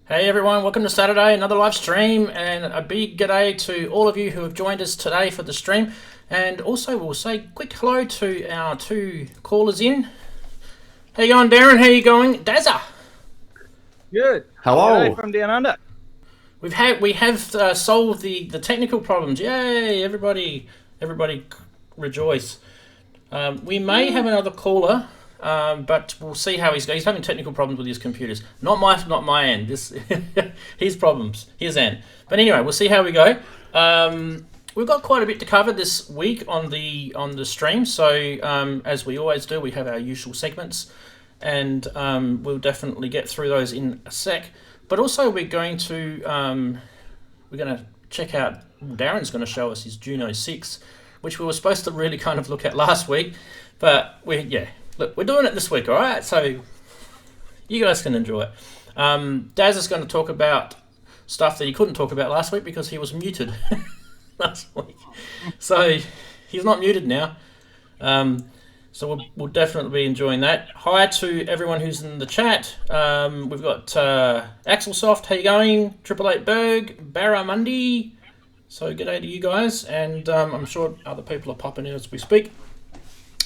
Hey everyone, welcome to Saturday, another live stream, and a big g'day to all of you who have joined us today for the stream. And also we'll say quick hello to our two callers in. How you going, Daren? How you going, Dazza? Good. Hello. G'day from down under. We have solved the technical problems. Yay! Everybody rejoice. We may have another caller. But we'll see how he's having technical problems with his computers. Not my end. This his problems, his end. But anyway, we'll see how we go. We've got quite a bit to cover this week on the stream. So as we always do, we have our usual segments, and we'll definitely get through those in a sec. But also we're going to check out. Daren's going to show us his Juno 6, which we were supposed to really kind of look at last week, but Look, we're doing it this week, all right? So you guys can enjoy it. Daz is going to talk about stuff that he couldn't talk about last week because he was muted last week. So he's not muted now. So we'll definitely be enjoying that. Hi to everyone who's in the chat. We've got Xils-labs, how you going? 888 Berg, Barramundi. So good day to you guys. And I'm sure other people are popping in as we speak.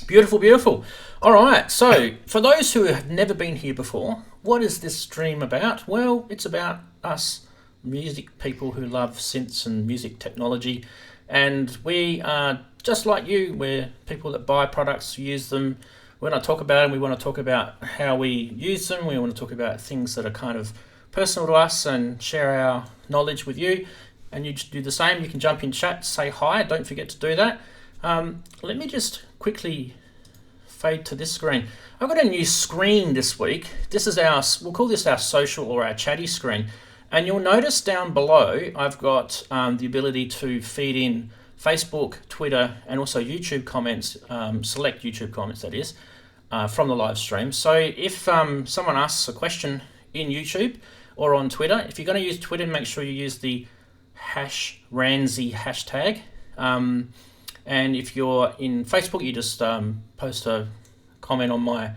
Beautiful. All right, so for those who have never been here before, what is this stream about? Well, it's about us music people who love synths and music technology, and we are just like you. We're people that buy products, use them. When I talk about them, we want to talk about how we use them. We want to talk about things that are kind of personal to us and share our knowledge with you. And you just do the same. You can jump in chat, say hi. Don't forget to do that. Let me just quickly fade to this screen. I've got a new screen this week. This is we'll call this our social or our chatty screen. And you'll notice down below, I've got the ability to feed in Facebook, Twitter, and also YouTube comments, select YouTube comments that is, from the live stream. So if someone asks a question in YouTube or on Twitter, if you're going to use Twitter, make sure you use the #ranzee hashtag. And if you're in Facebook, you just post a comment on my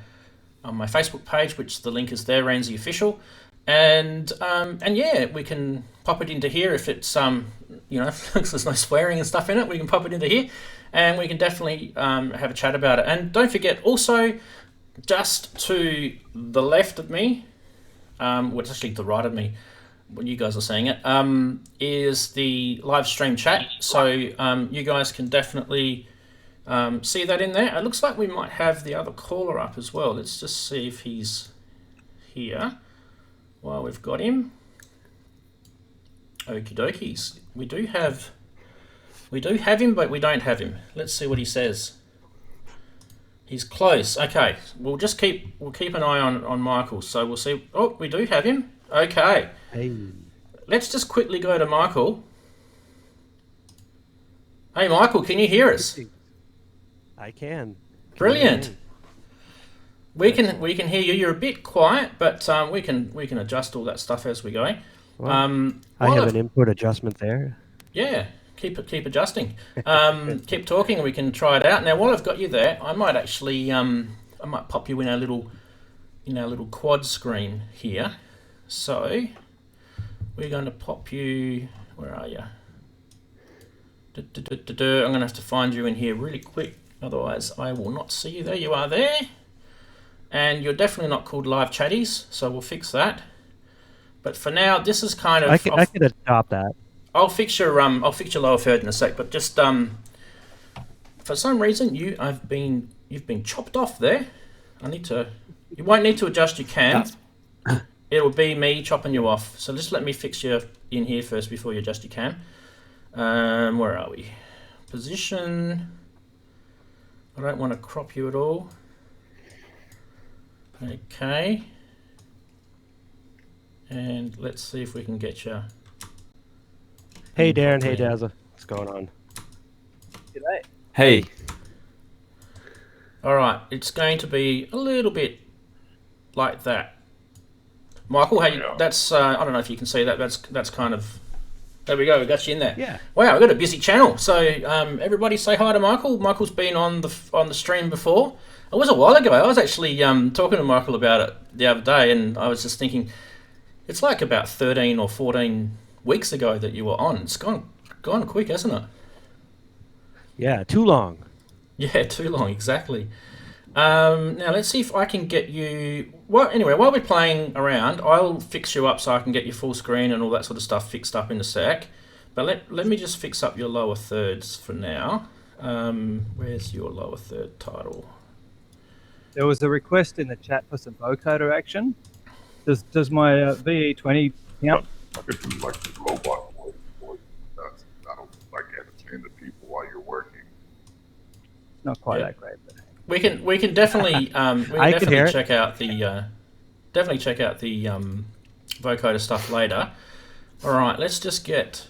Facebook page, which the link is there, ranzee official, and yeah, we can pop it into here if it's if there's no swearing and stuff in it. We can pop it into here, and we can definitely have a chat about it. And don't forget, also, just to the left of me, well, it's actually to the right of me, when you guys are saying it, is the live stream chat. So you guys can definitely see that in there. It looks like we might have the other caller up as well. Let's just see if he's here while we've got him. Okie dokies. We do have him, but we don't have him. Let's see what he says. He's close. Okay, we'll keep an eye on Michael. So we'll see. Oh, we do have him. Okay. Hey. Let's just quickly go to Michael. Hey, Michael, can you hear us? I can. Brilliant. We can hear you. You're a bit quiet, but we can adjust all that stuff as we go. Well, I have an input adjustment there. Yeah, keep adjusting. Keep talking, and we can try it out. Now, while I've got you there, I might actually I might pop you in our little quad screen here. So we're going to pop you. Where are you? I'm going to have to find you in here really quick, otherwise I will not see you. There you are there. And you're definitely not called live chatties, so we'll fix that. But for now, this is kind of. I can adopt that. I'll fix your lower third in a sec, but just for some reason you've been chopped off there. You won't need to adjust your cam. It'll be me chopping you off. So just let me fix you in here first before you adjust your cam. Where are we? Position. I don't want to crop you at all. Okay. And let's see if we can get you. Hey, Daren. Hey, Dazza. What's going on? G'day. Hey. All right. It's going to be a little bit like that. Michael, hey, that's I don't know if you can see that. That's kind of. There we go. We got you in there. Yeah. Wow, we've got a busy channel. So everybody say hi to Michael. Michael's been on the stream before. It was a while ago. I was actually talking to Michael about it the other day, and I was just thinking, It's like about 13 or 14 weeks ago that you were on. It's gone quick, hasn't it? Yeah, too long. Yeah, too long, exactly. Now let's see if I can get you. Well, anyway, while we're playing around, I'll fix you up so I can get your full screen and all that sort of stuff fixed up in a sec. But let me just fix up your lower thirds for now. Where's your lower third title? There was a request in the chat for some vocoder action. Does my VE20 count? I could do like the robot voice. That'll like entertain the people while you're working. Not quite that great, but We can definitely hear it. check out the vocoder stuff later. All right, let's get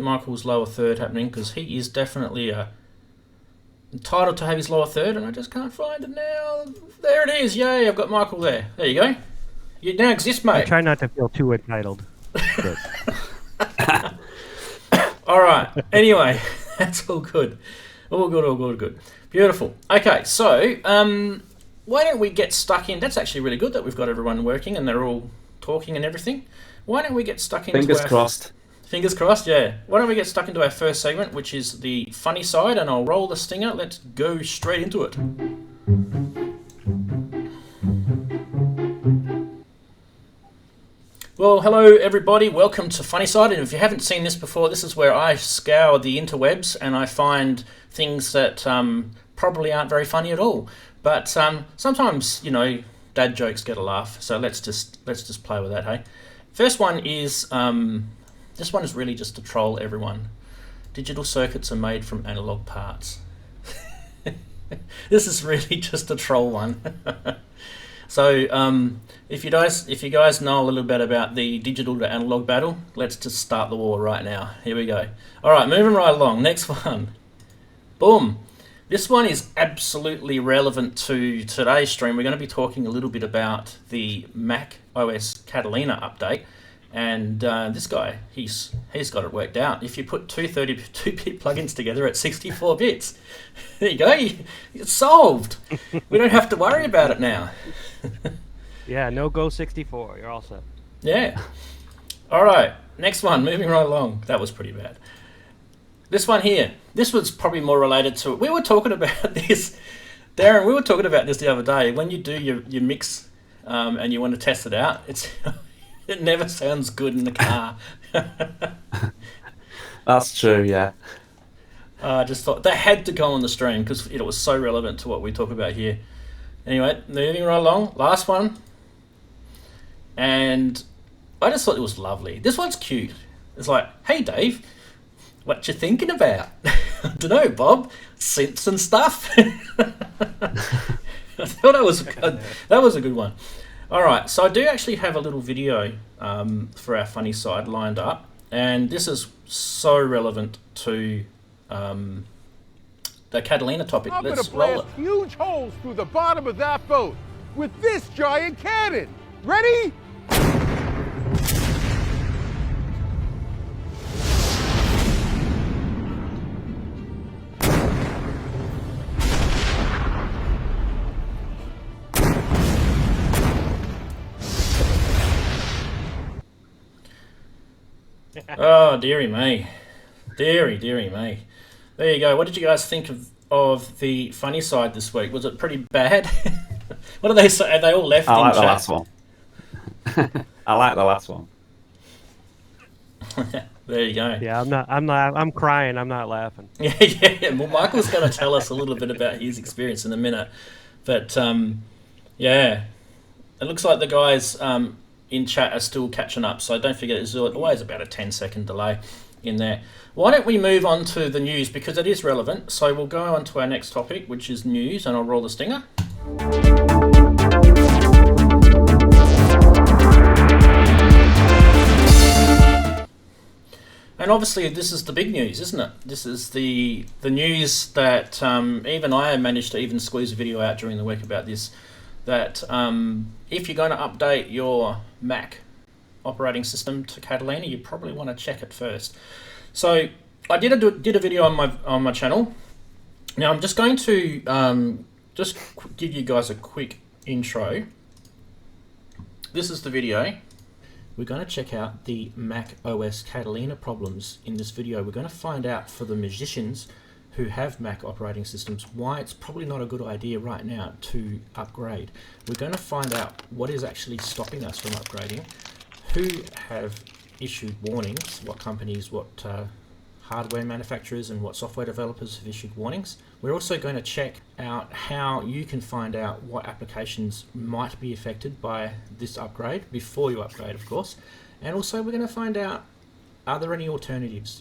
Michael's lower third happening because he is definitely entitled to have his lower third, and I just can't find it now. There it is! Yay! I've got Michael there. There you go. You now exist, mate. I try not to feel too entitled. All right. Anyway, that's all good. All good. Beautiful. Okay, so why don't we get stuck in? That's actually really good that we've got everyone working and they're all talking and everything. Why don't we get stuck into Fingers crossed. Fingers crossed, yeah. Why don't we get stuck into our first segment, which is the funny side, and I'll roll the stinger. Let's go straight into it. Well, hello everybody, welcome to Funny Side, and if you haven't seen this before, this is where I scour the interwebs and I find things that probably aren't very funny at all. But sometimes, you know, dad jokes get a laugh, so let's just play with that, hey? First one is, this one is really just to troll everyone. Digital circuits are made from analog parts. This is really just a troll one. So, if you guys know a little bit about the digital to analog battle, let's just start the war right now. Here we go. All right, moving right along. Next one. Boom. This one is absolutely relevant to today's stream. We're going to be talking a little bit about the Mac OS Catalina update. And this guy, he's got it worked out. If you put two 32-bit plugins together at 64 bits, there you go. It's solved. We don't have to worry about it now. Yeah, no Go 64. You're all set. Yeah. All right. Next one. Moving right along. That was pretty bad. This one here. This was probably more related to it. We were talking about this, Daren. We were talking about this the other day. When you do your mix and you want to test it out, it never sounds good in the car. That's true, yeah. I just thought they had to go on the stream because it was so relevant to what we talk about here. Anyway, moving right along. Last one. And I just thought it was lovely. This one's cute. It's like, hey Dave, what you thinking about? I don't know, Bob. Synths and stuff. I thought that was a good one. All right, so I do actually have a little video for our funny side lined up, and this is so relevant to the Catalina topic. I'm Let's gonna roll blast it. huge holes through the bottom of that boat with this giant cannon. Ready? Oh, dearie me. Dearie me. There you go. What did you guys think of the funny side this week? Was it pretty bad? What do they say? Are they all left I in like the chat? last one. I like the last one. There you go. Yeah, I'm crying. I'm not laughing. Yeah. Well, Michael's going to tell us a little bit about his experience in a minute. But, yeah. It looks like the guys in chat are still catching up, so don't forget there's always about a 10-second delay in there. Why don't we move on to the news, because it is relevant. So we'll go on to our next topic, which is news, and I'll roll the stinger. And obviously this is the big news, isn't it? This is the news that even I managed to even squeeze a video out during the week about this, that if you're going to update your Mac operating system to Catalina, you probably want to check it first. So I did a video on my channel. Now I'm just going to just give you guys a quick intro. This is the video. we're going to check out the Mac OS Catalina problems in this video. We're going to find out for the musicians who have Mac operating systems why it's probably not a good idea right now to upgrade. We're going to find out what is actually stopping us from upgrading, who have issued warnings, what companies, what hardware manufacturers and what software developers have issued warnings. We're also going to check out how you can find out what applications might be affected by this upgrade before you upgrade, of course. And also we're going to find out, are there any alternatives?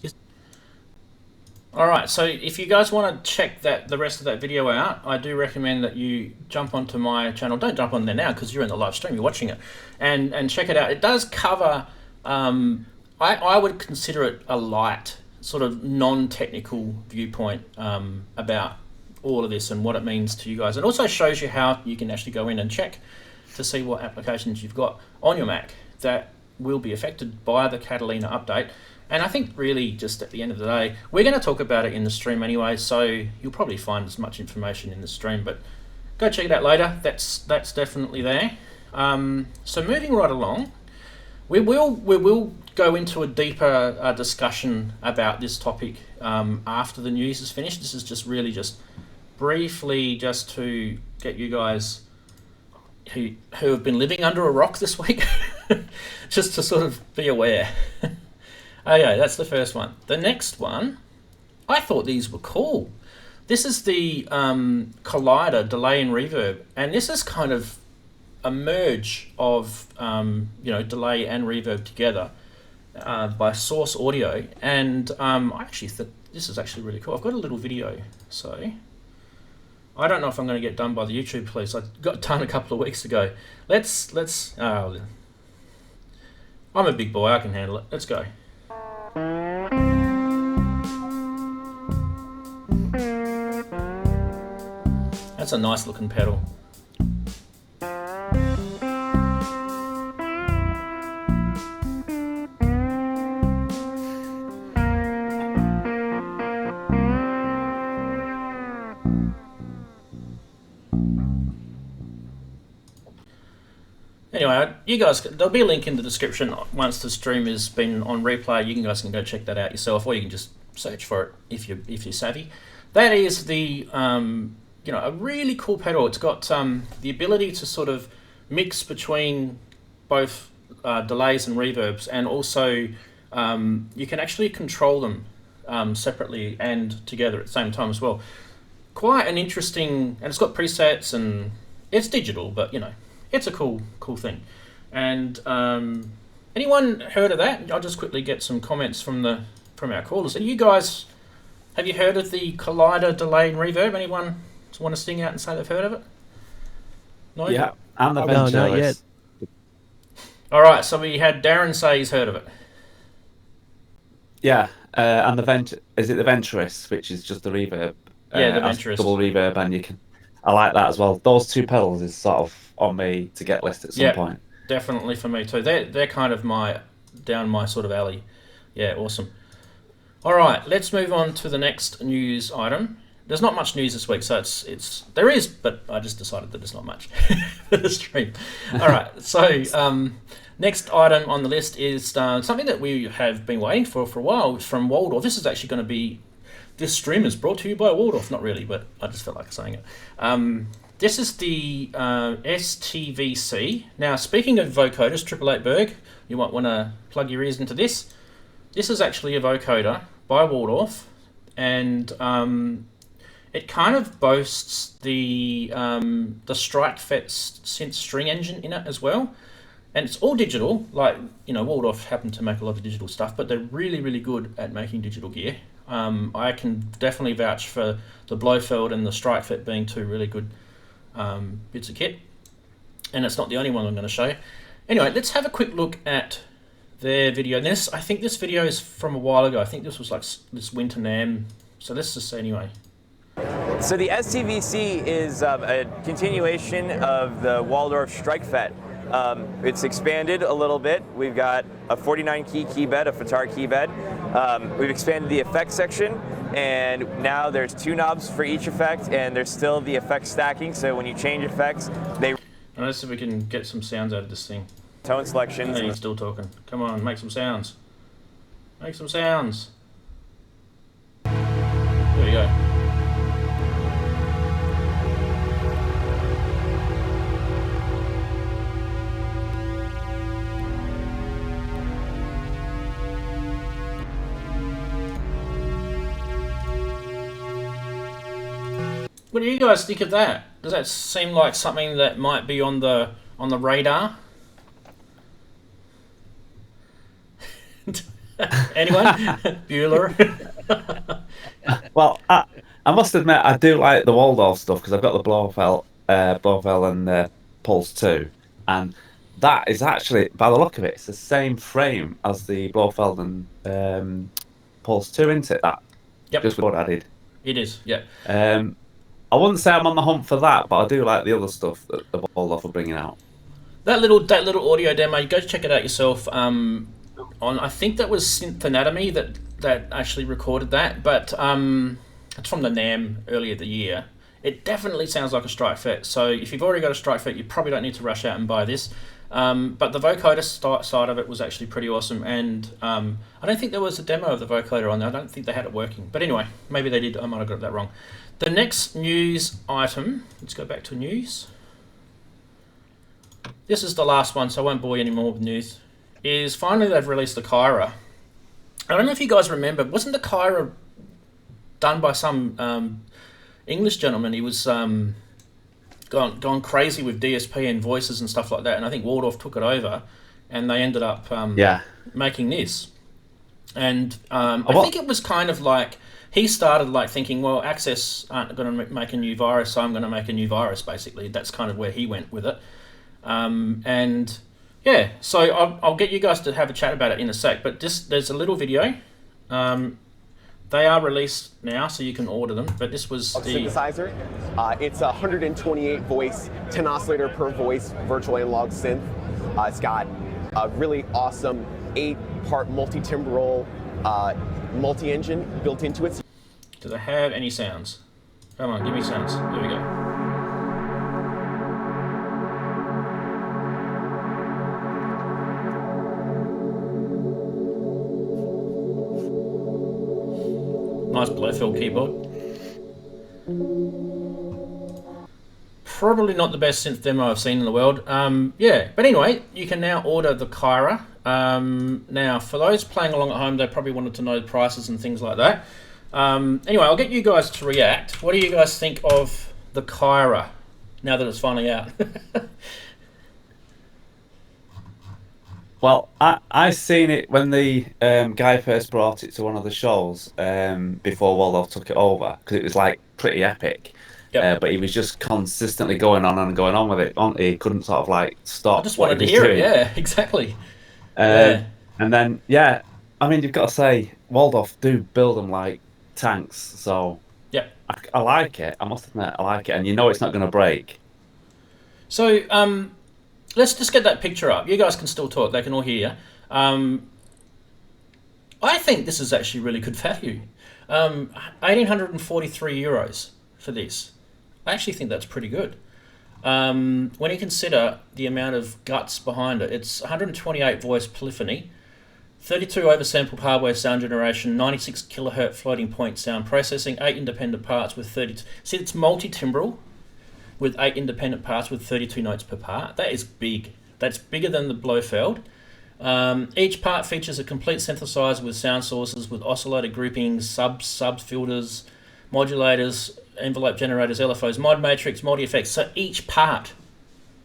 Alright, so if you guys want to check the rest of that video out, I do recommend that you jump onto my channel. Don't jump on there now because you're in the live stream, you're watching it, and check it out. It does cover, I would consider it a light, sort of non-technical viewpoint about all of this and what it means to you guys. It also shows you how you can actually go in and check to see what applications you've got on your Mac that will be affected by the Catalina update. And I think really just at the end of the day, we're going to talk about it in the stream anyway, so you'll probably find as much information in the stream, but go check it out later. That's definitely there. So moving right along, we will go into a deeper discussion about this topic after the news is finished. This is just briefly just to get you guys who have been living under a rock this week, just to sort of be aware. Okay, that's the first one. The next one, I thought these were cool. This is the Collider delay and reverb, and this is kind of a merge of delay and reverb together by Source Audio, and I actually think this is actually really cool. I've got a little video, so I don't know if I'm going to get done by the YouTube police. I got done a couple of weeks ago. I'm a big boy, I can handle it. Let's go. That's a nice looking pedal. Anyway, you guys, there'll be a link in the description once the stream has been on replay. You guys can go check that out yourself, or you can just search for it if you're savvy. That is the a really cool pedal. It's got the ability to sort of mix between both delays and reverbs, and also you can actually control them separately and together at the same time as well. Quite an interesting, and it's got presets, and it's digital, but it's a cool thing. And anyone heard of that? I'll just quickly get some comments from our callers. And you guys, have you heard of the Collider delay and reverb? Anyone want to sting out and say they've heard of it? No? Yeah, I'm the No, not yet. All right, so we had Daren say he's heard of it. Yeah, and is it the Venturous, which is just the reverb? Yeah, the Venturous. Double reverb, and I like that as well. Those two pedals is sort of on me to get list at some point. Definitely for me too. They're kind of down my sort of alley. Yeah, awesome. All right, let's move on to the next news item. There's not much news this week, so there is, but I just decided that it's not much for the stream. All right, so next item on the list is something that we have been waiting for a while from Waldorf. This is actually going to be, this stream is brought to you by Waldorf. Not really, but I just felt like saying it. This is the STVC. Now, speaking of vocoders, 888 Berg, you might want to plug your ears into this. This is actually a vocoder by Waldorf, and it kind of boasts the StrikeFET synth string engine in it as well. And it's all digital, like, Waldorf happen to make a lot of digital stuff, but they're really, really good at making digital gear. I can definitely vouch for the Blofeld and the StrikeFET being two really good bits of kit. And it's not the only one I'm going to show you. Anyway, let's have a quick look at their video. I think this video is from a while ago. I think this was like this Winter NAMM. So let's just see anyway. So the STVC is a continuation of the Waldorf StrikeFET. It's expanded a little bit. We've got a 49-key bed, a FTAR key bed. We've expanded the effects section, and now there's 2 knobs for each effect, and there's still the effect stacking, so when you change effects, they... Let's see if we can get some sounds out of this thing. tone selections. Hey, he's still talking. Come on, make some sounds. Make some sounds. There we go. What do you guys think of that? Does that seem like something that might be on the radar? Anyone? Bueller? Well, I must admit, I do like the Waldorf stuff because I've got the Blofeld and Pulse 2, and that is actually, by the look of it, it's the same frame as the Blofeld and Pulse 2, isn't it? That Yep. just what I did. It is, yeah. I wouldn't say I'm on the hunt for that, but I do like the other stuff that the Waldorf are bringing out. That little audio demo, go check it out yourself. On I think that was Synth Anatomy that actually recorded that, but it's from the NAMM earlier the year. It definitely sounds like a Strike Fet. So if you've already got a Strike Fet, you probably don't need to rush out and buy this. But the vocoder side of it was actually pretty awesome, and I don't think there was a demo of the vocoder on there. I don't think they had it working. But anyway, maybe they did. I might have got that wrong. The next news item, let's go back to news. This is the last one, so I won't bore you anymore with news. Is finally they've released the Kyra. I don't know if you guys remember, wasn't the Kyra done by some English gentleman? He was gone crazy with DSP and voices and stuff like that, and I think Waldorf took it over, and they ended up making this. And I think it was kind of like he started like thinking, well, Access aren't going to make a new virus, so I'm going to make a new virus. Basically, that's kind of where he went with it. And yeah, so I'll get you guys to have a chat about it in a sec. But there's a little video. They are released now, so you can order them. But this was the synthesizer. It's a 128 voice, 10 oscillator per voice virtual analog synth. It's got a really awesome 8-part multi-timbral multi-engine built into it. Does it have any sounds? Come on, give me sounds. There we go. Nice Blofeld keyboard. Probably not the best synth demo I've seen in the world. Yeah, but anyway, you can now order the Kyra. Now, for those playing along at home, they probably wanted to know the prices and things like that. Anyway, I'll get you guys to react. What do you guys think of the Kyra now that it's finally out? Well, I seen it when the guy first brought it to one of the shows before Waldorf took it over, because it was like pretty epic. Yep. But he was just consistently going on and going on with it. He couldn't sort of like stop. I just wanted to hear it. Yeah, exactly. And then, yeah, I mean, you've got to say, Waldorf do build them like tanks. So yeah, I like it. I must admit, I like it. And you know it's not going to break. So let's just get that picture up. You guys can still talk. They can all hear you. I think this is actually really good value. 1,843 euros for this. I actually think that's pretty good. When you consider the amount of guts behind it, it's 128 voice polyphony, 32 oversampled hardware sound generation, 96 kilohertz floating point sound processing, 8 independent parts with 32. See, it's multi-timbral with 8 independent parts with 32 notes per part. That is big. That's bigger than the Blofeld. Each part features a complete synthesizer with sound sources, with oscillator groupings, subs, filters, modulators, envelope generators, LFOs, mod matrix, multi-effects. So each part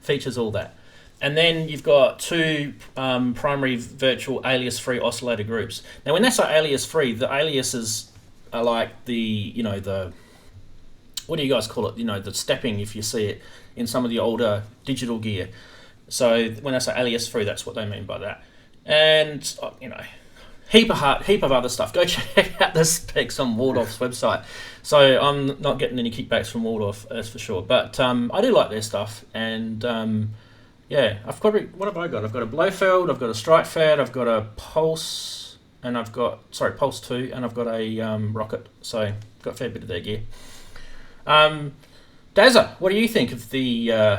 features all that. And then you've got 2 primary virtual alias-free oscillator groups. Now, when they say alias-free, the aliases are like the, what do you guys call it? The stepping, if you see it in some of the older digital gear. So when I say alias-free, that's what they mean by that. And, heap of other stuff. Go check out the specs on Waldorf's website. So I'm not getting any kickbacks from Waldorf, that's for sure. But I do like their stuff. And yeah, what have I got? I've got a Blofeld, I've got a Strike Fet, I've got a Pulse, and Pulse 2, and I've got a Rocket. So I've got a fair bit of their gear. Dazza, what do you think of the?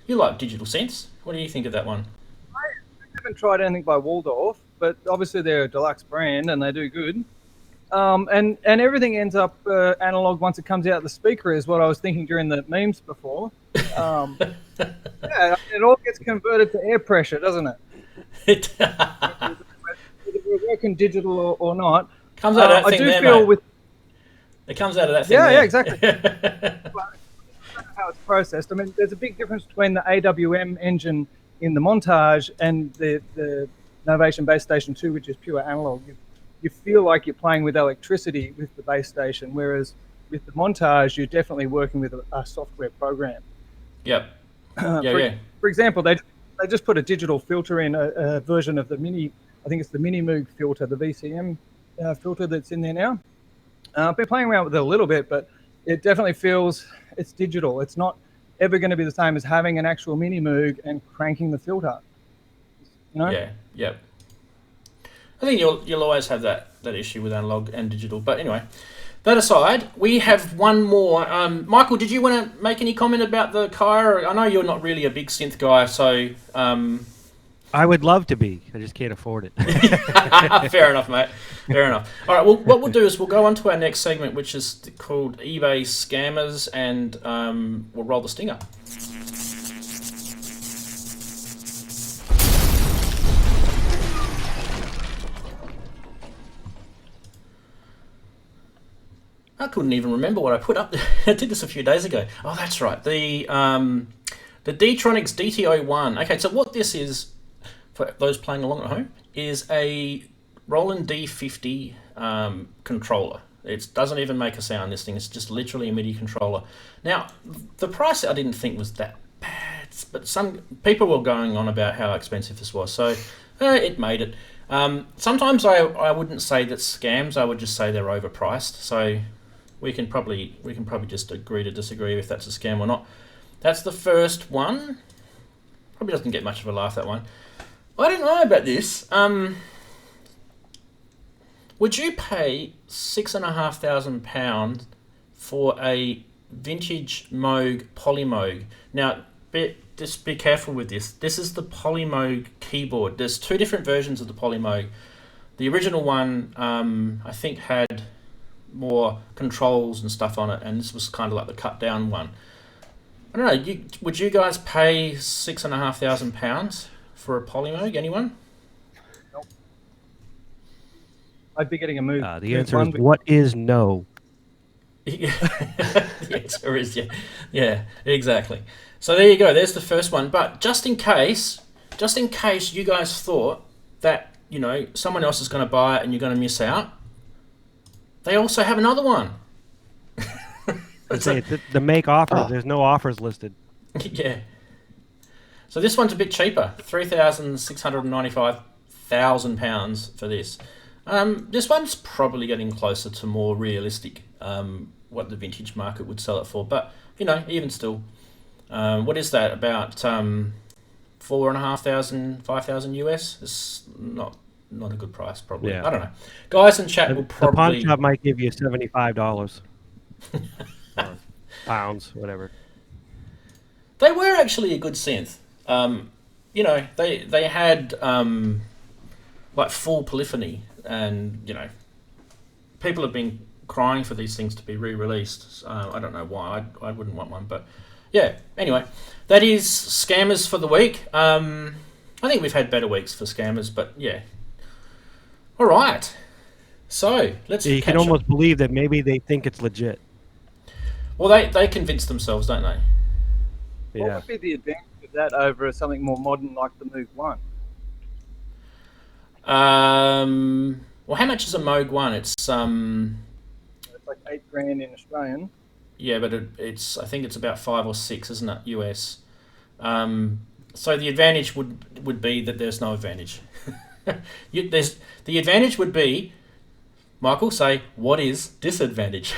You like digital synths? What do you think of that one? haven't tried anything by Waldorf, but obviously they're a deluxe brand and they do good. And everything ends up analog once it comes out the speaker, is what I was thinking during the memes before. Yeah, it all gets converted to air pressure, doesn't it? Whether we're working digital or not. Comes out of that thing there, mate. It comes out of that thing there. Yeah, exactly. How it's processed. I mean, there's a big difference between the AWM engine in the montage and the Novation Base Station 2, which is pure analog. You feel like you're playing with electricity with the base station, whereas with the montage, you're definitely working with a software program. Yep. For example, they just put a digital filter in a version of the mini. I think it's the mini Moog filter, the VCM filter that's in there now. I've been playing around with it a little bit, but it definitely feels it's digital. It's not ever going to be the same as having an actual mini Moog and cranking the filter. You know? Yeah. Yep. I think you'll always have that issue with analog and digital. But anyway, that aside, we have one more. Michael, did you want to make any comment about the Akai? I know you're not really a big synth guy, so... I would love to be. I just can't afford it. Fair enough, mate. Fair enough. All right, well, what we'll do is we'll go on to our next segment, which is called eBay Scammers, and we'll roll the stinger. I couldn't even remember what I put up. I did this a few days ago. Oh, that's right. The D-Tronics DT01. Okay, so what this is, for those playing along at home, is a Roland D50 controller. It doesn't even make a sound, this thing. It's just literally a MIDI controller. Now, the price I didn't think was that bad, but some people were going on about how expensive this was, so it made it. Sometimes I wouldn't say that scams, I would just say they're overpriced, so we can probably just agree to disagree if that's a scam or not. That's the first one. Probably doesn't get much of a laugh, that one. I don't know about this. Would you pay £6,500 for a vintage Moog Polymoog? Now, just be careful with this. This is the Polymoog keyboard. There's two different versions of the Polymoog. The original one, I think, had more controls and stuff on it, and this was kind of like the cut down one. I don't know. Would you guys pay £6,500 for a Polymoog? Anyone? Nope. I'd be getting a Moog. The answer is what is no. The answer is yeah. Yeah, exactly. So there you go. There's the first one. But just in case you guys thought that, you know, someone else is going to buy it and you're going to miss out, they also have another one. The make offers. There's no offers listed. Yeah. So this one's a bit cheaper. £3,695,000 for this. This one's probably getting closer to more realistic what the vintage market would sell it for. But, you know, even still, what is that? About $4,500, $5,000 US? It's not a good price, probably. Yeah. I don't know. Guys in chat will probably... The pawn shop might give you $75. Or pounds, whatever. They were actually a good synth. You know, they had like full polyphony, and you know, people have been crying for these things to be re-released. I don't know why. I wouldn't want one, but yeah. Anyway, that is scammers for the week. I think we've had better weeks for scammers, but yeah. All right. So let's. Yeah, you can almost believe that maybe they think it's legit. Well, they convince themselves, don't they? Yeah. What would be the advantage of that over something more modern like the Moog 1? Well, how much is a Moog 1? It's like $8,000 in Australian. Yeah, but it's I think it's about 5 or 6, isn't it? US. So the advantage would be that there's no advantage. The advantage would be, Michael, say, what is disadvantage?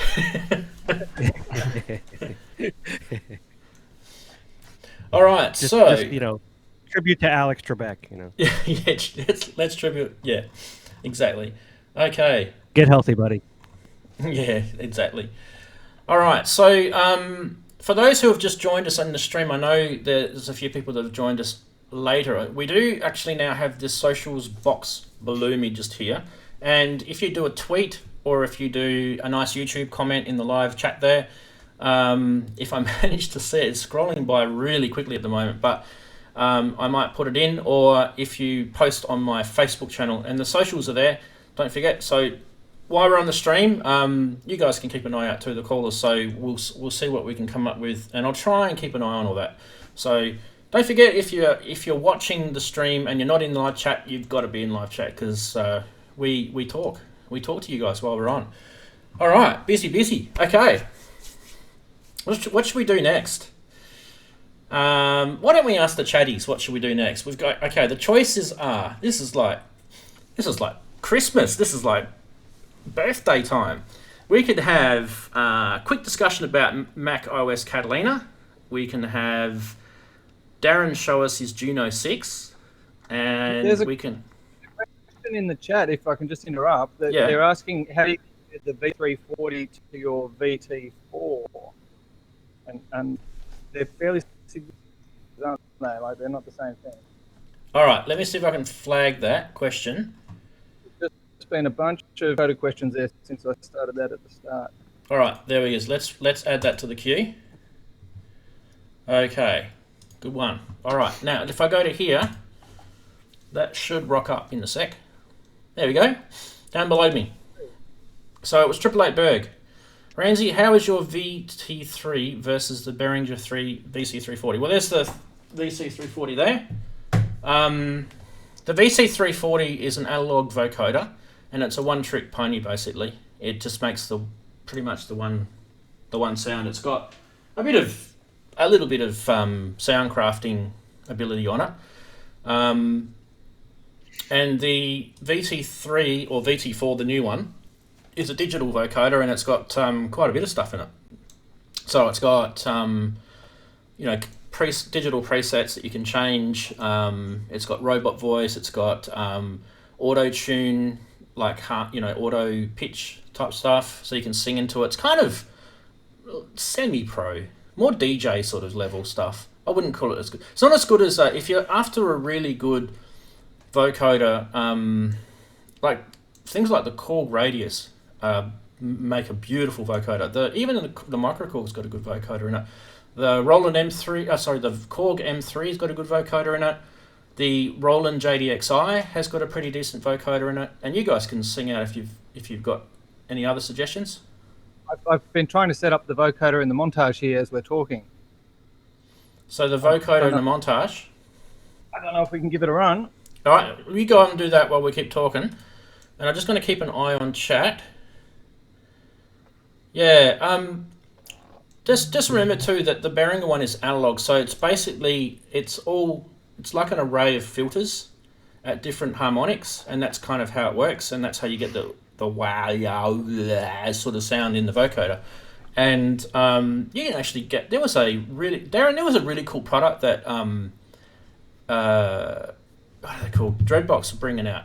All right, just, you know, tribute to Alex Trebek, you know. Yeah, let's tribute. Yeah, exactly. Okay. Get healthy, buddy. Yeah, exactly. All right, so for those who have just joined us on the stream, I know there's a few people that have joined us later. We do actually now have this socials box below me just here. And if you do a tweet or if you do a nice YouTube comment in the live chat there, if I manage to see it, it's scrolling by really quickly at the moment, but I might put it in, or if you post on my Facebook channel, and the socials are there, don't forget. So while we're on the stream, you guys can keep an eye out to the callers, so we'll see what we can come up with, and I'll try and keep an eye on all that. So don't forget, if you're watching the stream and you're not in live chat, you've got to be in live chat, because we talk to you guys while we're on. All right, busy. Okay, what should we do next? Why don't we ask the chatties what should we do next? We've got, okay, the choices are, this is like Christmas, this is like birthday time. We could have a quick discussion about Mac OS Catalina. We can have Daren show us his Juno 6, and we can... in the chat, if I can just interrupt, they're asking how you get the V340 to your VT4, and they're fairly significant, aren't they? Like, they're not the same thing. All right, let me see if I can flag that question. There's been a bunch of photo questions there since I started that at the start. All right, there he is. Let's add that to the queue. Okay, good one. All right, now if I go to here, that should rock up in a sec. There we go, down below me. So it was 888 Berg. Ranzee, how is your VT3 versus the Behringer 3 VC340? Well, there's the VC340 there. The VC340 is an analog vocoder, and it's a one-trick pony basically. It just makes pretty much the one sound. It's got a little bit of sound crafting ability on it. And the VT3 or VT4, the new one, is a digital vocoder, and it's got quite a bit of stuff in it. So it's got digital presets that you can change. It's got robot voice. It's got auto tune, like auto pitch type stuff, so you can sing into it. It's kind of semi-pro, more DJ sort of level stuff. I wouldn't call it as good. It's not as good as if you're after a really good vocoder, like things like the Korg Radius make a beautiful vocoder. Even the Microkorg's got a good vocoder in it. The Roland M3, the Korg M3's got a good vocoder in it. The Roland JDXi has got a pretty decent vocoder in it. And you guys can sing out if you've got any other suggestions. I've been trying to set up the vocoder in the montage here as we're talking. So the vocoder in the montage. I don't know if we can give it a run. All right, we go and do that while we keep talking. And I'm just going to keep an eye on chat. Yeah, just remember too that the Behringer one is analog, so it's basically it's like an array of filters at different harmonics, and that's kind of how it works, and that's how you get the wow sort of sound in the vocoder. And you can actually get there was a really cool product that what are they called? Dreadbox are bringing out.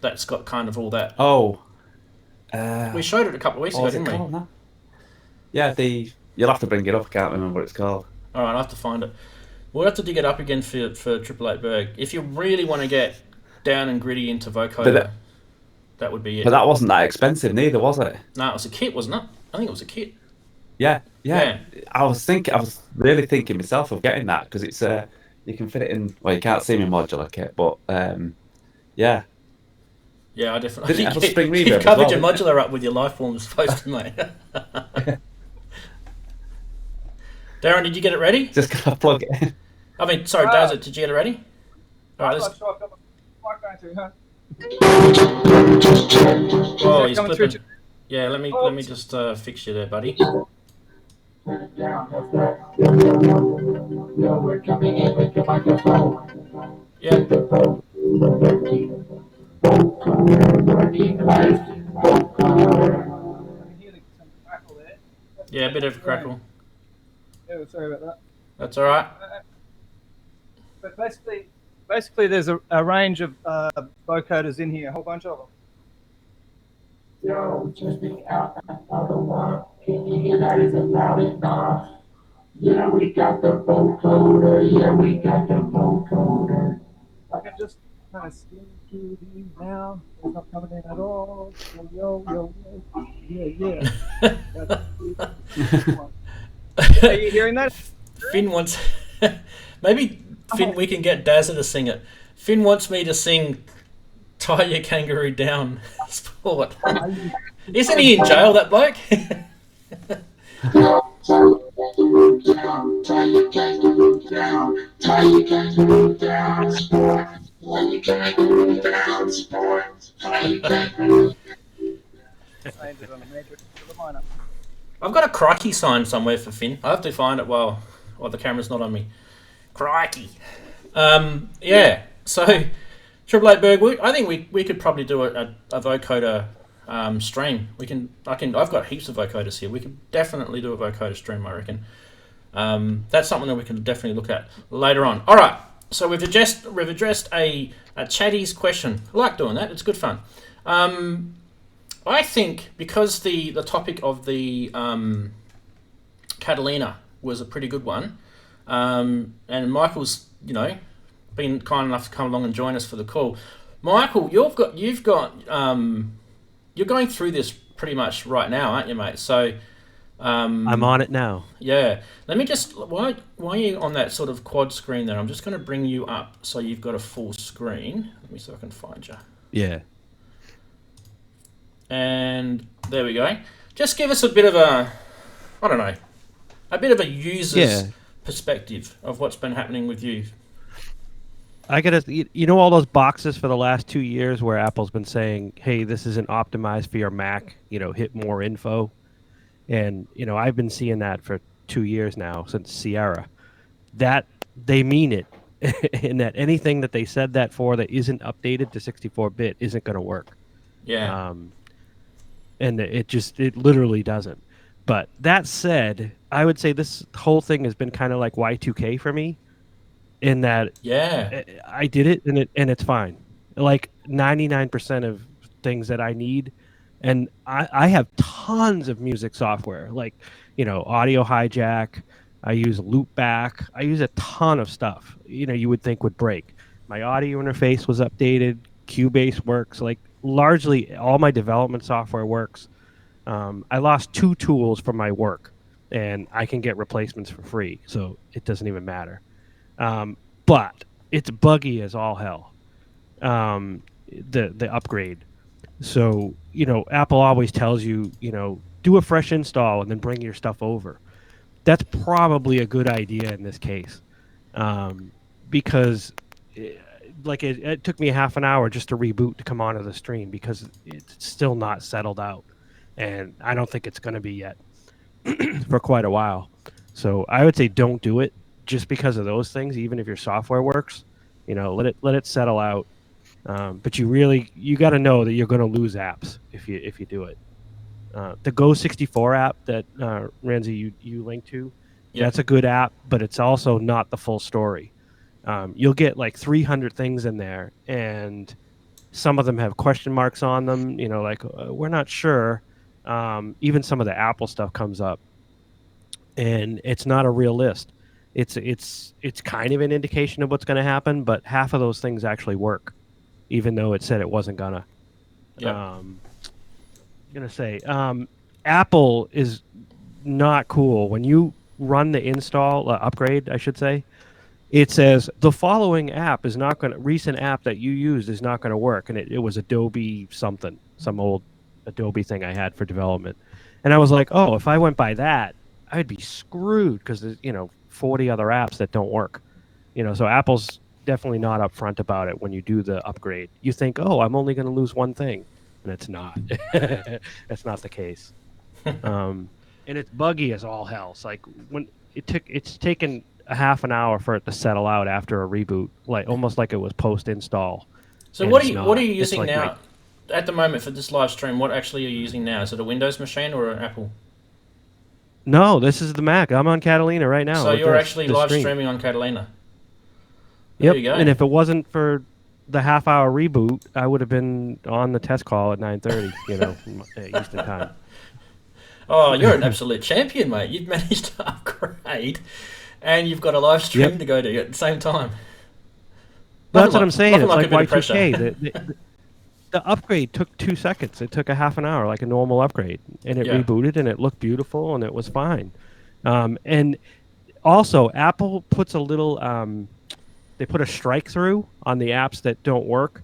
That's got kind of all that. Oh, we showed it a couple of weeks ago, didn't we? Now? Yeah, you'll have to bring it up. I can't remember what it's called. All right, I'll have to find it. We'll have to dig it up again for 888 Berg. If you really want to get down and gritty into vocoder, that would be it. But that wasn't that expensive neither, was it? No, it was a kit, wasn't it? I think it was a kit. Yeah. I was really thinking myself of getting that because it's you can fit it in. Well, you can't see my modular kit, but yeah. Yeah, I definitely. Didn't it have a spring reverb? You covered your modular up with your Lifeforms poster, mate. Daren, did you get it ready? Just gotta plug it in. I mean, sorry, Dazza, did you get it ready? All right, let's. Oh, he's clipping. Yeah, let me just fix you there, buddy. Yeah. Yeah, a bit of a crackle. Yeah, sorry about that. That's all right. But basically, there's a range of vocoders in here, a whole bunch of them. Yeah, we got the vocoder. Yeah, we got the vocoder. I can just kind of skim through these now. It's not coming in at all. Yo, yo, yo. Yeah, yeah. Are you hearing that? Finn wants... Maybe, Finn, we can get Dazza to sing it. Finn wants me to sing Tie Your Kangaroo Down Sport. Isn't he in jail, that bloke? Tie your kangaroo down, tie your kangaroo down, tie your kangaroo down, sport. Tie your kangaroo down, sport. Tie your kangaroo down. I've got a crikey sign somewhere for Finn. I have to find it while the camera's not on me. Crikey. Yeah. So, Triple Eight Berg, I think we could probably do a vocoder stream. I've got heaps of vocoders here. We could definitely do a vocoder stream, I reckon. That's something that we can definitely look at later on. All right. So we've addressed a chatty's question. I like doing that. It's good fun. I think because the topic of the Catalina was a pretty good one, and Michael's been kind enough to come along and join us for the call. Michael, you're going through this pretty much right now, aren't you, mate? So I'm on it now. Yeah. Let me just while you're on that sort of quad screen there, I'm just going to bring you up so you've got a full screen. Let me see if I can find you. Yeah. And there we go. Just give us a bit of a user's perspective of what's been happening with you. I gotta, all those boxes for the last 2 years where Apple's been saying, "Hey, this isn't optimized for your Mac. Hit more info," and I've been seeing that for 2 years now since Sierra. That they mean it, in that anything that they said that for that isn't updated to 64-bit isn't going to work. Yeah. And it literally doesn't. But that said, I would say this whole thing has been kind of like Y2K for me, in that I did it and it's fine. Like 99% of things that I need, and I have tons of music software, like Audio Hijack. I use Loopback. I use a ton of stuff. You would think would break. My audio interface was updated. Cubase works. Like largely all my development software works. I lost 2 tools from my work, and I can get replacements for free, so it doesn't even matter. But it's buggy as all hell. The upgrade. So Apple always tells you do a fresh install and then bring your stuff over. That's probably a good idea in this case, because it took me half an hour just to reboot to come onto the stream because it's still not settled out, and I don't think it's going to be yet for quite a while. So I would say don't do it just because of those things. Even if your software works, let it settle out. But you got to know that you're going to lose apps if you do it. The Go64 app that Ranzee you linked to, that's a good app, but it's also not the full story. You'll get like 300 things in there, and some of them have question marks on them. We're not sure. Even some of the Apple stuff comes up, and it's not a real list. It's kind of an indication of what's going to happen, but half of those things actually work, even though it said it wasn't gonna. Apple is not cool. When you run the install upgrade, I should say, it says the following app is not going to, recent app that you used is not going to work. And it was Adobe something, some old Adobe thing I had for development. And I was like, oh, if I went by that, I'd be screwed because there's, 40 other apps that don't work. So Apple's definitely not upfront about it when you do the upgrade. You think, oh, I'm only going to lose one thing. And it's not. That's not the case. And it's buggy as all hell. It's like when it's taken a half an hour for it to settle out after a reboot, like almost like it was post-install. So what are you using now at the moment for this live stream? What actually are you using now? Is it a Windows machine or an Apple? No, this is the Mac. I'm on Catalina right now. So you're actually live streaming on Catalina. Yep. And if it wasn't for the half-hour reboot, I would have been on the test call at 9:30, Eastern time. Oh, you're an absolute champion, mate. You've managed to upgrade, and you've got a live stream to go to at the same time. That's what I'm saying. It's like like Y2K. The upgrade took 2 seconds. It took a half an hour, like a normal upgrade, and it rebooted, and it looked beautiful, and it was fine. And also, Apple puts a little. They put a strike through on the apps that don't work.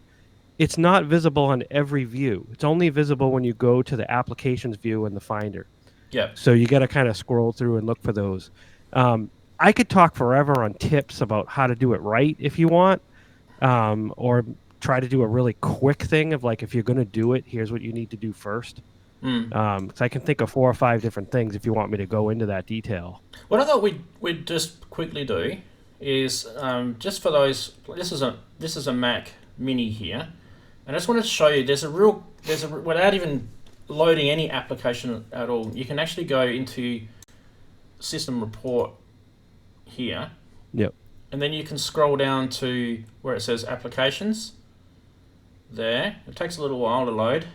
It's not visible on every view. It's only visible when you go to the applications view in the Finder. Yeah. So you got to kind of scroll through and look for those. I could talk forever on tips about how to do it right if you want, or try to do a really quick thing of like, if you're going to do it, here's what you need to do first. So I can think of 4 or 5 different things if you want me to go into that detail. What I thought we'd just quickly do is just for those. This is a Mac Mini here. And I just wanted to show you, without even loading any application at all, you can actually go into System Report here. Yep. And then you can scroll down to where it says Applications. There. It takes a little while to load,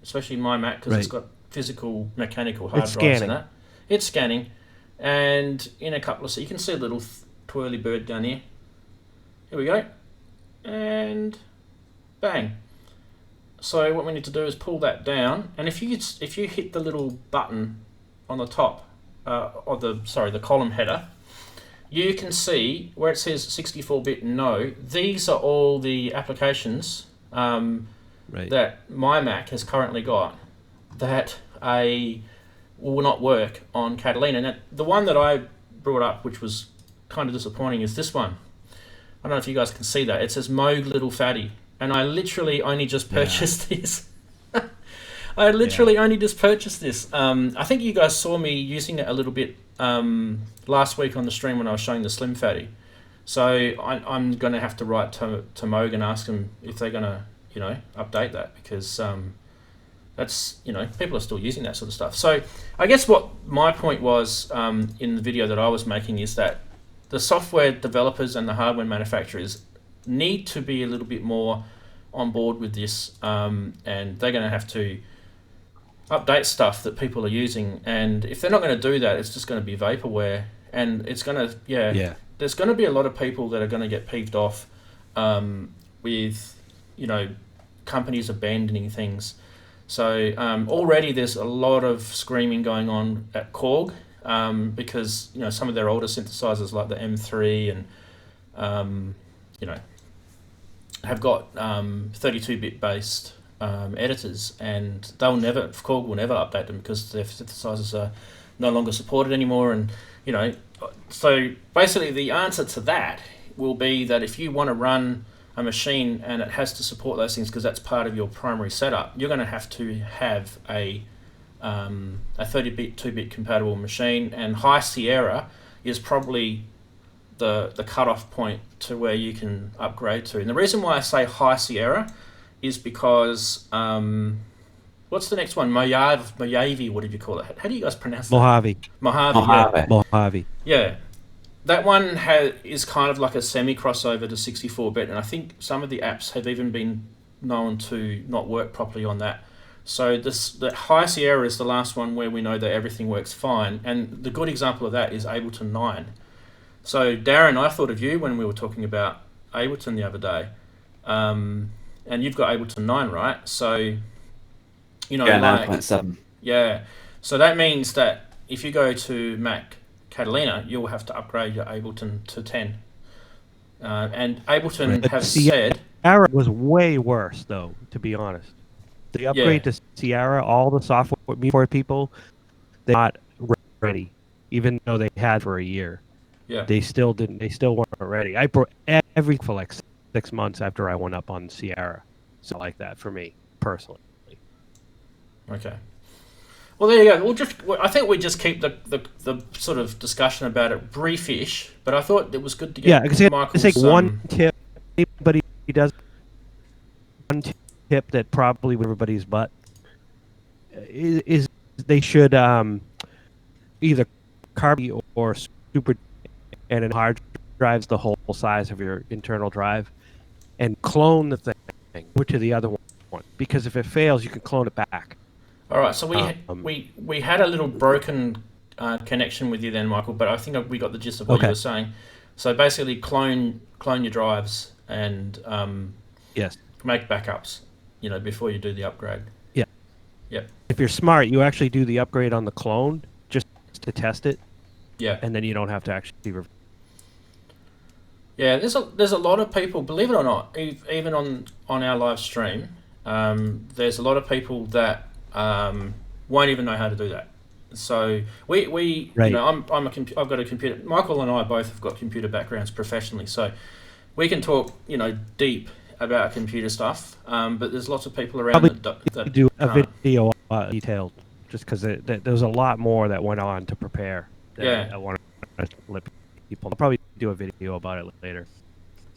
especially my Mac, because it's got physical mechanical hard drives in it. It's scanning. And in a couple of... So you can see a little twirly bird down here. Here we go. And... bang. So what we need to do is pull that down, and if you hit the little button on the top of the column header, you can see where it says 64-bit no. These are all the applications that my Mac has currently got that will not work on Catalina. Now, the one that I brought up, which was kind of disappointing, is this one. I don't know if you guys can see that. It says Moog Little Fatty. And I literally only just purchased this. I literally only just purchased this. I think you guys saw me using it a little bit last week on the stream when I was showing the Slim Fatty. So I'm going to have to write to Moog and ask them if they're going to, update that, because that's, people are still using that sort of stuff. So I guess what my point was in the video that I was making is that the software developers and the hardware manufacturers need to be a little bit more on board with this, and they're going to have to update stuff that people are using. And if they're not going to do that, it's just going to be vaporware, and it's going to there's going to be a lot of people that are going to get peeved off with companies abandoning things. So already there's a lot of screaming going on at Korg, because some of their older synthesizers like the M3 and have got 32-bit based editors, and Korg will never update them because their synthesizers are no longer supported anymore. And so basically the answer to that will be that if you want to run a machine and it has to support those things because that's part of your primary setup, you're going to have a 30-bit 2-bit compatible machine, and High Sierra is probably the cutoff point to where you can upgrade to. And the reason why I say High Sierra is because what's the next one? Mojave, what did you call it? How do you guys pronounce that? Mojave. Yeah. That one is kind of like a semi-crossover to 64-bit, and I think some of the apps have even been known to not work properly on that. So the High Sierra is the last one where we know that everything works fine, and the good example of that is Ableton 9. So Daren, I thought of you when we were talking about Ableton the other day, and you've got Ableton 9, right? So 9.7. Yeah, so that means that if you go to Mac Catalina, you'll have to upgrade your Ableton to 10. And Ableton has said... Sierra was way worse, though, to be honest. The upgrade to Sierra, all the software people, they're not ready, even though they had for a year. Yeah. They still didn't. They still weren't ready. I brought everything for like 6 months after I went up on Sierra. So like that for me, personally. Okay. Well, there you go. I think we just keep the sort of discussion about it briefish, but I thought it was good to get Michael's... one tip. Anybody does one tip that probably with everybody's butt is they should either carbon or super and in hard drives the whole size of your internal drive and clone the thing to the other one, because if it fails, you can clone it back. All right, so we had a little broken connection with you then, Michael, but I think we got the gist of what you were saying. So basically, clone your drives and yes, make backups, before you do the upgrade. Yeah. Yep. If you're smart, you actually do the upgrade on the clone just to test it. Yeah. And then you don't have to actually. Yeah, there's a lot of people, believe it or not, even on our live stream, there's a lot of people that won't even know how to do that. So we right. I've got a computer. Michael and I both have got computer backgrounds professionally, so we can talk deep about computer stuff. But there's lots of people around that do a video detailed, just because there was a lot more that went on to prepare. I want to let people. I'll probably do a video about it later.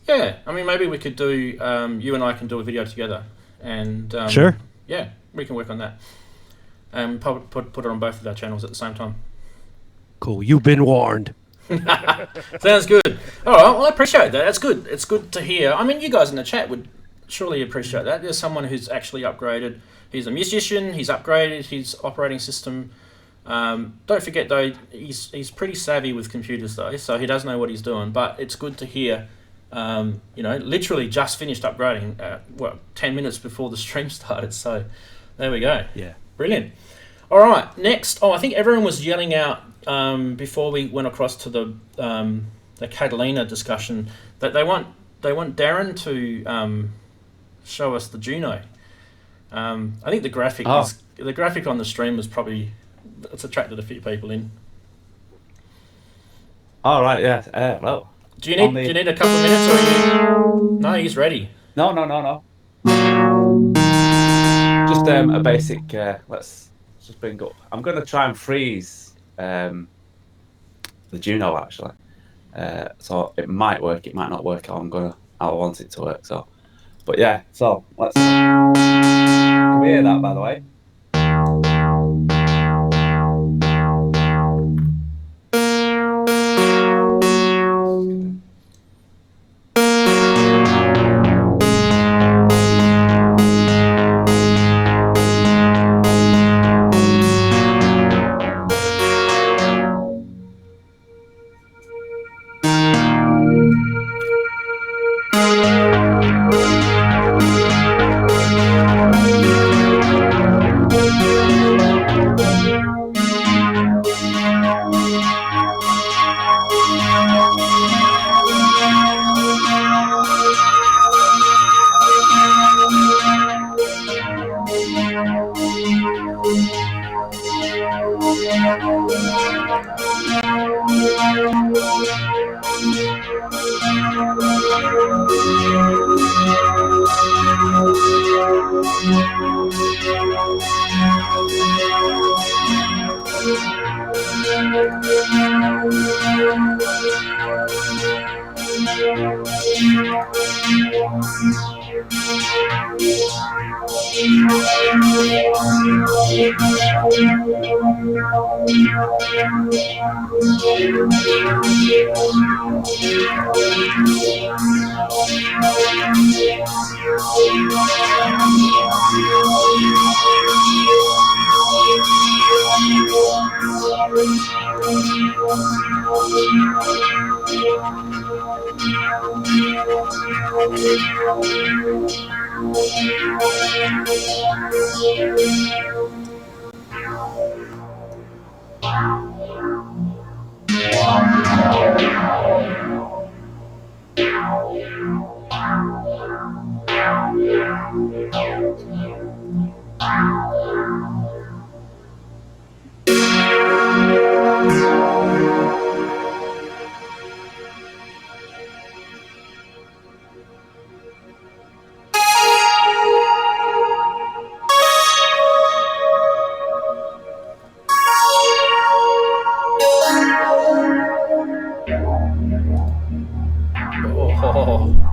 Yeah, I mean maybe we could do. You and I can do a video together, and sure. Yeah, we can work on that. And put it on both of our channels at the same time. Cool. You've been warned. Sounds good. All right. Well, I appreciate that. That's good. It's good to hear. I mean, you guys in the chat would surely appreciate that. There's someone who's actually upgraded. He's a musician. He's upgraded his operating system. Don't forget though, he's pretty savvy with computers though, so he does know what he's doing. But it's good to hear. Literally just finished upgrading. 10 minutes before the stream started. So there we go. Yeah. Brilliant. All right, next. I think everyone was yelling out before we went across to the Catalina discussion that they want Daren to show us the Juno. I think the graphic on the stream was probably it's attracted a few people in. All right, yeah. Well, do you need a couple of minutes or no? He's ready. No. Just a basic. Let's just bring up. I'm going to try and freeze the Juno actually. So it might work. It might not work. I want it to work. So, but yeah. So let's. Can we hear that, by the way?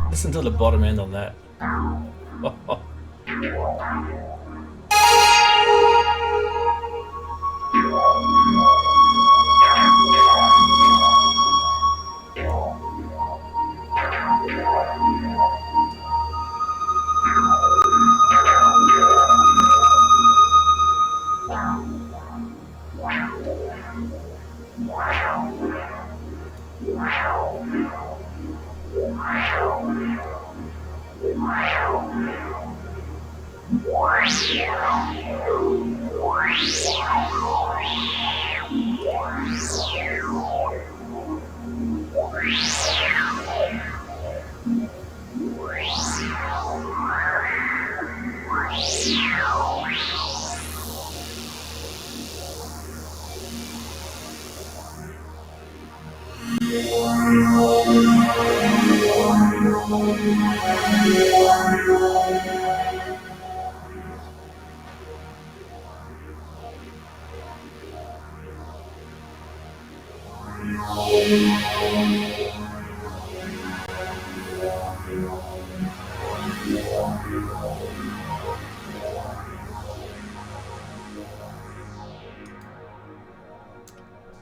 Listen to the bottom end on that.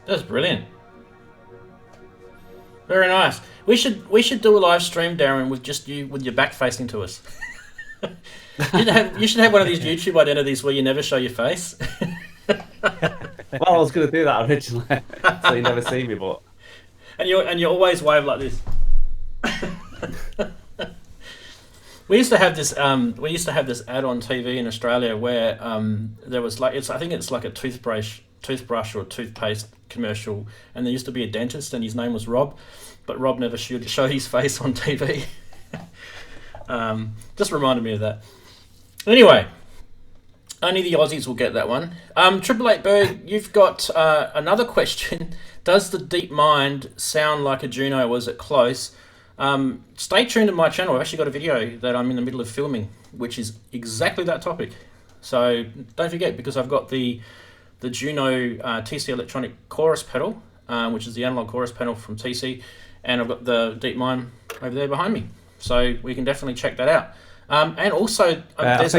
That's brilliant. Very nice. We should do a live stream, Daren, with just you with your back facing to us. You should have one of these YouTube identities where you never show your face. Well, I was going to do that originally, so you never see me, but and you always wave like this. We used to have this ad on TV in Australia where there was I think it's like a toothbrush or toothpaste commercial, and there used to be a dentist and his name was Rob, but Rob never showed his face on TV. Just reminded me of that. Anyway, only the Aussies will get that one. 888 Berg, you've got another question. Does the Deep Mind sound like a Juno? Was it close? Stay tuned to my channel. I've actually got a video that I'm in the middle of filming, which is exactly that topic. So don't forget, because I've got the Juno TC Electronic Chorus pedal, which is the analog chorus pedal from TC, and I've got the Deep Mind over there behind me. So we can definitely check that out. And also, there's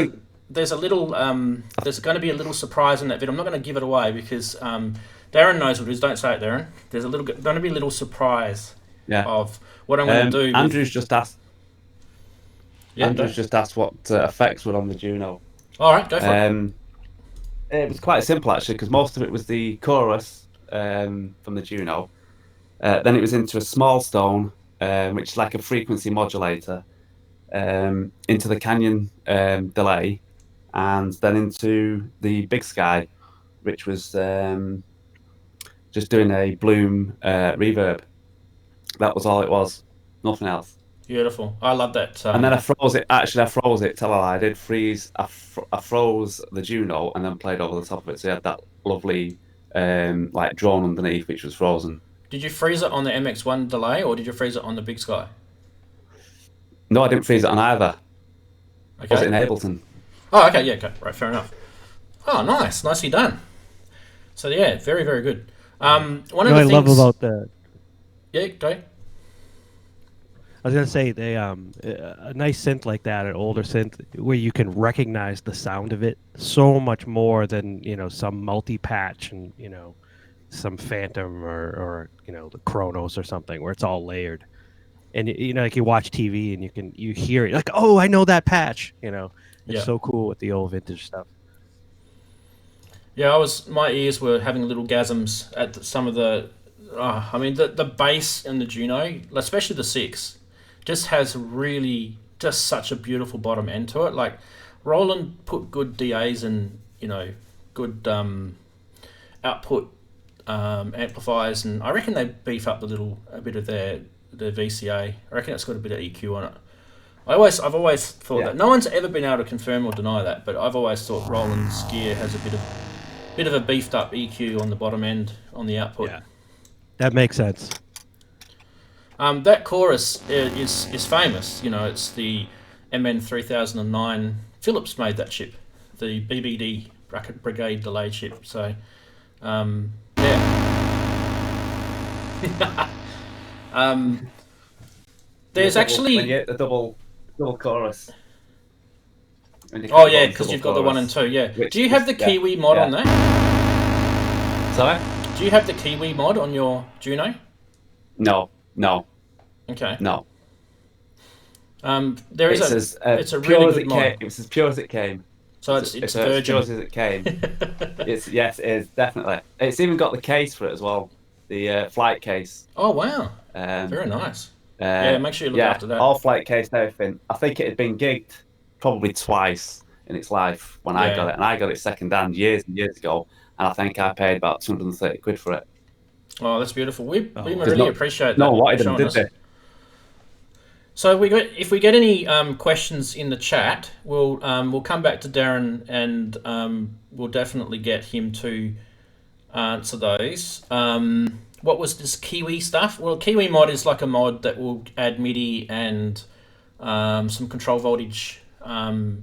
going to be a little surprise in that video. I'm not going to give it away because Daren knows what it is. Don't say it, Daren. There's going to be a little surprise of what I'm going to do. Andrew's just asked. Yeah, Andrew's just asked what effects were on the Juno. All right, go for it. It was quite simple actually, because most of it was the chorus from the Juno. Then it was into a small stone, which is like a frequency modulator, into the Canyon delay, and then into the Big Sky, which was just doing a Bloom reverb. That was all it was, nothing else. Beautiful. I love that. And then I froze it. Actually, I froze it. Tell a lie. I did freeze. I froze the Juno and then played over the top of it. So you had that lovely like drone underneath, which was frozen. Did you freeze it on the MX1 delay, or did you freeze it on the Big Sky? No, I didn't freeze it on either. Okay. Was it in Ableton? Oh, okay. Yeah. Okay. Right. Fair enough. Oh, nice. Nicely done. So yeah, very, very good. One of the things I love about the. Yeah. Go. I was gonna say they a nice synth like that, an older synth where you can recognize the sound of it so much more than some multi-patch and some Phantom or the Kronos or something where it's all layered, and like you watch TV and you hear it like, oh, I know that patch. It's so cool with the old vintage stuff. Yeah, my ears were having little gasms at some of the. The bass in the Juno, especially the 6. Just has just such a beautiful bottom end to it. Like Roland put good DAs and good output amplifiers, and I reckon they beef up a bit of their VCA. I reckon it's got a bit of EQ on it. I've always thought that. No one's ever been able to confirm or deny that, but I've always thought Roland's gear has a bit of a beefed up EQ on the bottom end on the output. Yeah, that makes sense. That chorus is famous. It's the MN3009. Philips made that chip, the BBD bracket brigade delay chip. So, yeah. There's actually the double chorus. Oh yeah, because you've got the 1 and 2. Yeah. Do you have the Kiwi mod on that? Sorry. Do you have the Kiwi mod on your Juno? No. Okay. No. There is it's a really good mod. It's as pure as it came. So it's virgin. As pure as it came. Yes, it is definitely. It's even got the case for it as well, the flight case. Oh wow! Very nice. Make sure you look after that. All flight case and everything. I think it had been gigged probably twice. in its life when I got it, and I got it second hand years and years ago, and I think I paid about 230 quid for it. Oh, that's beautiful. We really appreciate that. No, what didn't, did they? So if we get any questions in the chat, we'll come back to Daren, and we'll definitely get him to answer those. What was this Kiwi stuff? Well, Kiwi mod is like a mod that will add MIDI and some control voltage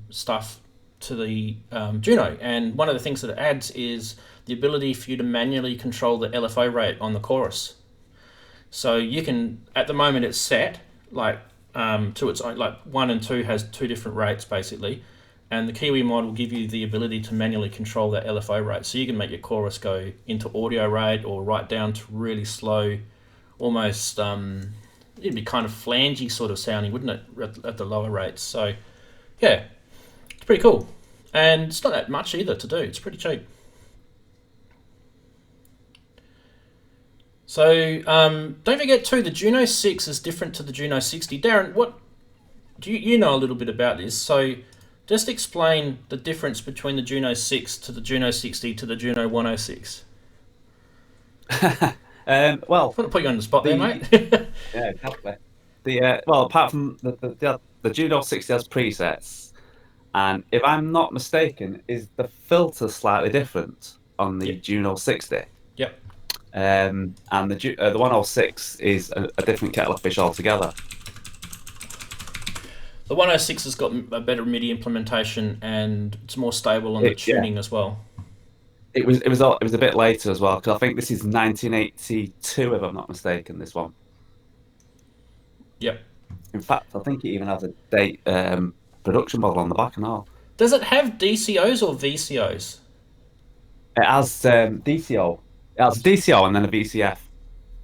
stuff to the Juno, and one of the things that it adds is the ability for you to manually control the LFO rate on the chorus. So you can, at the moment it's set like to its own, like 1 and 2 has 2 different rates basically, and the Kiwi mod will give you the ability to manually control that LFO rate. So you can make your chorus go into audio rate or right down to really slow, almost it'd be kind of flangey sort of sounding, wouldn't it, at the lower rates. So yeah, it's pretty cool, and it's not that much either to do. It's pretty cheap. So don't forget too, the Juno 6 is different to the Juno 60. Daren, what do you know a little bit about this? So just explain the difference between the Juno 6 to the Juno 60 to the Juno 106. Well, I want to put you on the spot there, mate. Yeah, exactly. Well, apart from the Juno 60 has presets, and if I'm not mistaken, is the filter slightly different on the Juno 60? Yep. And the 106 is a different kettle of fish altogether. The 106 has got a better MIDI implementation, and it's more stable on the tuning as well. It was a bit later as well, because I think this is 1982, if I'm not mistaken. This one. Yep. In fact, I think it even has a date production model on the back and all. Does it have DCOs or VCOs? It has DCO. It has DCO and then a VCF.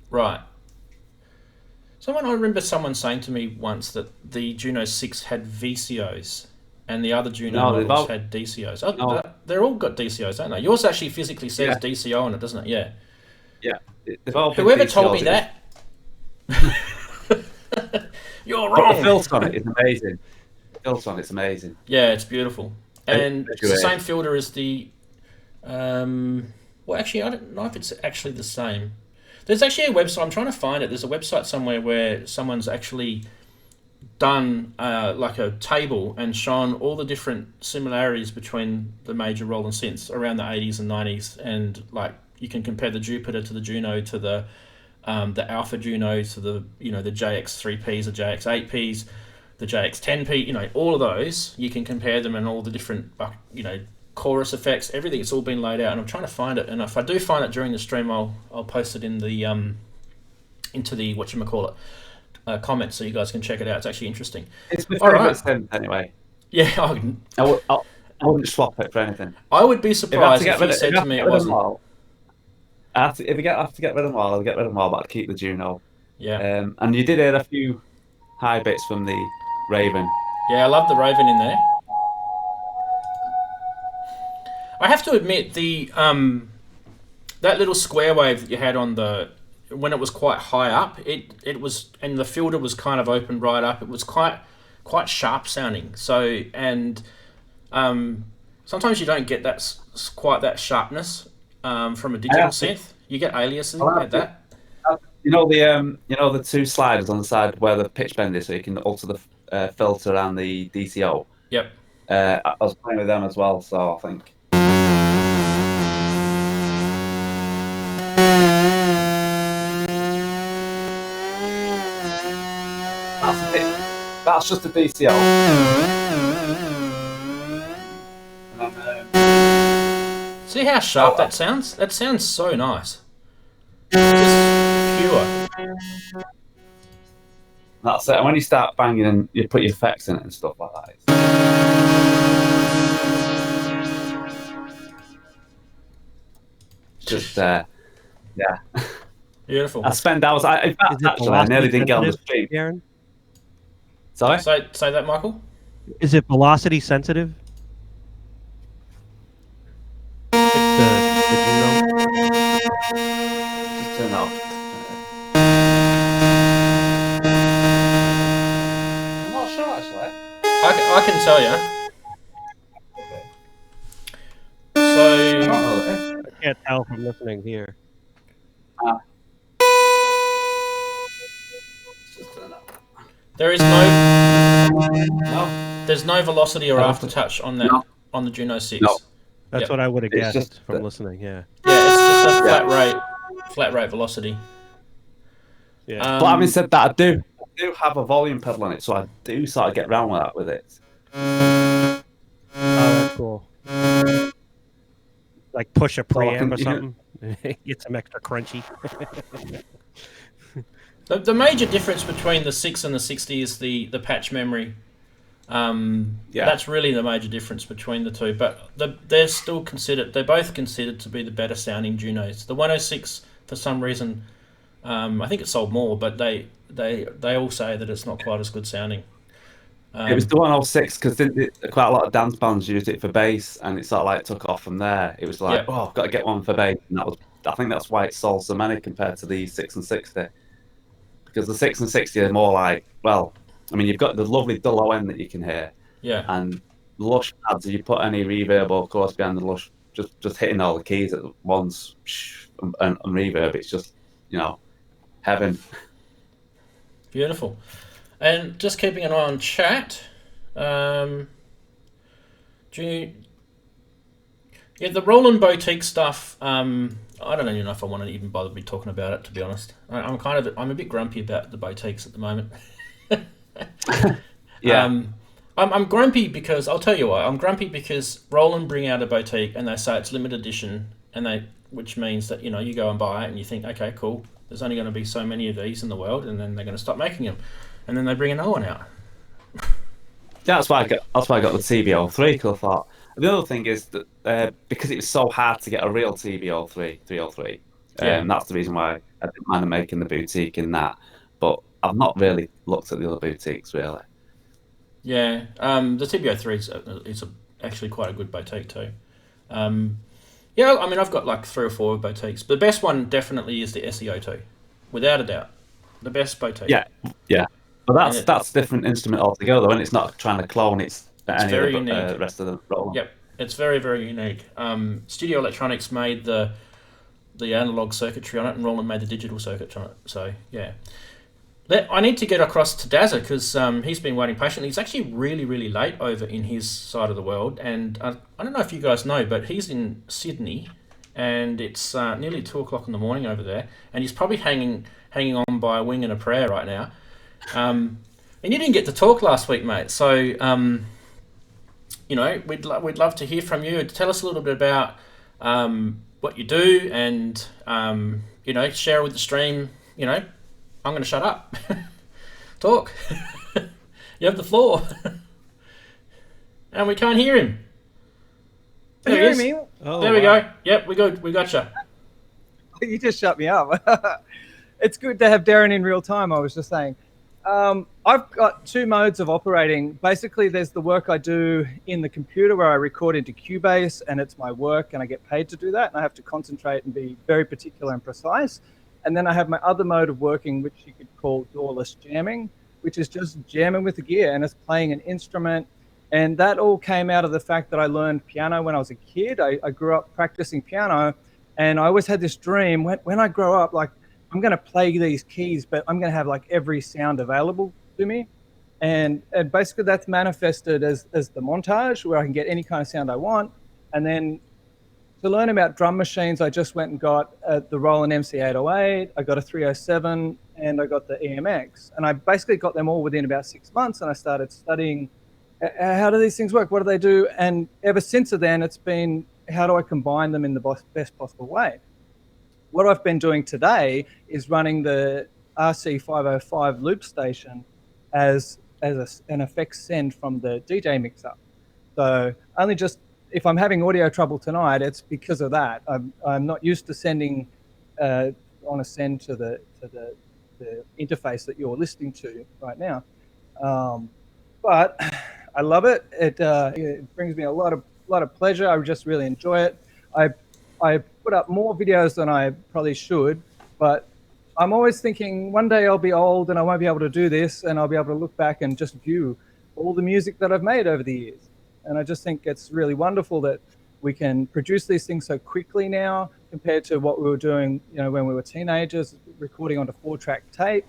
Right. I remember someone saying to me once that the Juno 6 had VCOs and the other Juno models had DCOs. Oh, no. They're all got DCOs, don't they? Yours actually physically says DCO on it, doesn't it? Yeah. Yeah. Whoever told me that, you're wrong. The filter on it is amazing. Yeah, it's beautiful. And it's the same filter as the... well, actually, I don't know if it's actually the same. There's actually a website, I'm trying to find it. There's a website somewhere where someone's actually done like a table and shown all the different similarities between the major Roland synths around the 80s and 90s. And like you can compare the Jupiter to the Juno to the Alpha Juno to the, the JX3Ps, the JX8Ps, the JX10P, all of those. You can compare them and all the different, chorus effects, everything. It's all been laid out, and I'm trying to find it. And if I do find it during the stream, I'll post it in the into the comments so you guys can check it out. It's actually interesting. It's my favourite synth anyway. Yeah, I wouldn't swap it for anything. I would be surprised if you said to me it wasn't. If I have to get rid of them all, I'll get rid of them all, but I'd keep the Juno. Yeah. And you did hear a few high bits from the Raven. Yeah, I love the Raven in there. I have to admit the that little square wave that you had on when it was quite high up, it was, and the filter was kind of opened right up. It was quite sharp sounding. So sometimes you don't get that quite that sharpness from a digital synth. You get aliases like that. The 2 sliders on the side where the pitch bend is, so you can alter the filter and the DCO. Yep. I was playing with them as well, so I think. That's just a DCO. See how sharp that sounds? That sounds so nice. Just pure. That's it. And when you start banging and you put your effects in it and stuff like that. It's just, yeah. Beautiful. I spend hours. I nearly didn't get on the stream. Daren? Sorry? Say that, Michael? Is it velocity sensitive? Like the Juno? Just turn off. I'm not sure, actually. I can tell you. can't tell from listening here. There is there's no velocity or aftertouch on that on the Juno 6. No. That's Yep. what I would have It's guessed just from that- listening. Yeah. Yeah, it's just a flat rate velocity. Yeah. But having said that, I do have a volume pedal on it, so I do sort of get around with that with it. Oh, that's cool. Like push a So I preamp can- or something. Get some extra crunchy. The major difference between the 6 and the 60 is the patch memory. That's really the major difference between the two. But they're both considered to be the better sounding Junos. The 106, for some reason, I think it sold more, but they all say that it's not quite as good sounding. It was the 106 because quite a lot of dance bands used it for bass, and it sort of like took off from there. It was like, oh, I've got to get one for bass, and I think that's why it sold so many compared to the 6 and 60. Because the 6 and 60 are more like, well, I mean, you've got the lovely low end that you can hear, and lush pads. If you put any reverb or chorus behind the lush, just hitting all the keys at once and reverb, it's just heaven. Beautiful. And just keeping an eye on chat. The Roland boutique stuff. I don't even know if I want to even bother be talking about it, to be honest. I'm a bit grumpy about the boutiques at the moment. Yeah. I'm grumpy because I'll tell you why. I'm grumpy because Roland bring out a boutique and they say it's limited edition, which means that you go and buy it and you think, okay, cool. There's only going to be so many of these in the world, and then they're going to stop making them, and then they bring another one out. That's why I got the TB03, because I thought the other thing is that because it was so hard to get a real TB03 303, that's the reason why I didn't mind making the boutique in that. But I've not really looked at the other boutiques really. Yeah, the TB03 is actually quite a good boutique too. Yeah, I mean I've got like 3 or 4 boutiques. The best one definitely is the SEO2, without a doubt. The best boutique. Yeah. But that's a different instrument altogether, and it's not trying to clone its any very of the unique. rest of the Roland. Yep, it's very, very unique. Studio Electronics made the analog circuitry on it, and Roland made the digital circuit on it. So yeah, I need to get across to Dazza because he's been waiting patiently. He's actually really, really late over in his side of the world, and I don't know if you guys know, but he's in Sydney, and it's nearly 2 o'clock in the morning over there, and he's probably hanging on by a wing and a prayer right now. And you didn't get to talk last week, mate. So, we'd love to hear from you. Tell us a little bit about what you do, and share with the stream. I'm going to shut up. Talk. You have the floor. And we can't hear him. Can you hear me? There we go. Yep, we gotcha. You just shut me up. It's good to have Daren in real time, I was just saying. I've got 2 modes of operating. Basically, there's the work I do in the computer where I record into Cubase, and it's my work, and I get paid to do that, and I have to concentrate and be very particular and precise. And then I have my other mode of working, which you could call doorless jamming, which is just jamming with the gear, and it's playing an instrument. And that all came out of the fact that I learned piano when I was a kid. I grew up practicing piano, and I always had this dream, when I grow up, like, I'm going to play these keys, but I'm going to have like every sound available to me. And basically that's manifested as the montage, where I can get any kind of sound I want. And then to learn about drum machines, I just went and got the Roland MC808, I got a 307, and I got the EMX. And I basically got them all within about 6 months, and I started studying how do these things work, what do they do? And ever since then, it's been how do I combine them in the best possible way? What I've been doing today is running the RC505 loop station as an effects send from the DJ mixer. So only just if I'm having audio trouble tonight, it's because of that. I'm not used to sending on a send to the interface that you're listening to right now. But I love it. It brings me a lot of pleasure. I just really enjoy it. I put up more videos than I probably should, but I'm always thinking one day I'll be old and I won't be able to do this, and I'll be able to look back and just view all the music that I've made over the years. And I just think it's really wonderful that We can produce these things so quickly now compared to what we were doing, when we were teenagers, recording onto 4-track tape.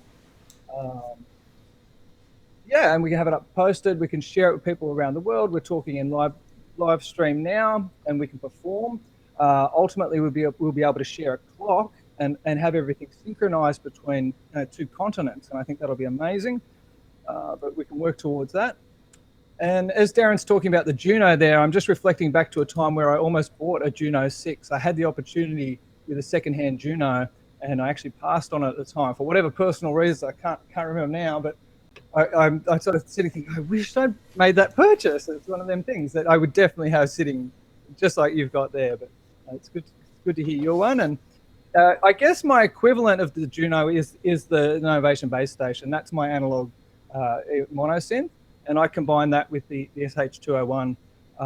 And we can have it up posted. We can share it with people around the world. We're talking in live stream now, and we can perform. Ultimately, we'll be able to share a clock and have everything synchronized between 2 continents, and I think that'll be amazing. But we can work towards that. And as Daren's talking about the Juno there, I'm just reflecting back to a time where I almost bought a Juno 6. I had the opportunity with a secondhand Juno, and I actually passed on it at the time for whatever personal reasons. I can't remember now, but I'm sort of sitting thinking, I wish I'd made that purchase. It's one of them things that I would definitely have sitting just like you've got there. But it's good to hear your one. And I guess my equivalent of the Juno is the Novation base station. That's my analog mono synth, and I combine that with the SH201,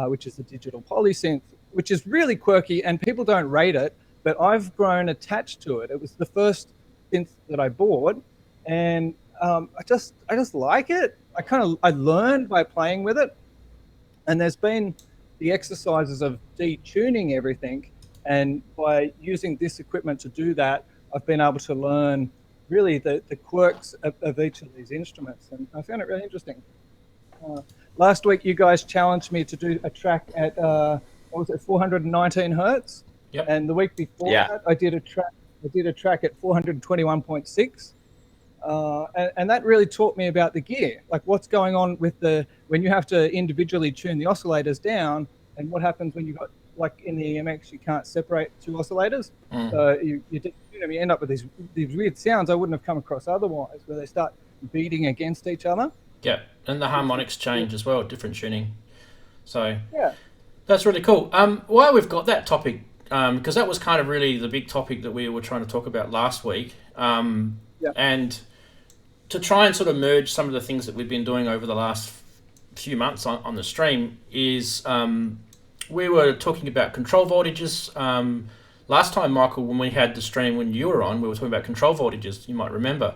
which is a digital polysynth, which is really quirky, and people don't rate it, but I've grown attached to it. It was the first synth that I bought, and I just like it. I learned by playing with it, and there's been the exercises of detuning everything, and by using this equipment to do that, I've been able to learn really the quirks of each of these instruments, and I found it really interesting. Last week, you guys challenged me to do a track at 419 hertz, yep. And the week before that, I did a track at 421.6. And that really taught me about the gear, like what's going on with when you have to individually tune the oscillators down, and what happens when you got, like in the EMX, you can't separate 2 oscillators. You end up with these weird sounds I wouldn't have come across otherwise, where they start beating against each other. Yeah, and the harmonics change as well, different tuning. So yeah, that's really cool. While we've got that topic, because that was kind of really the big topic that we were trying to talk about last week, and to try and sort of merge some of the things that we've been doing over the last few months on the stream is we were talking about control voltages. Last time, Michael, when we had the stream when you were on, we were talking about control voltages, you might remember.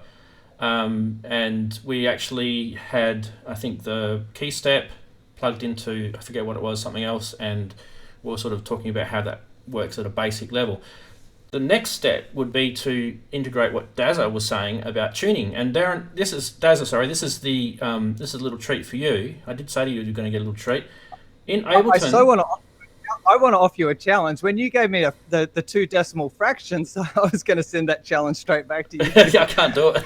And we actually had, I think, the key step plugged into, I forget what it was, something else, and we were sort of talking about how that works at a basic level. The next step would be to integrate what Dazza was saying about tuning. And Daren, this is a little treat for you. I did say to you you're going to get a little treat. In Ableton, I want to offer you a challenge. When you gave me the 2 decimal fractions, I was going to send that challenge straight back to you. I can't do it.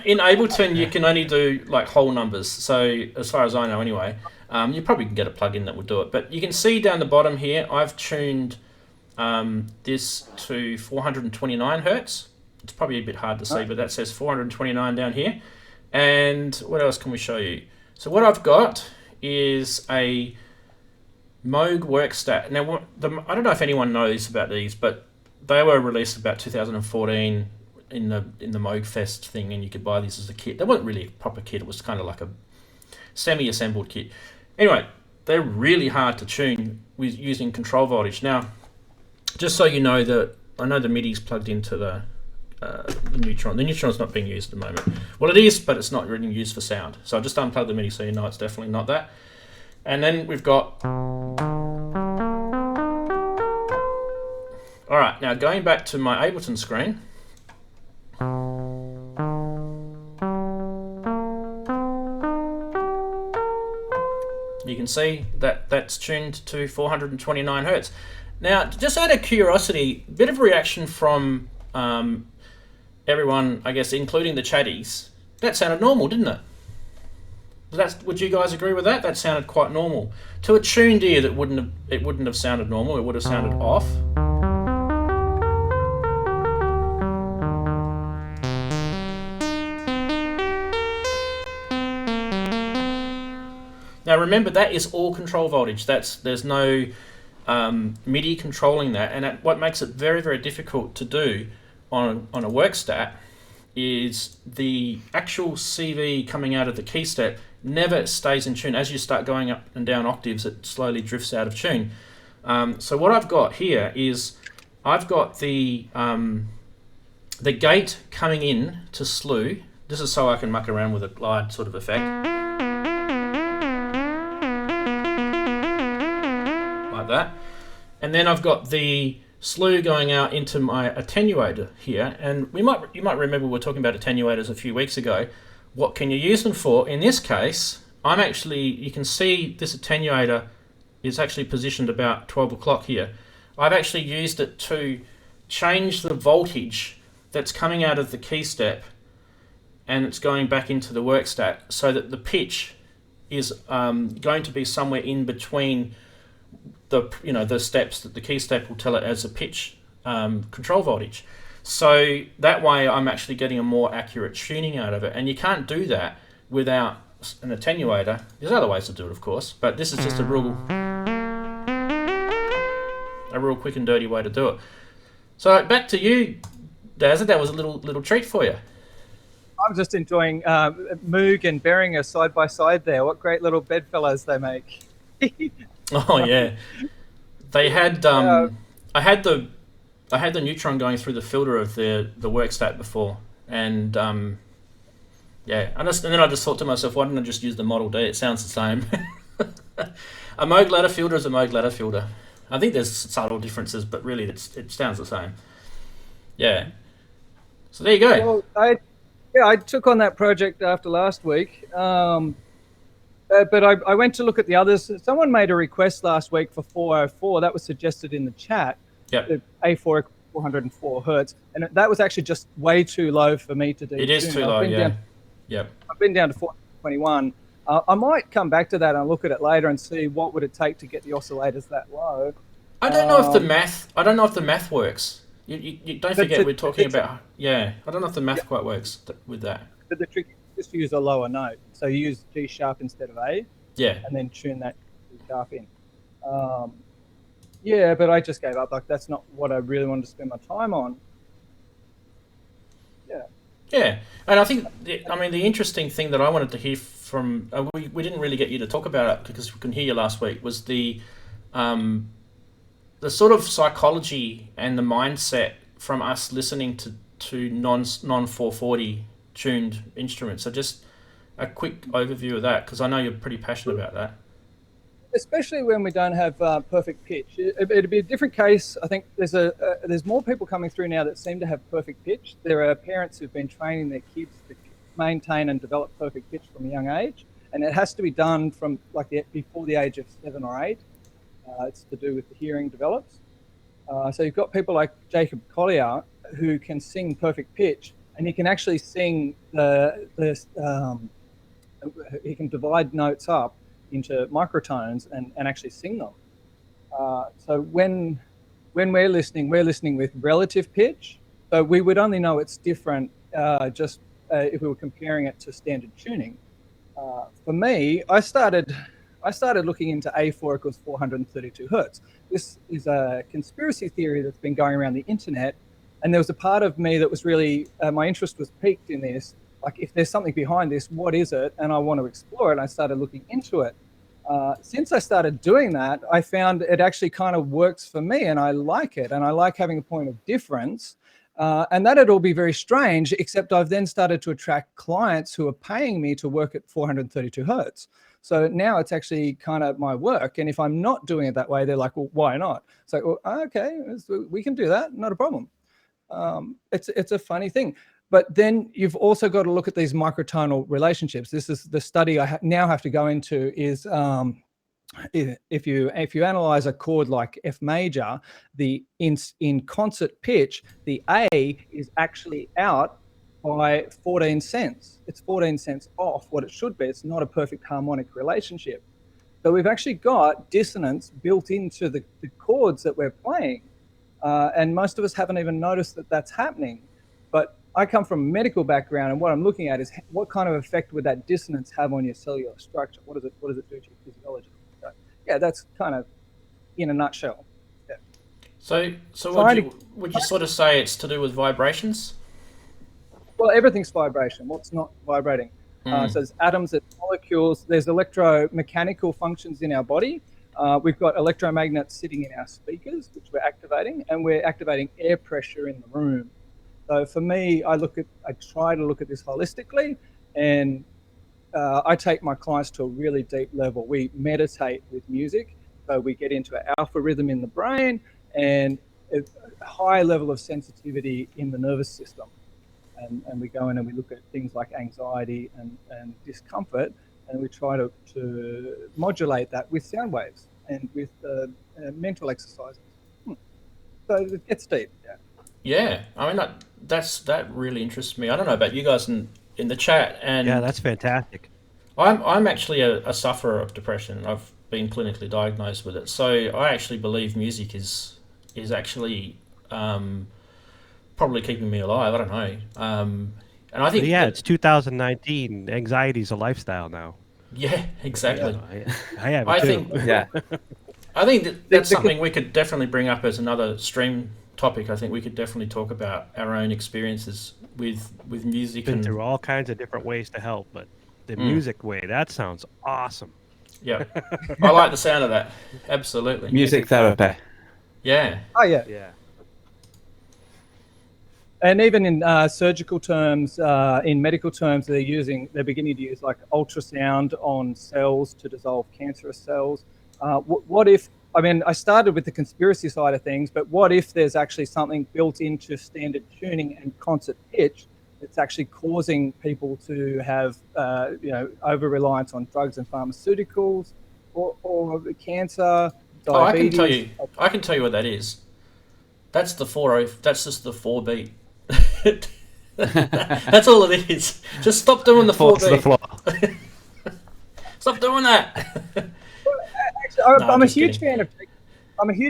In Ableton, you can only do like whole numbers. So as far as I know anyway, you probably can get a plugin that will do it. But you can see down the bottom here, I've tuned this to 429 hertz. It's probably a bit hard to see, but that says 429 down here. And what else can we show you? So what I've got is a Moog workstat. Now, I don't know if anyone knows about these, but they were released about 2014 in the Moog Fest thing, and you could buy these as a kit. They weren't really a proper kit. It was kind of like a semi-assembled kit. Anyway, they're really hard to tune with using control voltage. Now, just so you know, I know the MIDI's plugged into the neutron. The neutron's not being used at the moment. Well, it is, but it's not really used for sound. So I just unplugged the MIDI so you know it's definitely not that. And then we've got... All right, now going back to my Ableton screen. You can see that that's tuned to 429 hertz. Now, just out of curiosity, a bit of reaction from everyone, I guess, including the chatties. That sounded normal, didn't it? Would you guys agree with that? That sounded quite normal. To a tuned ear, it wouldn't have sounded normal. It would have sounded off. Now remember, that is all control voltage. There's no MIDI controlling that, and what makes it very, very difficult to do on a workstat is the actual CV coming out of the key step never stays in tune. As you start going up and down octaves, it slowly drifts out of tune. So what I've got here is I've got the gate coming in to slew. This is so I can muck around with a glide sort of effect. Like like that. And then I've got the slew going out into my attenuator here. And you might remember we were talking about attenuators a few weeks ago. What can you use them for? In this case, you can see this attenuator is actually positioned about 12 o'clock here. I've actually used it to change the voltage that's coming out of the key step, and it's going back into the work stat, so that the pitch is going to be somewhere in between the steps, that the key step will tell it as a pitch control voltage. So that way I'm actually getting a more accurate tuning out of it, and you can't do that without an attenuator. There's other ways to do it, of course, but this is just a real quick and dirty way to do it. So back to you, Dazza. That was a little treat for you. I'm just enjoying Moog and Behringer side by side there. What great little bedfellows they make. Oh yeah, they had I had the neutron going through the filter of the workstat before, and yeah, and then I just thought to myself, why didn't I just use the Model D? It sounds the same. A Moog ladder filter is a Moog ladder filter. I think there's subtle differences, but really it sounds the same. Yeah. So there you go. Well, I took on that project after last week, but I went to look at the others. Someone made a request last week for 404. That was suggested in the chat. Yep. A4 404 hertz, and that was actually just way too low for me to do. It is too low, yeah. Yep. I've been down to 421. I might come back to that and look at it later and see what would it take to get the oscillators that low. I don't know if the math works. You don't forget we're talking about. Yeah, I don't know if the math quite works with that. But the trick is just to use a lower note. So you use G sharp instead of A. Yeah. And then tune that G sharp in. Yeah, but I just gave up. Like, that's not what I really wanted to spend my time on. Yeah. Yeah, and I think the interesting thing that I wanted to hear from we didn't really get you to talk about it because we couldn't hear you last week, was the sort of psychology and the mindset from us listening to non 440 tuned instruments. So just a quick overview of that, because I know you're pretty passionate about that. Especially when we don't have perfect pitch. It'd be a different case. I think there's more people coming through now that seem to have perfect pitch. There are parents who've been training their kids to maintain and develop perfect pitch from a young age, and it has to be done from before the age of 7 or 8. It's to do with the hearing develops. So you've got people like Jacob Collier who can sing perfect pitch, and he can actually sing he can divide notes up into microtones and actually sing them. So when we're listening with relative pitch. So we would only know it's different just if we were comparing it to standard tuning. For me, I started looking into A4 equals 432 hertz. This is a conspiracy theory that's been going around the internet, and there was a part of me that was really my interest was piqued in this. Like, if there's something behind this, what is it? And I want to explore it. And I started looking into it. Since I started doing that, I found it actually kind of works for me, and I like it, and I like having a point of difference. And that'd all be very strange, except I've then started to attract clients who are paying me to work at 432 hertz. So now it's actually kind of my work. And if I'm not doing it that way, they're like, well, why not? It's like, well, okay, we can do that. Not a problem. It's a funny thing. But then you've also got to look at these microtonal relationships. This is the study I now have to go into is if you analyze a chord like F major, in concert pitch, the A is actually out by 14 cents. It's 14 cents off what it should be. It's not a perfect harmonic relationship. So we've actually got dissonance built into the chords that we're playing. And most of us haven't even noticed that that's happening. But I come from a medical background, and what I'm looking at is what kind of effect would that dissonance have on your cellular structure? What does it do to your physiology? So, yeah, that's kind of in a nutshell. Yeah. So would you sort of say it's to do with vibrations? Well, everything's vibration. What's not vibrating? So there's atoms, there's molecules, there's electromechanical functions in our body. We've got electromagnets sitting in our speakers, which we're activating, and we're activating air pressure in the room. So for me, I try to look at this holistically, and I take my clients to a really deep level. We meditate with music, So we get into an alpha rhythm in the brain and a high level of sensitivity in the nervous system. And we go in and we look at things like anxiety and discomfort, and we try to modulate that with sound waves and with mental exercises. So it gets deep. Yeah. Yeah, I mean that really interests me. I don't know about you guys in the chat, and Yeah, that's fantastic. I'm actually a sufferer of depression. I've been clinically diagnosed with it, so I actually believe music is actually probably keeping me alive. I don't know, and I think it's 2019. Anxiety's a lifestyle now. Yeah, exactly. I have it I too. think I think that's something we could definitely bring up as another stream topic. I think we could definitely talk about our own experiences with music. Been through all kinds of different ways to help, but the music way, that sounds awesome. Yeah, I like the sound of that. Absolutely. Music therapy. Yeah. Oh yeah. Yeah. And even in surgical terms, in medical terms, they're beginning to use like ultrasound on cells to dissolve cancerous cells. What if, I mean, I started with the conspiracy side of things, but what if there's actually something built into standard tuning and concert pitch that's actually causing people to have, over-reliance on drugs and pharmaceuticals or cancer, diabetes? I can tell you what that is. That's the 4/0. That's just the 4 beat. That's all it is. Just stop doing the 4 beat. Stop doing that. Actually, I'm a huge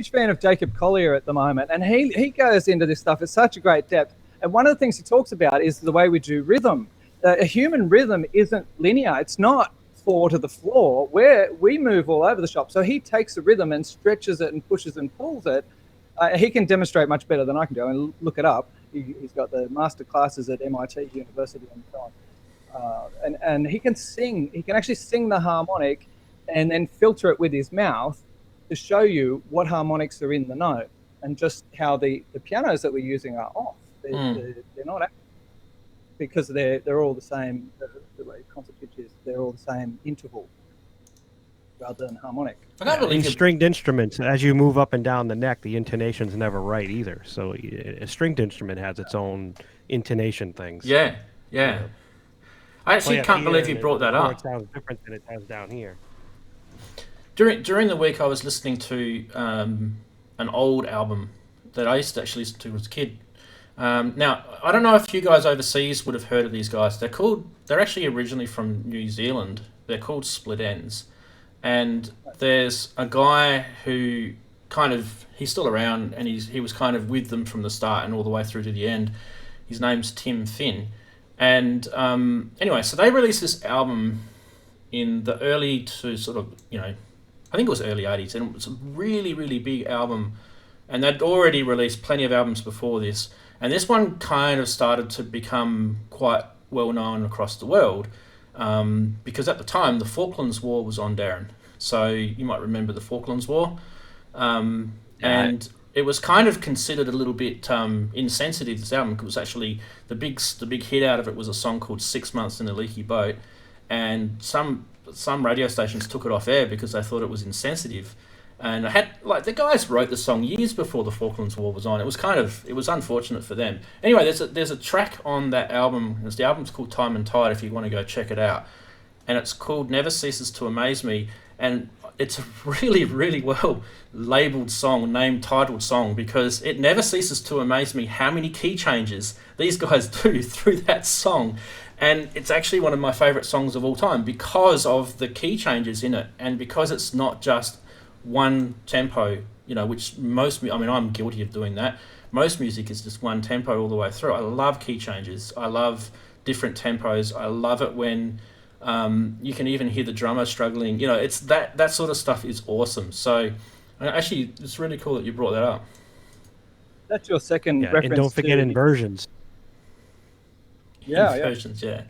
fan of Jacob Collier at the moment, and he goes into this stuff at such a great depth. And one of the things he talks about is the way we do rhythm. A human rhythm isn't linear. It's not 4 to the floor, where we move all over the shop. So he takes the rhythm and stretches it and pushes and pulls it. He can demonstrate much better than I can do. I mean, look it up. He's got the master classes at MIT University and so on. And he can sing. He can actually sing the harmonic and then filter it with his mouth to show you what harmonics are in the note and just how the pianos that we're using are off. They're not accurate because they're all the same. The way concert pitch is, they're all the same interval rather than harmonic. In stringed instruments, as you move up and down the neck, the intonation's never right either. So a stringed instrument has its own intonation things. Yeah. I actually can't believe you brought that up. It sounds different than it does down here. During the week, I was listening to an old album that I used to actually listen to as a kid. Now, I don't know if you guys overseas would have heard of these guys. They're actually originally from New Zealand. They're called Split Ends. And there's a guy who he's still around, and he was kind of with them from the start and all the way through to the end. His name's Tim Finn. And anyway, so they released this album in the early to sort of, I think it was early 80s, and it was a really, really big album. And they'd already released plenty of albums before this. And this one kind of started to become quite well known across the world. Because at the time, the Falklands War was on, Daren. So you might remember the Falklands War. And it was kind of considered a little bit insensitive, this album, because it was actually the big hit out of it was a song called 6 Months in a Leaky Boat. And some radio stations took it off air because they thought it was insensitive. And the guys wrote the song years before the Falklands War was on. It was unfortunate for them. Anyway, there's a track on that album. The album's called Time and Tide if you want to go check it out. And it's called Never Ceases to Amaze Me. And it's a really, really well labelled song, titled song, because it never ceases to amaze me how many key changes these guys do through that song. And it's actually one of my favourite songs of all time because of the key changes in it, and because it's not just one tempo, which I'm guilty of doing that. Most music is just one tempo all the way through. I love key changes. I love different tempos. I love it when you can even hear the drummer struggling. It's that sort of stuff is awesome. So actually, it's really cool that you brought that up. That's your second reference. And don't forget inversions. Inversions, yeah.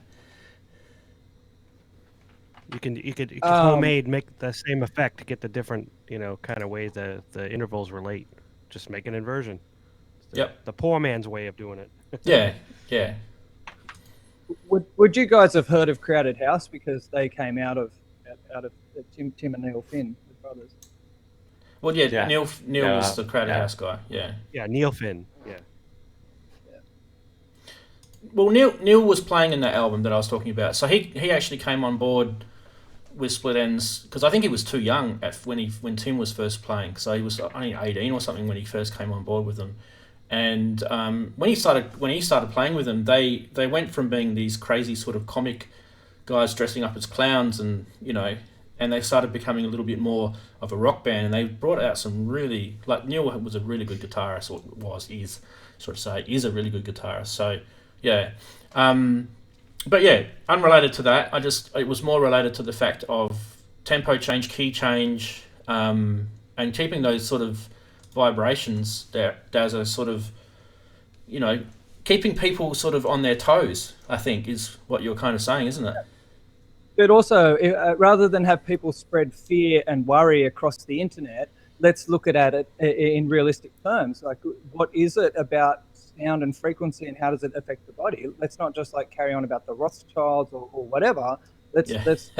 You could homemade make the same effect to get the different, kind of ways the intervals relate. Just make an inversion. The poor man's way of doing it. Yeah. Would you guys have heard of Crowded House because they came out of Tim and Neil Finn, the brothers? Well, yeah, Yeah. Neil Yeah, was the Crowded yeah. House guy. Yeah. Yeah, Neil Finn. Yeah. Well, Neil was playing in that album that I was talking about. So he actually came on board with Split Ends because I think he was too young when Tim was first playing. So he was only 18 or something when he first came on board with them. And when he started playing with them, they went from being these crazy sort of comic guys dressing up as clowns, and and they started becoming a little bit more of a rock band. And they brought out some really, like, Neil was a really good guitarist, or is a really good guitarist. So yeah, but yeah, unrelated to that, it was more related to the fact of tempo change, key change, and keeping those sort of vibrations that Dazza sort of, keeping people sort of on their toes, I think, is what you're kind of saying, isn't it? But also, rather than have people spread fear and worry across the internet, let's look at it in realistic terms. Like, what is it about sound and frequency, and how does it affect the body? Let's not just like carry on about the Rothschilds or whatever. Let's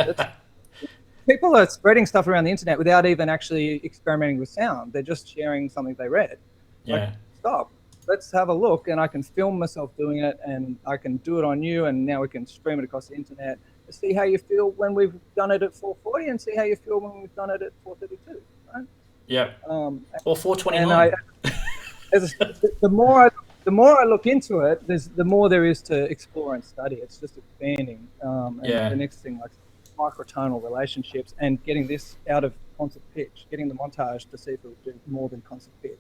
people are spreading stuff around the internet without even actually experimenting with sound. They're just sharing something they read. Yeah. Like, stop. Let's have a look, and I can film myself doing it, and I can do it on you, and now we can stream it across the internet. See how you feel when we've done it at 440, and see how you feel when we've done it at 432. Right? Yeah. Or 429. The more I look into it, the more there is to explore and study. It's just expanding. The next thing, like microtonal relationships, and getting this out of concert pitch, getting the montage to see if it will do more than concert pitch.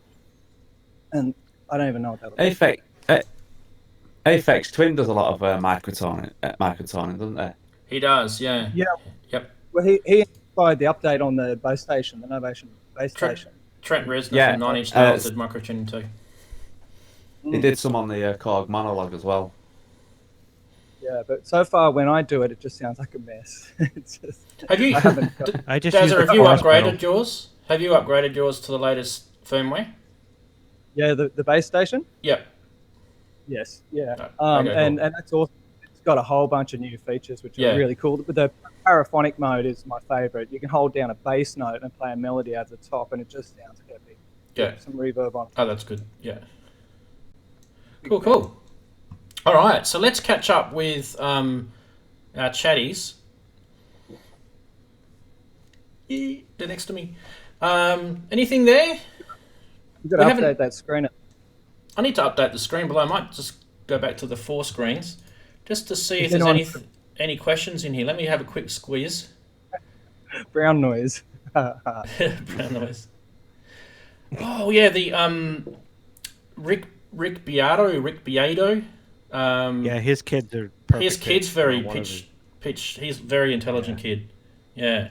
And I don't even know what that looks like. Aphex Twin does a lot of microtoning, doesn't they? He does, yeah. Yeah. Yep. Well, he inspired the update on the base station, the Novation base station. Trent Reznor from 9 Inch Nails did microtuning too. He did some on the Korg monologue as well. Yeah, but so far when I do it, it just sounds like a mess. It's just, have you upgraded yours? Have you upgraded yours to the latest firmware? Yeah, the base station? Yep. Yes, yeah. Okay, cool. And that's awesome. It's got a whole bunch of new features, which are really cool. But the paraphonic mode is my favorite. You can hold down a bass note and play a melody at the top, and it just sounds epic. Yeah. Some reverb on. Oh, that's good. Yeah. Cool. All right, so let's catch up with our chatties. They're next to me. Anything there? You've got to update that screen. I need to update the screen, but I might just go back to the 4 screens just to see if there's any questions in here. Let me have a quick squeeze. Brown noise. Brown noise. Oh yeah, the Rick Beato. Yeah, his kids are perfect. His kid's very pitch. He's a very intelligent kid. Yeah.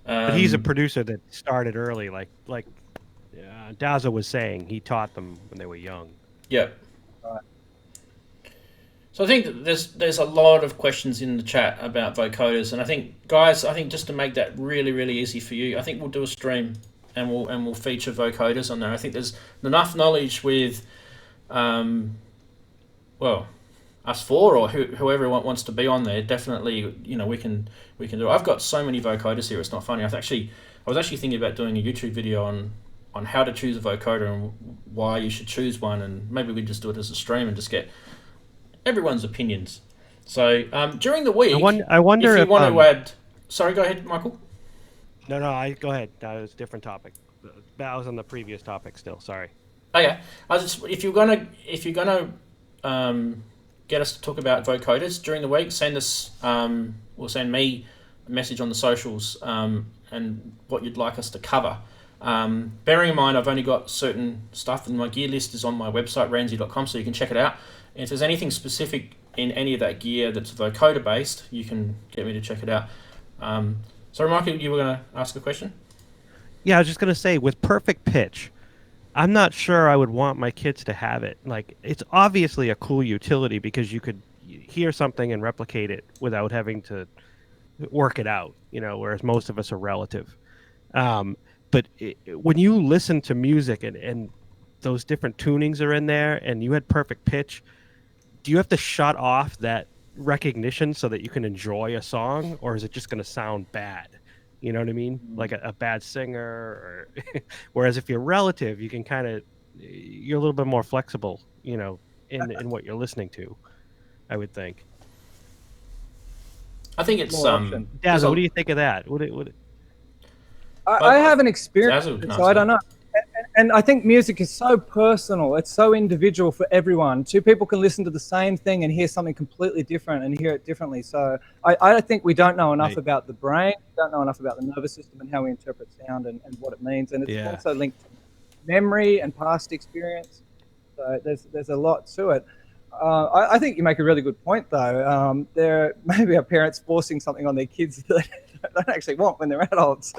But he's a producer that started early, like Dazza was saying. He taught them when they were young. Yeah. Right. So I think that there's a lot of questions in the chat about vocoders, and I think, guys, just to make that really, really easy for you, I think we'll do a stream and we'll feature vocoders on there. I think there's enough knowledge with, us 4 or whoever wants to be on there. Definitely, we can do it. I've got so many vocoders here. It's not funny. I was actually thinking about doing a YouTube video on how to choose a vocoder and why you should choose one, and maybe we just do it as a stream and just get everyone's opinions. So during the week, I wonder if you want to add. Sorry, go ahead, Michael. No, go ahead. That was a different topic. That was on the previous topic still. Sorry. Okay, if you're gonna get us to talk about vocoders during the week, send us send me a message on the socials and what you'd like us to cover. Bearing in mind I've only got certain stuff, and my gear list is on my website ranzee.com, so you can check it out. And if there's anything specific in any of that gear that's vocoder based, you can get me to check it out. Sorry, Michael, you were going to ask a question? Yeah, I was just going to say, with perfect pitch, I'm not sure I would want my kids to have it. Like, it's obviously a cool utility because you could hear something and replicate it without having to work it out, whereas most of us are relative. But when you listen to music and those different tunings are in there and you had perfect pitch, do you have to shut off that recognition so that you can enjoy a song, or is it just going to sound bad? You know what I mean? Like a bad singer, or whereas if you're relative, you can you're a little bit more flexible, you know, in what you're listening to, I would think. I think it's More options. Dazza, what do you think of that? I haven't experienced it, so I don't know. And I think music is so personal. It's so individual for everyone. Two people can listen to the same thing and hear something completely different and hear it differently. So I think we don't know enough about the brain. We don't know enough about the nervous system and how we interpret sound and what it means. And it's also linked to memory and past experience. So there's a lot to it. I think you make a really good point, though. There maybe are parents forcing something on their kids that they don't actually want when they're adults.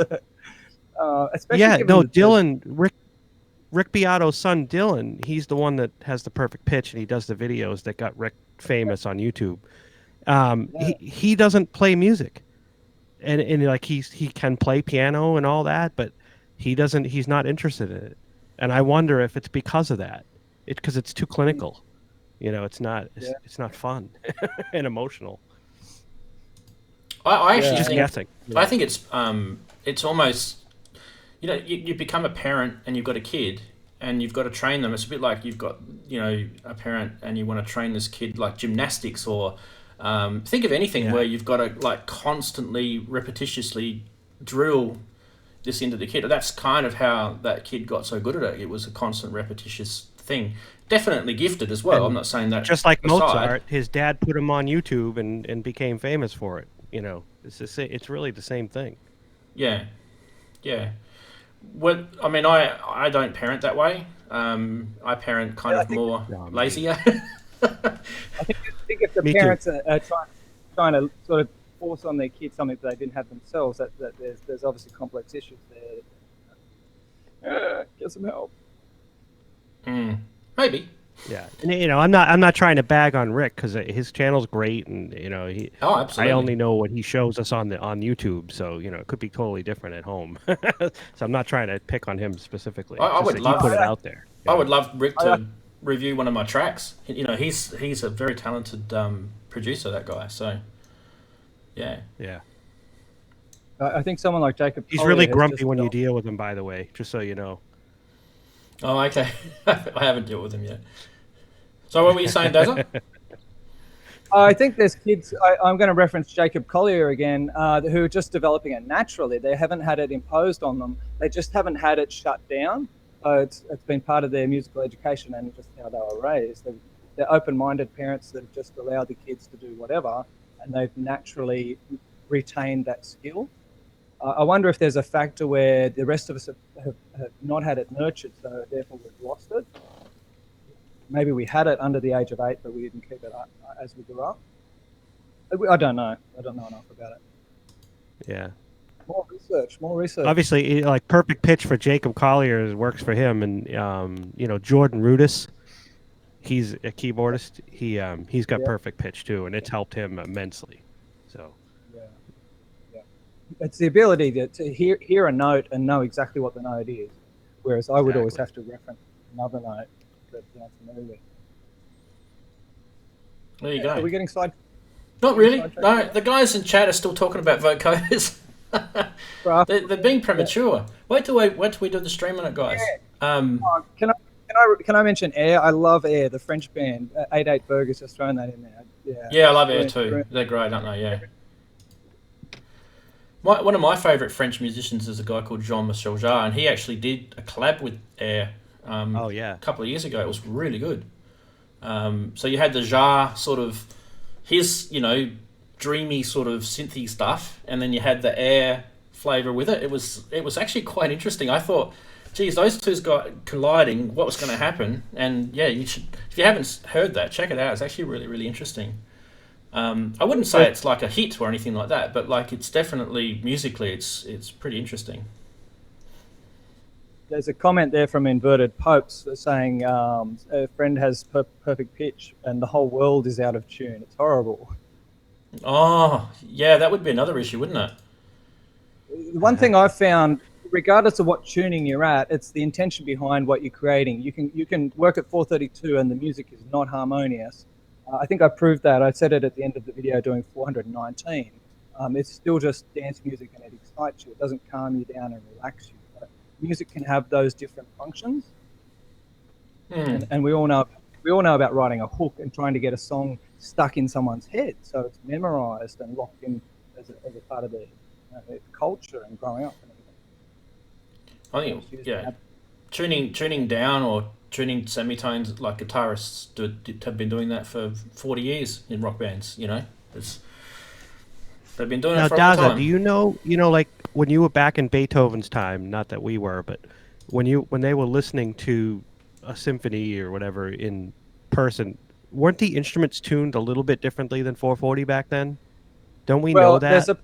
Especially Dylan, Rick Beato's son Dylan, he's the one that has the perfect pitch, and he does the videos that got Rick famous on YouTube. He doesn't play music, and like he can play piano and all that, but he's not interested in it. And I wonder if it's because of that. Because it's too clinical. You know, it's not fun and emotional. I actually just think, guessing. I think it's almost, you know, you become a parent and you've got a kid and you've got to train them. It's a bit like you've got, you know, a parent and you want to train this kid like gymnastics or think of anything where you've got to like constantly, repetitiously drill this into the kid. That's kind of how that kid got so good at it. It was a constant repetitious thing. Definitely gifted as well. I'm not saying that. Just like Mozart, his dad put him on YouTube and became famous for it. You know, it's really the same thing. Yeah. Well, I mean, I don't parent that way. I parent kind of more lazier. I think if the parents are trying to sort of force on their kids something that they didn't have themselves, that there's obviously complex issues there. Get some help. Maybe. Yeah, and you know, I'm not trying to bag on Rick because his channel's great, and you know, absolutely. I only know what he shows us on YouTube, so you know, it could be totally different at home. So I'm not trying to pick on him specifically. I would love put it out there. I would love Rick to review one of my tracks. You know, he's a very talented producer, that guy. So, yeah. I think someone like Jacob. He's really grumpy when you deal with him, by the way, just so you know. Oh, okay. I haven't dealt with him yet. So what were you saying, Dazza? I think there's kids, I'm going to reference Jacob Collier again, who are just developing it naturally. They haven't had it imposed on them. They just haven't had it shut down. So it's been part of their musical education and just how they were raised. They're open-minded parents that have just allowed the kids to do whatever, and they've naturally retained that skill. I wonder if there's a factor where the rest of us have not had it nurtured, so therefore we've lost it. Maybe we had it under the age of 8, but we didn't keep it up as we grew up. I don't know. I don't know enough about it. Yeah. More research. Obviously, like perfect pitch for Jacob Collier works for him, and you know, Jordan Rudis, he's a keyboardist. He's got perfect pitch too, and it's helped him immensely. So. It's the ability to hear a note and know exactly what the note is, whereas I would always have to reference another note that I'm familiar with. There you go. Are we getting side? Not really. No, the guys in chat are still talking about vocoders. They're being premature. Wait till we do the stream on it, guys. Can I mention Air? I love Air, the French band. 88 Burgers, just throwing that in there. Yeah, I love Air too. They're great, aren't they? Yeah. One of my favourite French musicians is a guy called Jean-Michel Jarre, and he actually did a collab with Air a couple of years ago. It was really good. So you had the Jarre sort of, his, you know, dreamy sort of synthy stuff, and then you had the Air flavour with it. It was actually quite interesting. I thought, geez, those two's got colliding, what was going to happen? And yeah, you should, if you haven't heard that, check it out. It's actually really, really interesting. I wouldn't say it's like a hit or anything like that, but like it's definitely musically, it's pretty interesting. There's a comment there from Inverted Popes saying a friend has perfect pitch and the whole world is out of tune. It's horrible. Oh, yeah, that would be another issue, wouldn't it? The one thing I've found, regardless of what tuning you're at, it's the intention behind what you're creating. You can work at 432 and the music is not harmonious. I think I proved that. I said it at the end of the video doing 419. It's still just dance music and it excites you. It doesn't calm you down and relax you. But music can have those different functions. And we all know about writing a hook and trying to get a song stuck in someone's head, so it's memorized and locked in as a part of their culture and growing up. I think tuning down or tuning semitones, like guitarists have been doing that for 40 years in rock bands. You know, they've been doing it for a long time. Do you know, like when you were back in Beethoven's time? Not that we were, but when they were listening to a symphony or whatever in person, weren't the instruments tuned a little bit differently than 440 back then? Don't we know that?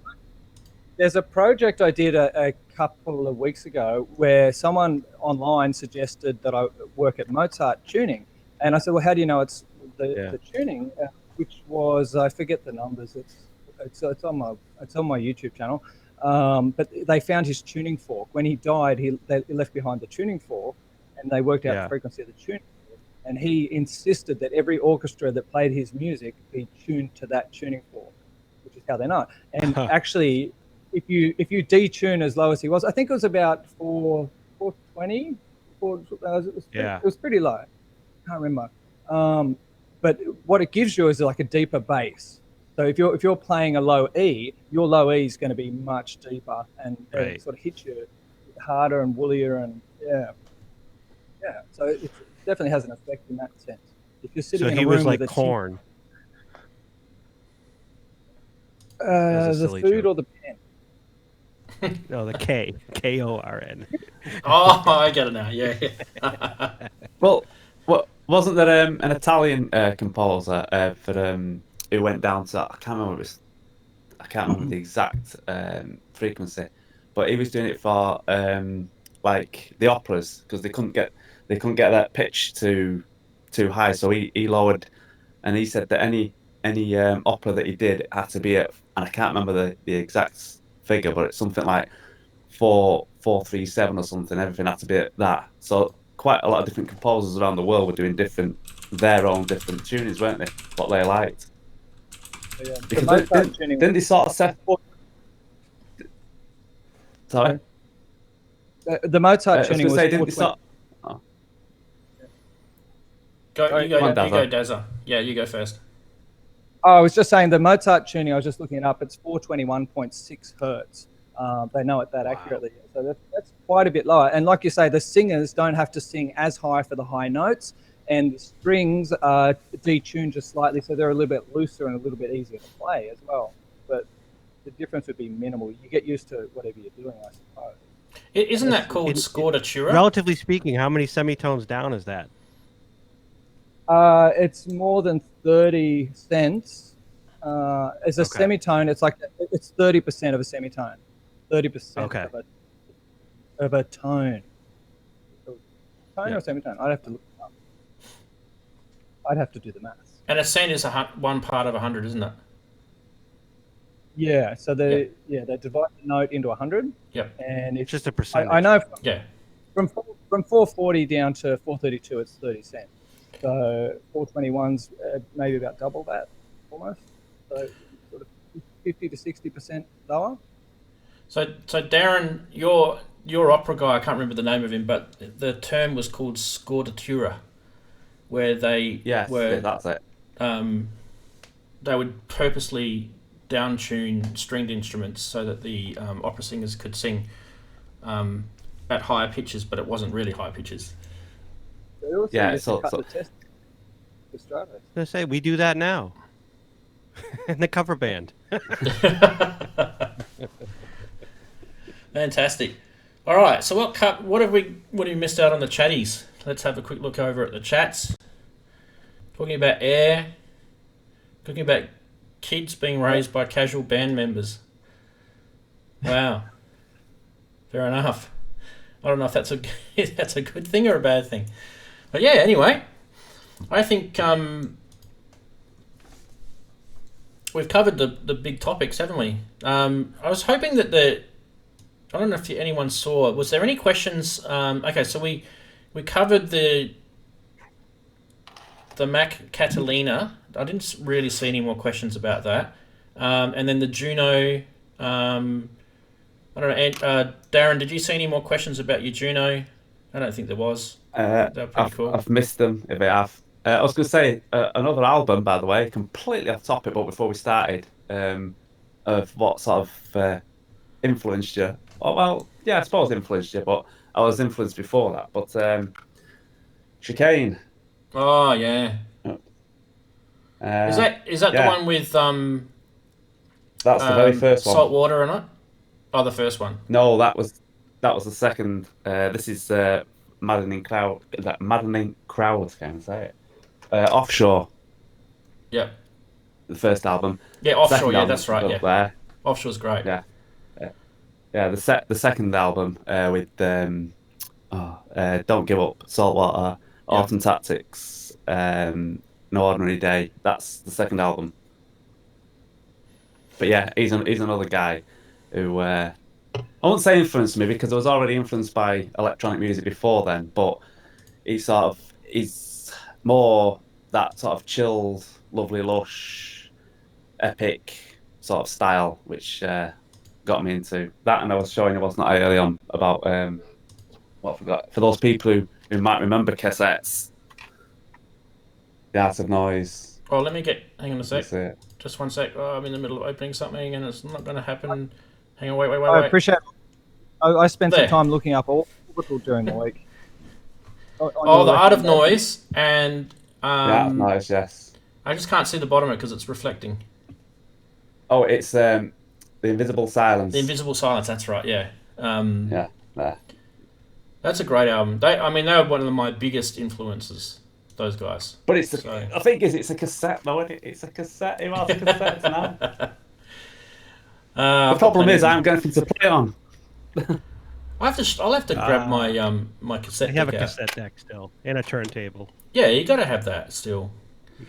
There's a project I did a couple of weeks ago where someone online suggested that I work at Mozart tuning, and I said, well, how do you know it's the tuning? Which was, I forget the numbers. It's on my YouTube channel. But they found his tuning fork. When he died, they left behind the tuning fork, and they worked out the frequency of the tuning fork. And he insisted that every orchestra that played his music be tuned to that tuning fork, which is how they know. And actually, if you detune as low as he was, I think it was about 420. It was pretty low. Can't remember. But what it gives you is like a deeper bass. So if you're playing a low E, your low E is going to be much deeper and sort of hit you harder and woollier and So it definitely has an effect in that sense. If you're sitting in a room was like with corn. The food or the pen? No, the Korn. Oh, I get it now. Yeah. Well, wasn't there an Italian composer who went down to, I can't remember the exact frequency, but he was doing it for like the operas, because they couldn't get that pitch too high, so he lowered, and he said that any opera that he did had to be at, and I can't remember the exact figure, but it's something like 437 or something. Everything had to be at that. So quite a lot of different composers around the world were doing their own different tunings, weren't they? What they liked. Yeah. Because didn't they sort of set? Sorry. The Mozart tuning was. You go, Dazza. Yeah, you go first. Oh, I was just saying the Mozart tuning, I was just looking it up, it's 421.6 hertz. They know it that accurately. So that's quite a bit lower. And like you say, the singers don't have to sing as high for the high notes, and the strings are detuned just slightly, so they're a little bit looser and a little bit easier to play as well. But the difference would be minimal. You get used to whatever you're doing, I suppose. Isn't that called scordatura? Relatively speaking, how many semitones down is that? It's more than 30 cents. As a semitone, it's 30% of a semitone. 30% of a tone. Tone or semitone? I'd have to look it up. I'd have to do the maths. And a cent is one part of 100, isn't it? Yeah. So they divide the note into 100. Yep. And it's just a percentage. I know. From 440 down to 432, it's 30 cents. So 421's maybe about double that, almost. So sort of 50 to 60% lower. So Daren, your opera guy, I can't remember the name of him, but the term was called scordatura, where they that's it. They would purposely downtune stringed instruments so that the opera singers could sing at higher pitches, but it wasn't really high pitches. I say we do that now in the cover band. Fantastic. All right. So what have we missed out on the chatties? Let's have a quick look over at the chats. Talking about air. Talking about kids being raised by casual band members. Wow. Fair enough. I don't know if that's a good thing or a bad thing. But yeah, anyway, I think we've covered the big topics, haven't we? I was hoping that I don't know if anyone saw. Was there any questions? Okay, so we covered the Mac Catalina. I didn't really see any more questions about that. And then the Juno. I don't know. And, Daren, did you see any more questions about your Juno? I don't think there was. They're pretty cool. I've missed them if I have. I was going to say another album, by the way, completely off topic, but before we started, of what sort of influenced you. Oh, well, yeah, I suppose influenced you, but I was influenced before that. But Chicane. Oh yeah. Is that the one with That's the very first one. Salt water in it? Oh, the first one. No, that was the second. This is Maddening Crowd. Maddening Crowd, can I say it? Offshore. Yep. The first album. Yeah, Offshore. Second Yeah, album that's right. Yeah. There. Offshore's great. Yeah. Yeah. The second album with Don't Give Up, Saltwater, Autumn Tactics, No Ordinary Day. That's the second album. But yeah, he's another guy who I won't say influenced me because I was already influenced by electronic music before then, but he's more that sort of chilled, lovely, lush, epic sort of style, which got me into that. And I was showing you, wasn't I, early on about what I forgot, for those people who might remember cassettes, The Art of Noise. Oh, let me hang on a sec. Just one sec. Oh, I'm in the middle of opening something and it's not going to happen. Hang on, wait. I appreciate it. I spent some time looking up Orbital during the week. The Art of Noise and... The Art of Noise, yes. I just can't see the bottom of it because it's reflecting. Oh, it's The Invisible Silence. The Invisible Silence, that's right, yeah. There. That's a great album. They were one of my biggest influences, those guys. But I think it's a cassette, though, isn't it? It's a cassette. Who has a cassette now? The problem is I haven't got anything to play it on. I'll have to grab my my cassette deck. I have a cassette deck still and a turntable. Yeah, you got to have that still.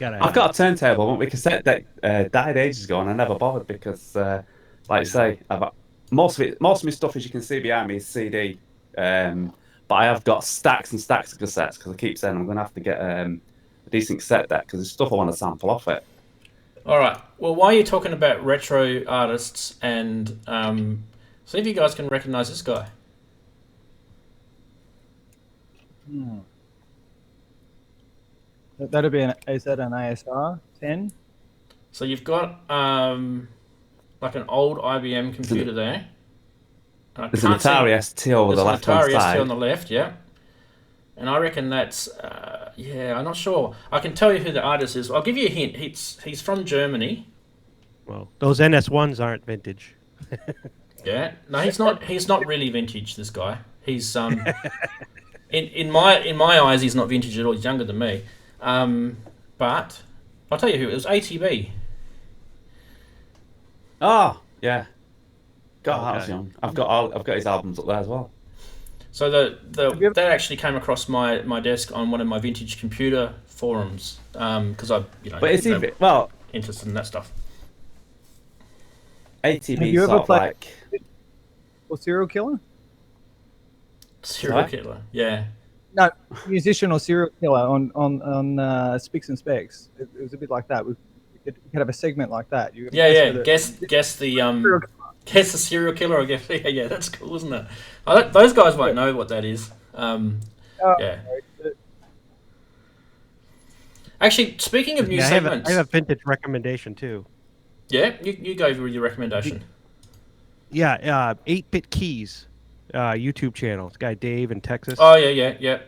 I've got a turntable, but my cassette deck died ages ago, and I never bothered because, like I say, most of my stuff, as you can see behind me, is CD. But I have got stacks and stacks of cassettes because I keep saying I'm going to have to get a decent cassette deck because there's stuff I want to sample off it. All right. Well, while you're talking about retro artists, and see if you guys can recognize this guy. That'd be is that an ASR 10? So you've got like an old IBM computer there. There's an Atari ST over the left hand side. Atari ST on the left, yeah. And I reckon that's I'm not sure. I can tell you who the artist is. I'll give you a hint. He's from Germany. Well, those NS1s aren't vintage. Yeah, no, he's not. He's not really vintage. This guy. He's in my eyes, he's not vintage at all. He's younger than me. But I'll tell you who it was. ATB. Oh yeah. God, that was young. I've got his albums up there as well. So that actually came across my desk on one of my vintage computer forums because I'm interested in that stuff. ATB. Have you ever played or Serial Killer? Serial Killer, yeah. No, musician or serial killer on Spicks and Specs. It was a bit like that. We could have a segment like that. Guess the serial killer. I guess. Yeah, that's cool, isn't it? Those guys won't know what that is. Yeah. Actually, speaking of new segments, I have a vintage recommendation too. Yeah, you go with your recommendation. Yeah, 8-Bit Keys, YouTube channel. This guy Dave in Texas. Oh yeah.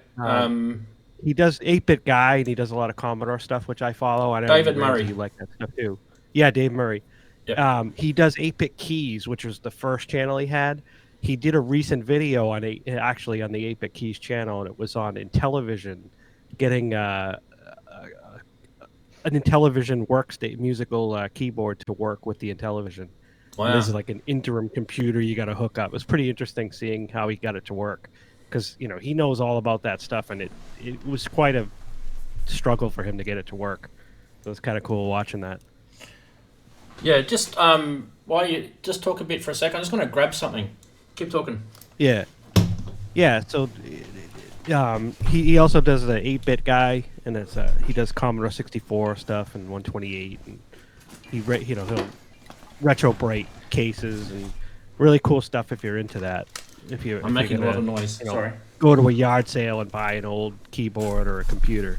He does 8-Bit Guy, and he does a lot of Commodore stuff, which I follow. David Murray. You like that stuff too? Yeah, Dave Murray. Yep. He does 8-Bit Keys, which was the first channel he had. He did a recent video on the 8-Bit Keys channel, and it was on Intellivision, getting an Intellivision workstation musical keyboard to work with the Intellivision. Wow. This is like an interim computer you got to hook up. It was pretty interesting seeing how he got it to work, because he knows all about that stuff, and it was quite a struggle for him to get it to work. So it was kind of cool watching that. Yeah, just while you just talk a bit for a second, I'm just going to grab something. Keep talking. Yeah. So he also does the 8-Bit Guy, and he does Commodore 64 stuff and 128, and he'll retro bright cases and really cool stuff if you're into that. I'm making a lot of noise. Sorry. Go to a yard sale and buy an old keyboard or a computer.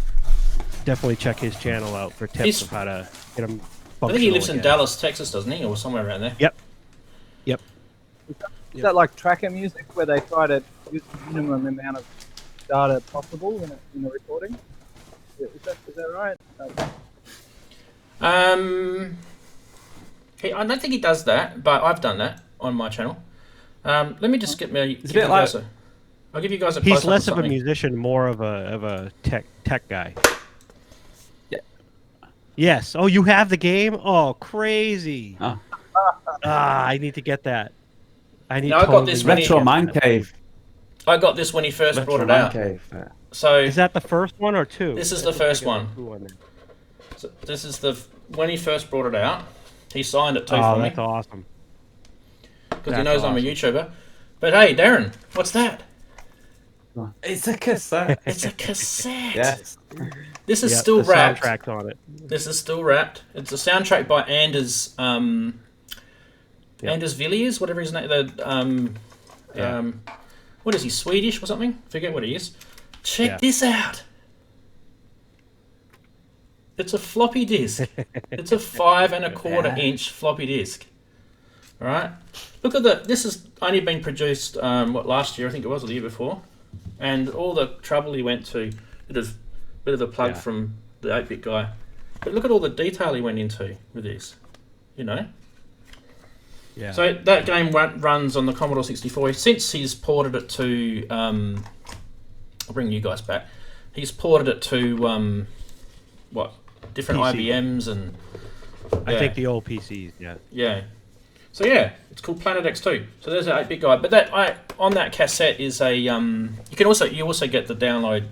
Definitely check his channel out for tips of how to get them. I think he lives in Dallas, Texas, doesn't he, or somewhere around there? Yep. Is that like tracker music where they try to use the minimum amount of data possible in a recording? Is that right? I don't think he does that, but I've done that on my channel. Let me just get me. I'll give you guys a. He's less of a musician, more of a tech guy. Yeah. Yes. Oh, you have the game? Oh, crazy! I need to get that. I got this Retro Man Cave. I got this when he first brought it out. So is that the first one or two? This is the first one. So this is when he first brought it out. He signed it too for me. Oh, that's awesome. Because he knows I'm a YouTuber. But hey, Daren, what's that? It's a cassette. It's a cassette. Yes. This is still wrapped. Soundtrack's on it. This is still wrapped. It's a soundtrack by Anders Villiers, whatever his name. What is he? Swedish or something? Forget what he is. Check this out. It's a floppy disk. It's a 5 1/4 inch floppy disk. All right. Look at this has only been produced last year, I think it was, or the year before, and all the trouble he went to. Bit of a plug from the 8-bit guy, but look at all the detail he went into with this. Yeah. So that game runs on the Commodore 64. Since he's ported it to, I'll bring you guys back. He's ported it to different PC. IBMs and. I think the old PCs. Yeah. So it's called Planet X2. So there's an 8-bit guy, but on that cassette is a you also get the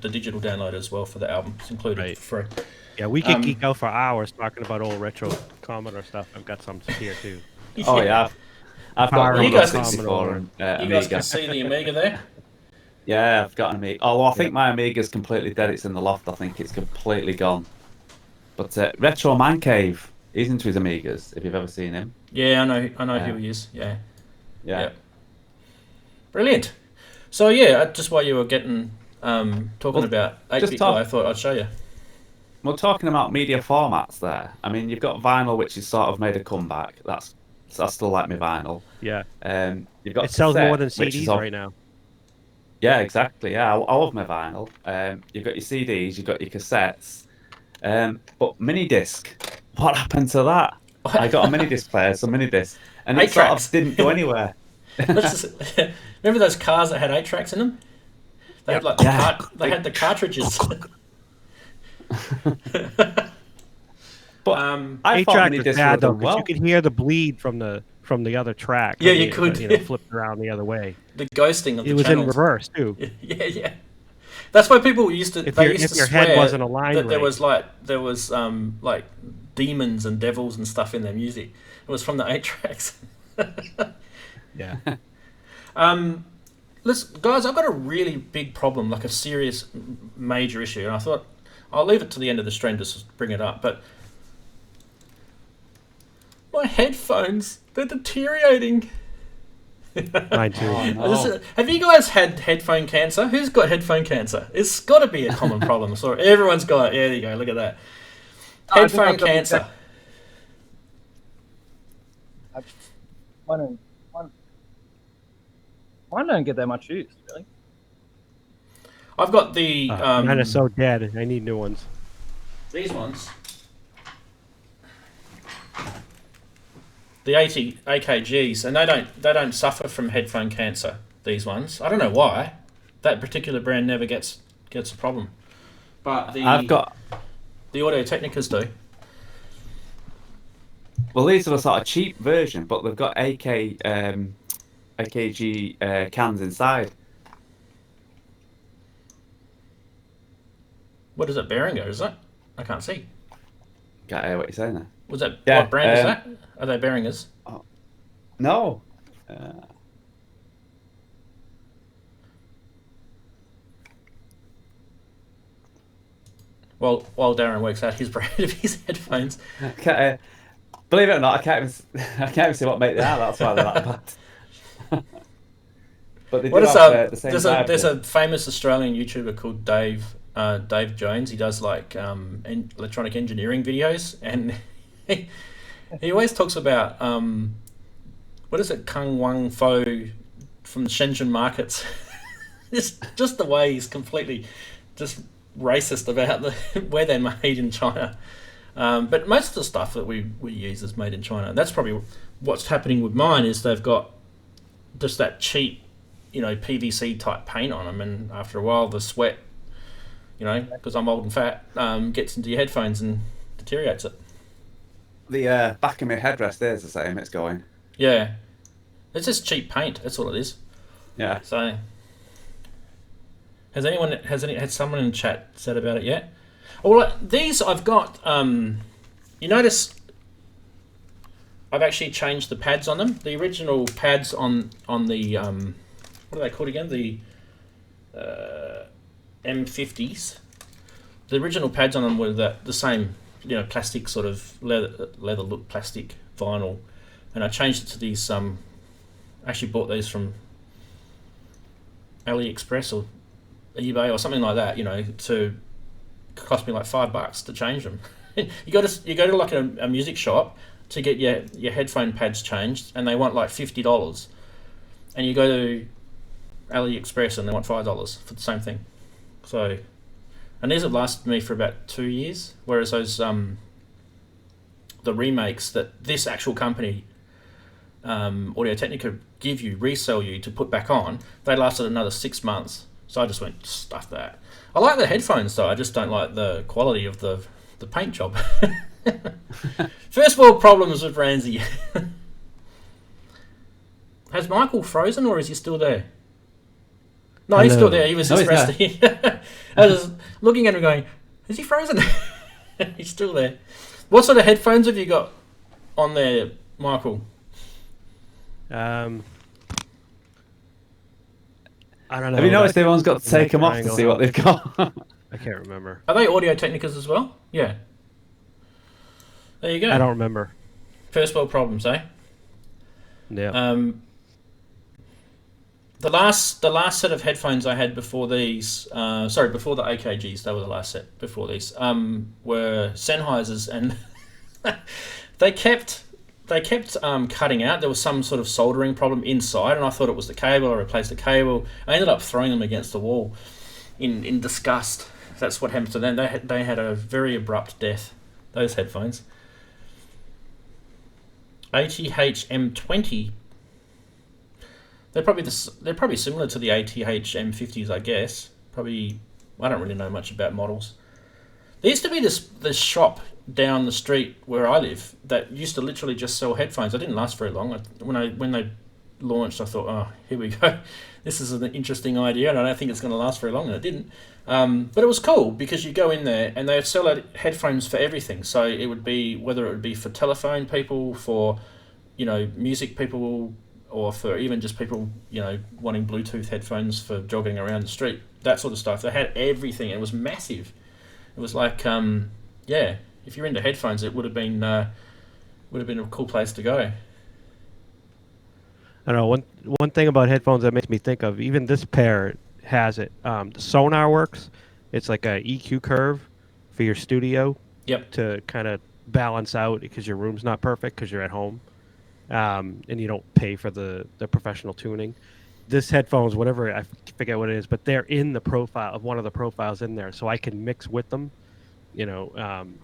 digital download as well for the album. It's included for free. Yeah, we could geek out for hours talking about old retro Commodore stuff. I've got some here too. Oh yeah, I've got you guys can see the Amiga there. Yeah, I've got an Amiga. Although I think my Amiga's completely dead. It's in the loft. I think it's completely gone. But Retro Man Cave, he's into his Amigas. If you've ever seen him. Yeah, I know who he is. Yeah. Brilliant. So just while you were getting talking about 8-bit guy, I thought I'd show you. We're talking about media formats there. I mean, you've got vinyl, which has sort of made a comeback. I still like my vinyl. Yeah. You've got it sells cassette, more than CDs right now. Yeah, exactly. Yeah, I love my vinyl. You've got your CDs, you've got your cassettes, but mini disc. What happened to that? I got a mini disc player, some mini disc, and it sort of didn't go anywhere. Remember those cars that had 8 tracks in them? They had they had the cartridges. But I 8-track was bad though, because you could hear the bleed from the other track. Yeah, you could. Flipped around the other way. The ghosting of the It was channels. in reverse too. Yeah. That's why people used to. If your head wasn't aligned, that there was like demons and devils and stuff in their music. It was from the 8 tracks. Yeah. Listen, guys, I've got a really big problem, like a serious, major issue, and I thought I'll leave it to the end of the stream to bring it up. But my headphones, they're deteriorating. Mine too. Oh, no. Have you guys had headphone cancer? Who's got headphone cancer? It's got to be a common problem. So everyone's got it. Yeah, there you go. Look at that. Headphone cancer. Mine don't get that much use, really. I've got the. Mine are so dead. I need new ones. These ones. The 80 AKGs, and they don't suffer from headphone cancer. These ones, I don't know why. That particular brand never gets a problem, but the Audio Technicas do. Well, these are a sort of cheap version, but they've got AKG cans inside. What is it, Behringer, is it? I can't see. Can't hear what you're saying there. Was that what brand is that? Are they Behringers? Oh, no. While Daren works out his brand of his headphones. Okay. Believe it or not, I can't even see what make they are. That's why they're that bad. But they do have the same vibe. There's a famous Australian YouTuber called Dave Jones. He does like electronic engineering videos, and he always talks about what is it, Kung Wang Fo from the Shenzhen markets. just the way he's completely just racist about where they're made in China. But most of the stuff that we use is made in China. And that's probably what's happening with mine, is they've got just that cheap, PVC type paint on them, and after a while the sweat, because I'm old and fat, gets into your headphones and deteriorates it. The back of my headrest there is the same. It's going. Yeah, it's just cheap paint. That's all it is. Yeah. So, has someone in the chat said about it yet? Well, these I've got. You notice I've actually changed the pads on them. The original pads on the what are they called again? The M50s. The original pads on them were the same, plastic sort of leather look plastic vinyl, and I changed it to these. I actually bought these from AliExpress or eBay or something like that. To cost me like $5 to change them. you go to like a music shop to get your headphone pads changed, and they want like $50, and you go to AliExpress and they want $5 for the same thing. So, and these have lasted me for about 2 years, whereas those the remakes that this actual company Audio-Technica resell you to put back on, they lasted another 6 months. So I just went, stuff that. I like the headphones though, I just don't like the quality of the paint job. First world problems with Ranzee. Has Michael frozen, or is he still there? No, he's still there. He was just resting. I was looking at him going, is he frozen? He's still there. What sort of headphones have you got on there, Michael? I don't know. Have you noticed everyone's got to take them off to see what they've got? I can't remember. Are they Audio-Technicas as well? Yeah. There you go. I don't remember. First world problems, eh? Yeah. The last set of headphones I had before these, before the AKGs, they were the last set before these, were Sennheisers, and they kept cutting out. There was some sort of soldering problem inside, and I thought it was the cable. I replaced the cable. I ended up throwing them against the wall in disgust. That's what happened to them. They had a very abrupt death, those headphones. ATH M20. They're probably similar to the ATH M50s, I guess. Probably, I don't really know much about models. There used to be this shop down the street where I live that used to literally just sell headphones. They didn't last very long. When they launched, I thought, oh, here we go. This is an interesting idea, and I don't think it's going to last very long, and it didn't. But it was cool because you go in there and they would sell headphones for everything. So it would be, whether it would be for telephone people, for music people, or for even just people wanting Bluetooth headphones for jogging around the street, that sort of stuff. They had everything. It was massive. It was like if you're into headphones, it would have been a cool place to go. I don't know, one thing about headphones that makes me think of, even this pair has it. The Sonar works. It's like a EQ curve for your studio. Yep. To kind of balance out because your room's not perfect because you're at home, and you don't pay for the professional tuning. This headphones, whatever, I forget what it is, but they're in the profile of one of the profiles in there, so I can mix with them,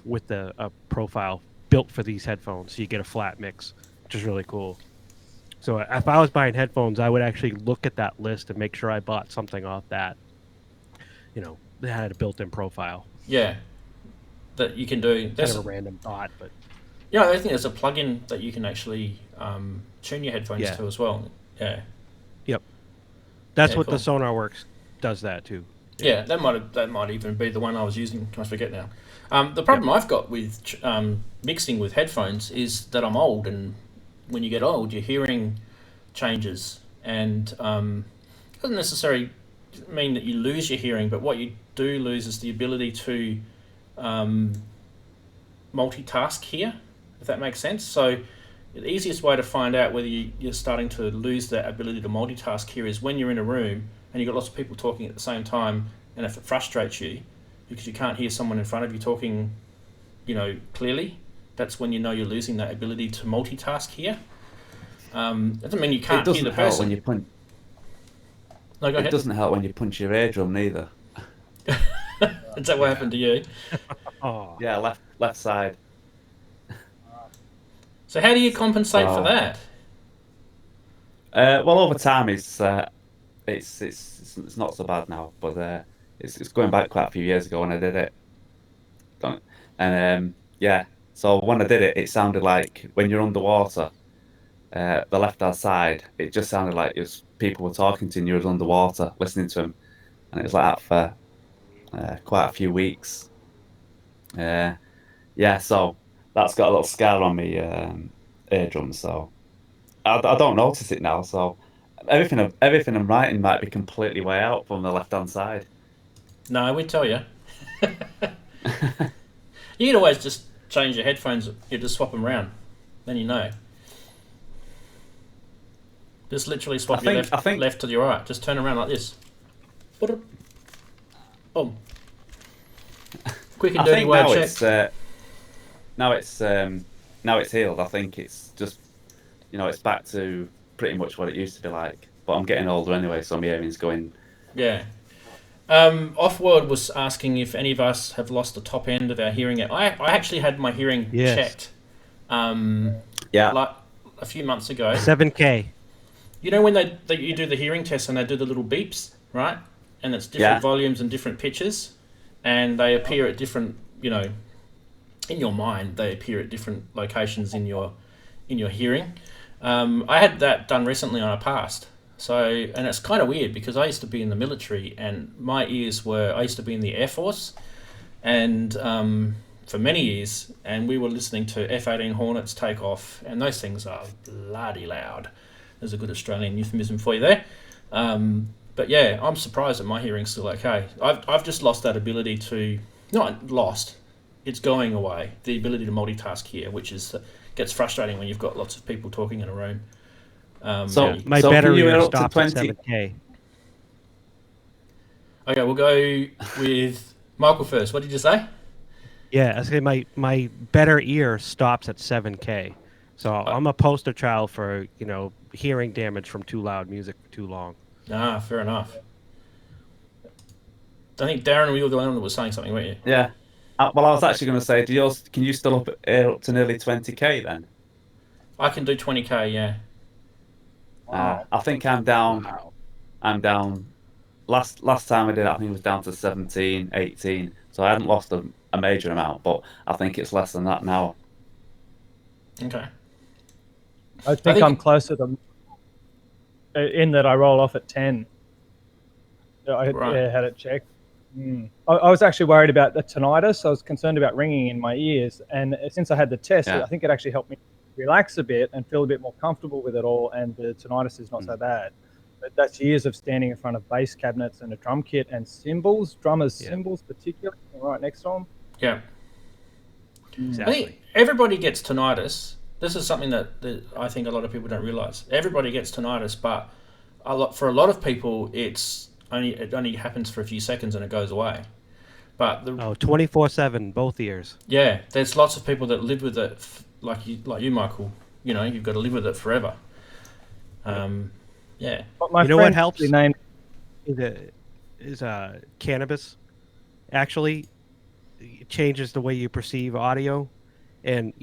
with a profile built for these headphones, so you get a flat mix, which is really cool. So if I was buying headphones, I would actually look at that list and make sure I bought something off that, that had a built-in profile. Yeah, that you can do. That's kind of a random thought, but yeah, I think there's a plugin that you can actually tune your headphones to as well. Yeah. Yep. That's what cool. The Sonar Works does that too. Yeah, that might even be the one I was using. I forget now. The problem I've got with mixing with headphones is that I'm old, and when you get old, your hearing changes, and it doesn't necessarily mean that you lose your hearing, but what you do lose is the ability to multitask here. if that makes sense. So the easiest way to find out whether you're starting to lose that ability to multitask here is when you're in a room and you've got lots of people talking at the same time, and if it frustrates you because you can't hear someone in front of you talking, clearly, that's when you know you're losing that ability to multitask here. Doesn't mean you can't hear the person. When you punch. No, go ahead. It doesn't help when you punch your eardrum neither. Is that what happened to you? Oh. Yeah, left side. So how do you compensate for that? Well, over time, it's not so bad now, but it's going back quite a few years ago when I did it. And yeah, so when I did it, it sounded like when you're underwater, the left-hand side, it just sounded like it was people were talking to you and you were underwater listening to them, and it was like that for quite a few weeks. Yeah, so that's got a little scar on me eardrum, so I don't notice it now. So everything I'm writing might be completely way out from the left-hand side. No, we'd tell you. You can always just change your headphones. You just swap them around, then you know. Just literally swap your left to your right. Just turn around like this. Boom. Quick and dirty way to check. Now it's healed. I think it's just, it's back to pretty much what it used to be like. But I'm getting older anyway, so my hearing's going. Yeah. Offworld was asking if any of us have lost the top end of our hearing. I actually had my hearing checked. Like a few months ago. 7K. You know when you do the hearing test and they do the little beeps, right? And it's different volumes and different pitches, and they appear at different, in your mind, they appear at different locations in your hearing. I had that done recently and I passed. So, and it's kind of weird because I used to be in the military and my ears I used to be in the Air Force, and for many years, and we were listening to F-18 Hornets take off, and those things are bloody loud. There's a good Australian euphemism for you there. But yeah, I'm surprised that my hearing's still okay. I've just lost that ability to, not lost, it's going away, the ability to multitask here, which gets frustrating when you've got lots of people talking in a room. My battery stops at 7K. Okay, we'll go with Michael first. What did you say? Yeah, I say my better ear stops at 7K. So I'm a poster child for, hearing damage from too loud music for too long. Ah, fair enough. I think, Daren, you were the one that was saying something, weren't you? Yeah. Well, I was actually going to say, can you still up to nearly 20K then? I can do 20K, yeah. I think I'm down. Wow. I'm down. Last time I did it, I think it was down to 17, 18. So I hadn't lost a major amount, but I think it's less than that now. Okay. I think I'm closer to, in that I roll off at 10. I had it checked. I was actually worried about the tinnitus. I was concerned about ringing in my ears. And since I had the test, I think it actually helped me relax a bit and feel a bit more comfortable with it all. And the tinnitus is not so bad. But that's years of standing in front of bass cabinets and a drum kit and cymbals, drummers' cymbals particularly, right next to them. Yeah. Exactly. I think everybody gets tinnitus. This is something that I think a lot of people don't realise. Everybody gets tinnitus, but for a lot of people, it only happens for a few seconds and it goes away. But 24/7, both ears. Yeah, there's lots of people that live with it, like you, Michael. You've got to live with it forever. Yeah. But what helps? Is cannabis. Actually, it changes the way you perceive audio, and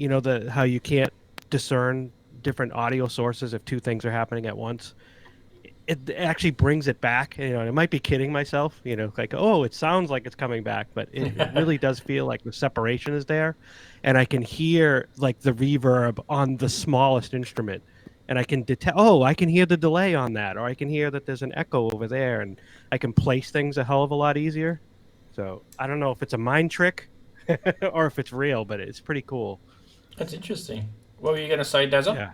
how you can't discern different audio sources if two things are happening at once. It actually brings it back. I might be kidding myself, like, oh, it sounds like it's coming back, but it really does feel like the separation is there. And I can hear like the reverb on the smallest instrument, and I can detect, I can hear the delay on that, or I can hear that there's an echo over there, and I can place things a hell of a lot easier. So I don't know if it's a mind trick or if it's real, but it's pretty cool. That's interesting. What were you going to say, Dazza? Yeah.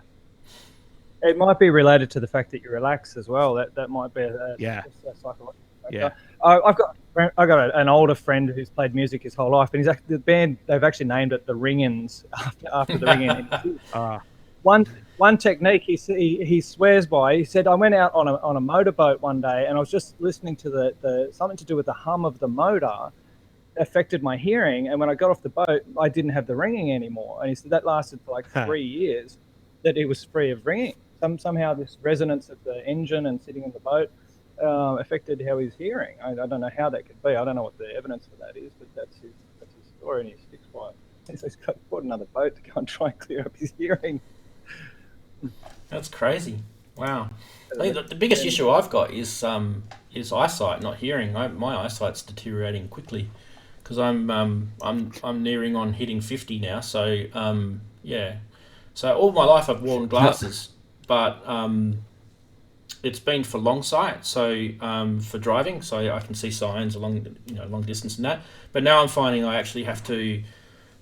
It might be related to the fact that you relax as well. That might be a psychological Yeah. I've got an older friend who's played music his whole life, and he's actually, the band, they've actually named it the Ring-Ins after the Ring-In. One technique he swears by. He said, I went out on a motorboat one day, and I was just listening to the something to do with the hum of the motor affected my hearing, and when I got off the boat, I didn't have the ringing anymore. And he said that lasted for like 3 years, that it was free of ringing. Somehow this resonance of the engine and sitting in the boat affected how he's hearing. I don't know how that could be. I don't know what the evidence for that is, but that's his story, and he sticks by it. So he's bought another boat to go and try and clear up his hearing. That's crazy. Wow. I think the biggest issue I've got is eyesight, not hearing. My eyesight's deteriorating quickly because I'm nearing on hitting 50 now. So yeah. So all my life I've worn glasses, but it's been for long sight, so for driving, so I can see signs along long distance and that. But now I'm finding I actually have to,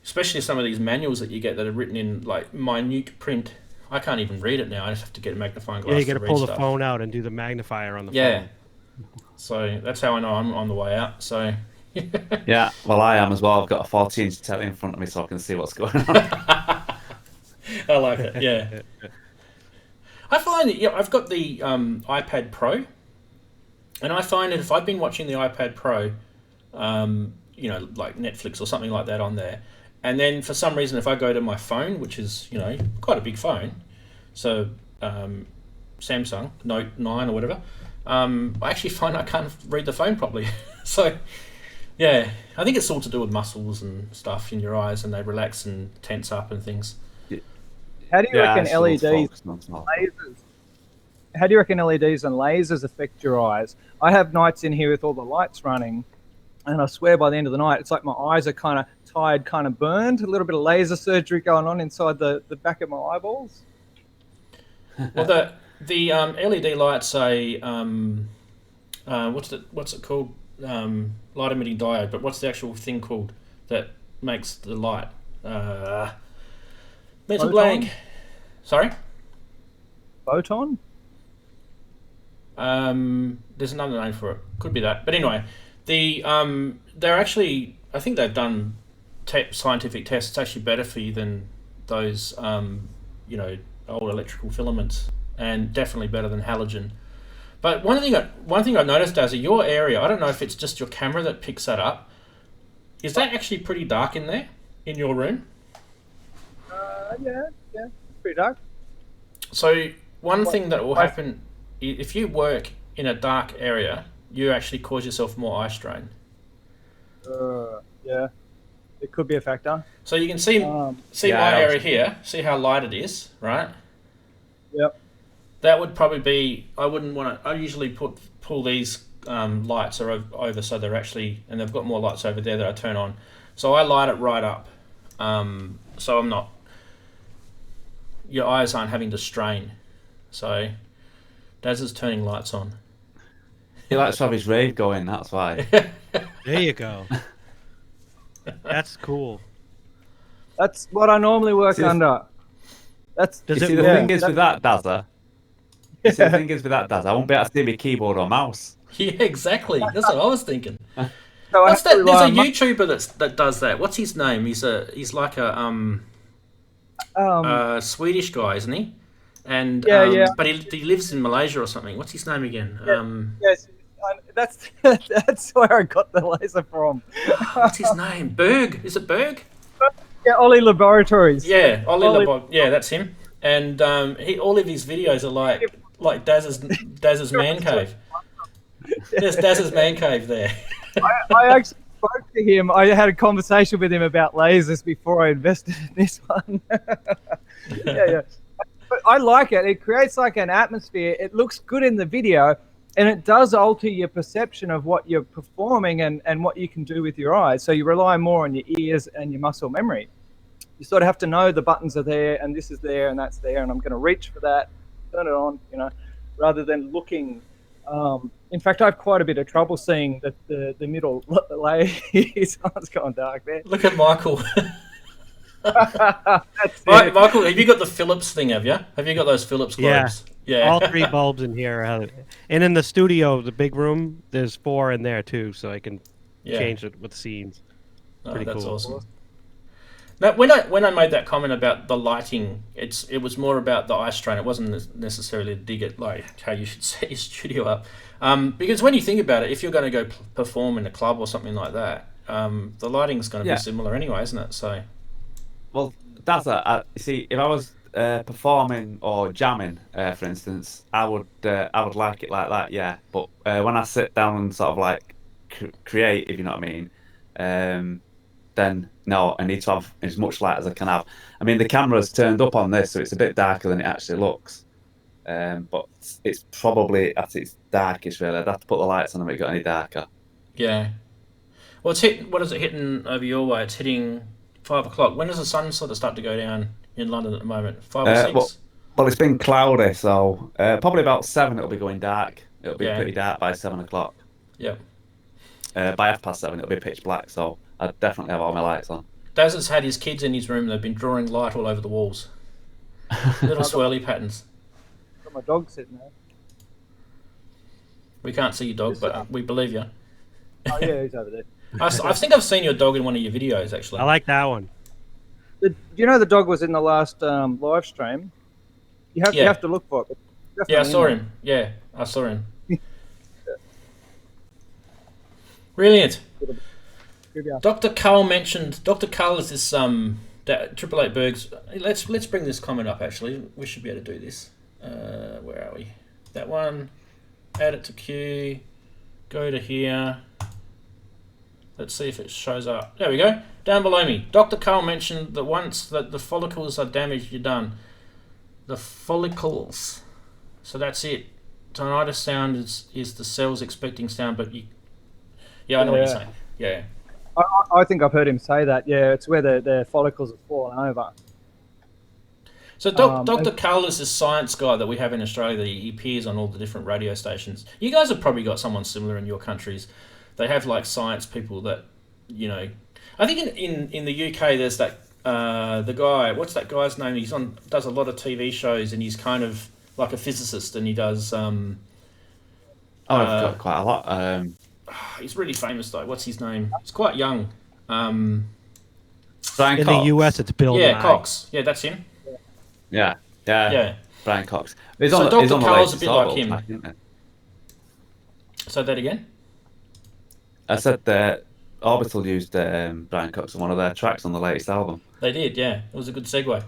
especially some of these manuals that you get that are written in like minute print. I can't even read it now. I just have to get a magnifying glass. Yeah, you got to pull the stuff. phone out and do the magnifier on the phone. Yeah. So that's how I know I'm on the way out. So. Yeah, well, I am as well. I've got a 14-inch telly in front of me, so I can see what's going on. I like it. Yeah. I find that I've got the iPad Pro, and I find that if I've been watching the iPad Pro, like Netflix or something like that on there, and then for some reason if I go to my phone, which is quite a big phone, so Samsung Note 9 or whatever, I actually find I can't read the phone properly. So yeah, I think it's all to do with muscles and stuff in your eyes, and they relax and tense up and things. How do you reckon LEDs and lasers affect your eyes? I have nights in here with all the lights running, and I swear by the end of the night, it's like my eyes are kind of tired, kind of burned. A little bit of laser surgery going on inside the back of my eyeballs. Well, the LED lights what's it called? Light emitting diode. But what's the actual thing called that makes the light? Mental blank. Sorry? Photon? There's another name for it. Could be that. But anyway, they're actually, I think they've done scientific tests. It's actually better for you than those, old electrical filaments, and definitely better than halogen. But one thing I've noticed, Dazza, your area, I don't know if it's just your camera that picks that up. Is that actually pretty dark in there, in your room? Yeah, it's pretty dark. So one thing that will happen, if you work in a dark area, you actually cause yourself more eye strain. Yeah, it could be a factor. So you can see my area here, see how light it is, right? Yep. That would probably be, I wouldn't want to, I usually pull these lights over so they're actually, and they've got more lights over there that I turn on. So I light it right up. So I'm not, your eyes aren't having to strain. So Dazza's turning lights on. He likes to have his rave going, that's why. There you go. That's cool. That's what I normally work under. The thing is with that, Dazza, I won't be able to see my keyboard or mouse. Yeah, exactly. That's what I was thinking. So there's a YouTuber that does that. What's his name? He's like a Swedish guy, isn't he? And but he lives in Malaysia or something. What's his name again? Yes, that's where I got the laser from. What's his name? Berg? Is it Berg? Yeah, Ollie Laboratories. Yeah, yeah, that's him. And all of his videos are like Dazza's man cave. There's Dazza's man cave there. I actually spoke to him. I had a conversation with him about lasers before I invested in this one. yeah. But I like it. It creates like an atmosphere. It looks good in the video, and it does alter your perception of what you're performing and what you can do with your eyes. So you rely more on your ears and your muscle memory. You sort of have to know the buttons are there, and this is there, and that's there, and I'm going to reach for that, turn it on, rather than looking. In fact, I have quite a bit of trouble seeing the middle layer. His eyes going dark there. Look at Michael. Michael, have you got the Philips thing, have you? Have you got those Philips globes? Yeah. All 3 bulbs in here. And in the studio, the big room, there's 4 in there too, so I can change it with scenes. Pretty that's cool. awesome. Now, when I made that comment about the lighting, it was more about the eye strain. It wasn't necessarily a dig at like how you should set your studio up. Because when you think about it, if you're going to go perform in a club or something like that, the lighting's going to be similar anyway, isn't it? So, well, that's you see, if I was performing or jamming, for instance, I would like it like that, yeah. But when I sit down and sort of like create, if you know what I mean, then no, I need to have as much light as I can have. I mean, the camera's turned up on this, so it's a bit darker than it actually looks. But it's probably at its darkest, really. I'd have to put the lights on if it got any darker. Yeah. Well, what is it hitting over your way? It's hitting 5 o'clock. When does the sun sort of start to go down in London at the moment? 5 or 6? Well, it's been cloudy, so probably about 7 it'll be going dark. It'll be pretty dark by 7 o'clock. Yeah. By 7:30 it'll be pitch black, so I'd definitely have all my lights on. Dazza's had his kids in his room. They've been drawing light all over the walls. Little swirly patterns. Got my dog sitting there. We can't see your dog, but we believe you. Oh yeah, he's over there. I think I've seen your dog in one of your videos, actually. I like that one. You know the dog was in the last live stream. You have to look for it. Yeah, I saw him. Yeah, I saw him. Brilliant. Dr. Cull mentioned. Dr. Cull is this Triple Eight Bergs. Let's bring this comment up. Actually, we should be able to do this. Where are we? That one. Add it to queue. Go to here. Let's see if it shows up. There we go. Down below me, Dr. Cull mentioned that once that the follicles are damaged, you're done. The follicles. So that's it. Tinnitus sound is the cells expecting sound, but you. Yeah, I know what you're saying. Yeah. I think I've heard him say that. Yeah, it's where the follicles have fallen over. So Dr. Cull is this science guy that we have in Australia. He appears on all the different radio stations. You guys have probably got someone similar in your countries. They have like science people that, you know. I think in the UK there's that the guy. What's that guy's name? Does a lot of TV shows and he's kind of like a physicist and he does. I've got quite a lot. He's really famous though. What's his name? He's quite young. Brian in Cox. the US, it's Bill. Yeah, Nye. Cox. Yeah, that's him. Yeah. Brian Cox. So Dr. Cull's a bit like him. Say that again. I said that Orbital used Brian Cox on one of their tracks on the latest album. They did, yeah. It was a good segue.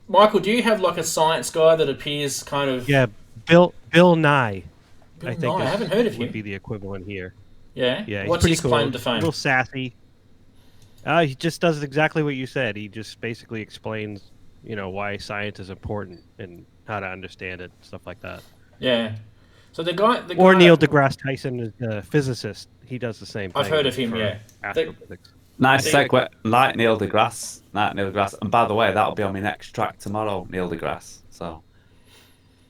Michael, do you have like a science guy that appears kind of... Yeah, Bill Nye. I think I haven't heard of him. Would be the equivalent here. Yeah? Yeah, What's he's his pretty cool. claim to fame? A little sassy. He just does exactly what you said. He just basically explains, why science is important and how to understand it, stuff like that. Yeah. So the guy or Neil deGrasse Tyson is a physicist. He does the same thing. I've heard of him, yeah. Astrophysics. Nice segue. Like Neil deGrasse. And by the way, that'll be on my next track tomorrow, Neil deGrasse. So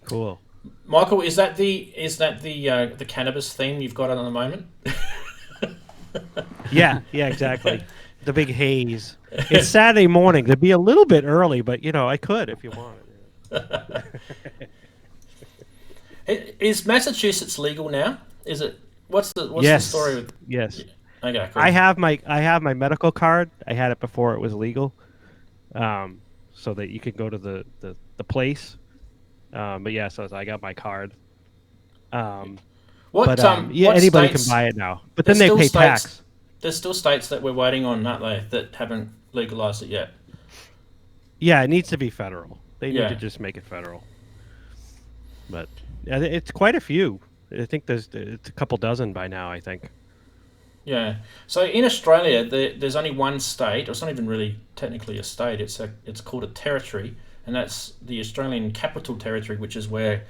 cool. Michael, is that the cannabis theme you've got on the moment? Yeah, exactly. The big haze. It's Saturday morning. It'd be a little bit early, but I could if you wanted. Is Massachusetts legal now? Is it? What's the story with? Yes. Okay, cool. I have my medical card. I had it before it was legal, so that you could go to the place. But yeah, so I got my card. What anybody states, can buy it now, but then they pay tax. There's still states that we're waiting on, aren't they, that haven't legalized it yet? Yeah, it needs to be federal. They need to just make it federal. But it's quite a few. I think it's a couple dozen by now, I think. Yeah. So in Australia, there's only one state, or it's not even really technically a state, it's called a territory, and that's the Australian Capital Territory, which is where,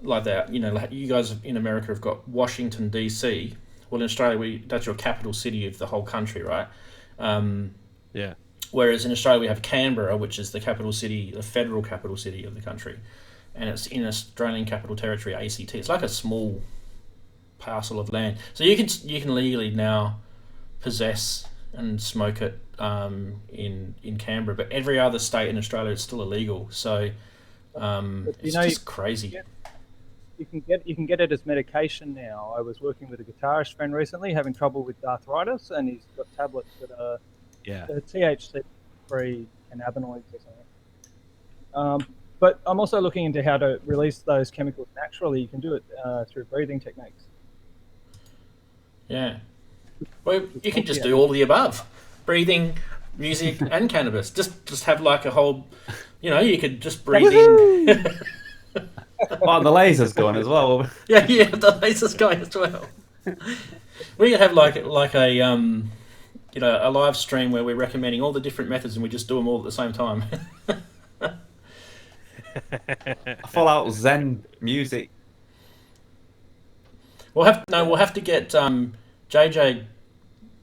like that, you guys in America have got Washington, D.C., well, in Australia, that's your capital city of the whole country, right? Yeah. Whereas in Australia, we have Canberra, which is the capital city, the federal capital city of the country. And it's in Australian Capital Territory, ACT. It's like a small parcel of land. So you can legally now possess and smoke it in Canberra. But every other state in Australia is still illegal. So It's just crazy. You can get it as medication now. I was working with a guitarist friend recently having trouble with arthritis, and he's got tablets that are THC-free cannabinoids or something. But I'm also looking into how to release those chemicals naturally. You can do it through breathing techniques. Yeah. Well, you can just do all the above: breathing, music, and cannabis. Just have like a whole, you could just breathe in. Oh, the laser's going as well. Yeah, the laser's going as well. We could have like a a live stream where we're recommending all the different methods and we just do them all at the same time. Full out Zen music. We'll have to get JJ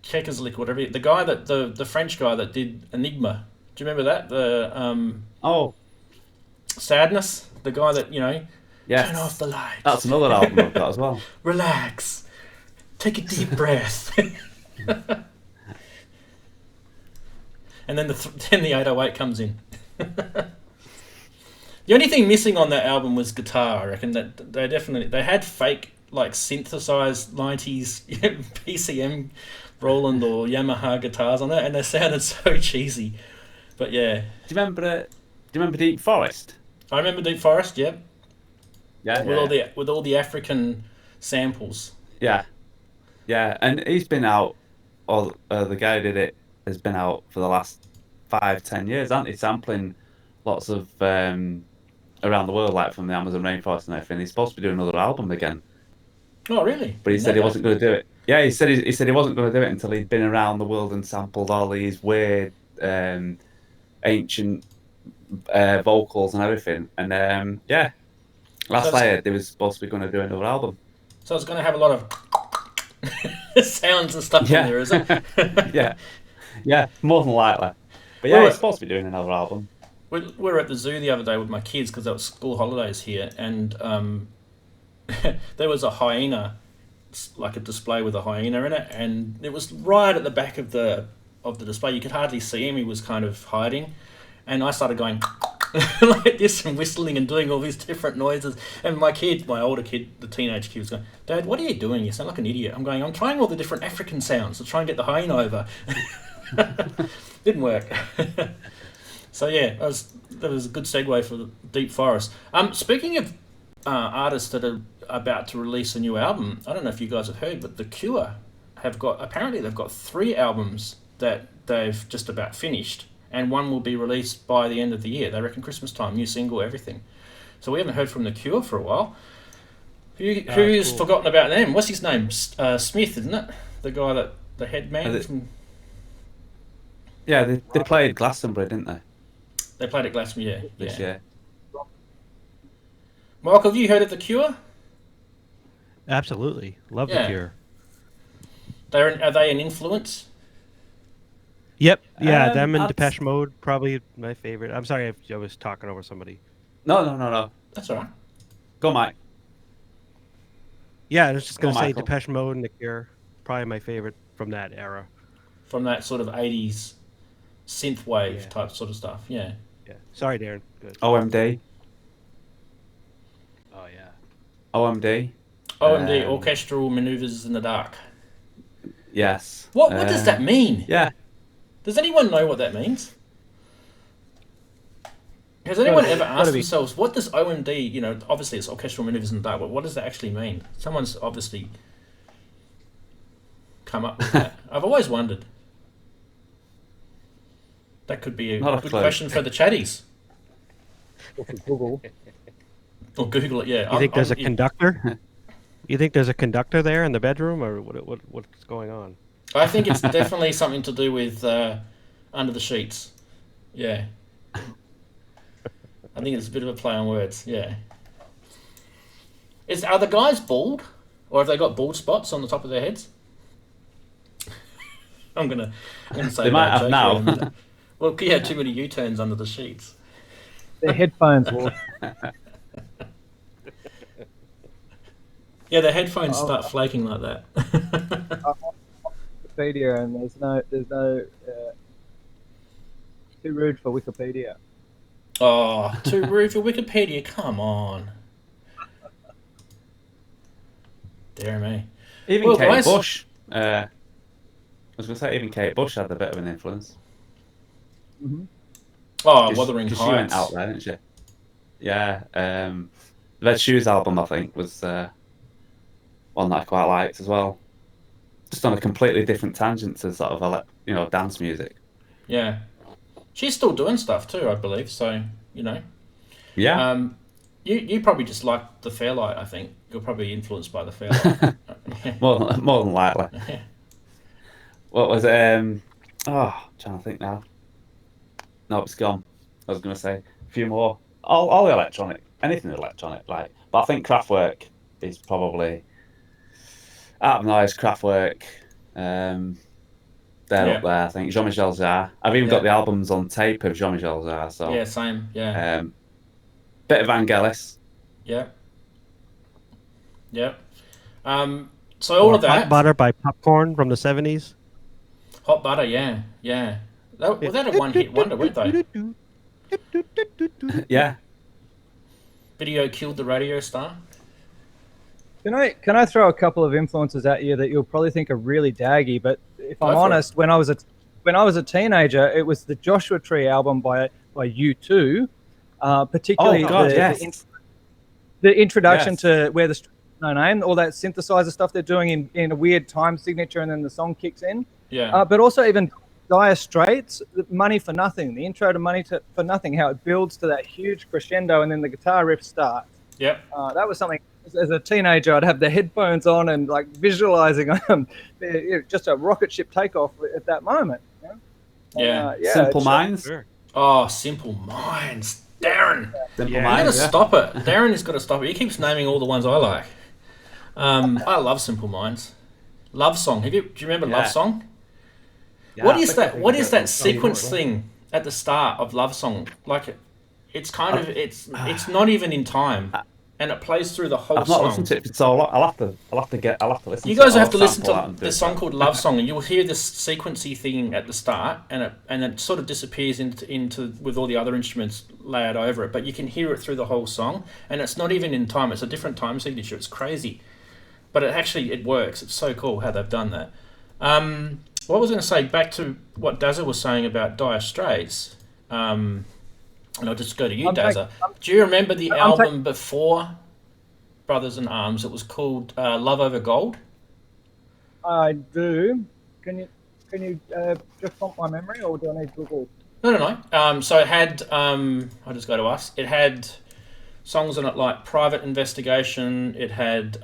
Keckerslick, whatever, the guy that the French guy that did Enigma. Do you remember that? The Sadness, the guy that yes. Turn off the lights. That's another album I've got as well. Relax, take a deep breath. And then then the 808 comes in. The only thing missing on that album was guitar. I reckon that they had fake like synthesized 90s PCM Roland or Yamaha guitars on it, and they sounded so cheesy. But yeah. Do you remember Deep Forest? I remember Deep Forest. Yep. Yeah. With all the African samples. Yeah. Yeah, and he's been out. Or the guy who did it has been out for the last 5-10 years, hasn't he? Sampling lots of around the world, like from the Amazon rainforest and everything. He's supposed to be doing another album again. Oh, really? But he said he wasn't going to do it. Yeah, he said he wasn't going to do it until he'd been around the world and sampled all these weird, ancient vocals and everything. And last I heard, they was supposed to be going to do another album. So it's going to have a lot of sounds and stuff in there, is it? yeah, more than likely. But yeah, he's supposed to be doing another album. We were at the zoo the other day with my kids because there was school holidays here, and there was a hyena, like a display with a hyena in it, and it was right at the back of the display. You could hardly see him; he was kind of hiding, and I started going like this and whistling and doing all these different noises. And my older kid, the teenage kid, was going, "Dad, what are you doing? You sound like an idiot." I'm trying all the different African sounds to try and get the hyena over. Didn't work. So yeah, that was a good segue for the Deep Forest. Speaking of artists that are about to release a new album, I don't know if you guys have heard, but The Cure they've got 3 albums that they've just about finished, and one will be released by the end of the year. They reckon Christmas time, new single, everything. So we haven't heard from The Cure for a while. Who's cool. Forgotten about them? What's his name? Smith, isn't it? The guy the head man from... Yeah, they played Glastonbury, didn't they? They played at Glastonbury, This year. Michael, have you heard of The Cure? Absolutely. Love The Cure. Are they an influence? Yep. Yeah, them and Depeche Mode, probably my favorite. I'm sorry if I was talking over somebody. No. That's all right. Go, Mike. Yeah, I was just going to say Michael. Depeche Mode and The Cure, probably my favorite from that era. From that sort of 80s synthwave type sort of stuff, yeah. Yeah. Sorry, Daren. Good. OMD. Oh, yeah. OMD. OMD, Orchestral Maneuvers in the Dark. Yes. What does that mean? Yeah. Does anyone know what that means? Has anyone ever asked themselves, what does OMD, obviously it's Orchestral Maneuvers in the Dark, but what does that actually mean? Someone's obviously come up with that. I've always wondered. That could be a good question for the chatties. Or for Google. Or Google it, yeah. You think there's a conductor? You think there's a conductor there in the bedroom, or what's going on? I think it's definitely something to do with Under the Sheets. Yeah. I think it's a bit of a play on words, yeah. Are the guys bald? Or have they got bald spots on the top of their heads? I'm gonna say they might have now. Well, yeah, too many U-turns under the sheets. Their headphones will. Yeah, their headphones start flaking like that. Wikipedia, and there's no too rude for Wikipedia. Oh, to root for Wikipedia, come on. Dear me. Even Well, Kate guys- Bush. I was going to say, even Kate Bush had a bit of an influence. Oh, Wuthering Because she went Heights. out there, didn't she? Yeah. The Red Shoes album, I think, was one that I quite liked as well. Just on a completely different tangent to sort of, dance music. Yeah. She's still doing stuff too, I believe, so, Yeah. You probably just like the Fairlight, I think. You're probably influenced by the Fairlight. more than likely. What was it? Trying to think now. No, it's gone. I was going to say a few more. All electronic, anything electronic, like. But I think Kraftwerk is probably out of noise. Kraftwerk, they're up there. I think Jean-Michel Jarre. I've even got the albums on tape of Jean-Michel Jarre. So Yeah, same. Yeah. Bit of Vangelis. Yeah. Yeah. So all of that. Hot Butter by Popcorn from the 70s. Hot Butter, yeah. Was that a one-hit wonder, weren't they? Yeah. Video killed the radio star. Can I throw a couple of influences at you that you'll probably think are really daggy? But if I'm Go for honest, when I was a teenager, it was the Joshua Tree album by U2, particularly the introduction to Where the Streets Have No Name, all that synthesizer stuff they're doing in a weird time signature, and then the song kicks in. Yeah. But also even Dire Straits, Money for Nothing, the intro to Money for Nothing, how it builds to that huge crescendo, and then the guitar riff starts. Yep. That was something. As a teenager, I'd have the headphones on and like visualizing just a rocket ship takeoff at that moment. Yeah. Simple Minds. Sure. Oh, Simple Minds. Daren. Simple You Minds. gotta stop it. Daren has got to stop it. He keeps naming all the ones I like. I love Simple Minds. Love Song. Do you remember Love Song? Yeah, What I is think I that? think What I is got that it. sequence thing at the start of Love Song? Like, it's kind of it's not even in time, and it plays through the whole I've not song. listened to it, so I'll have to listen. You to guys it. have to I'll listen sample that to and do this it. song called Love Song, and you'll hear this sequency thing at the start, and it sort of disappears into with all the other instruments layered over it. But you can hear it through the whole song, and it's not even in time. It's a different time signature. It's crazy, but it works. It's so cool how they've done that. What was I going to say? Back to what Dazza was saying about Dire Straits. And I'll just go to you, Dazza. Do you remember the album before Brothers in Arms? It was called Love Over Gold. I do. Can you just prompt my memory, or do I need Google? No. So it had. I'll just go to us. It had songs on it like Private Investigation. It had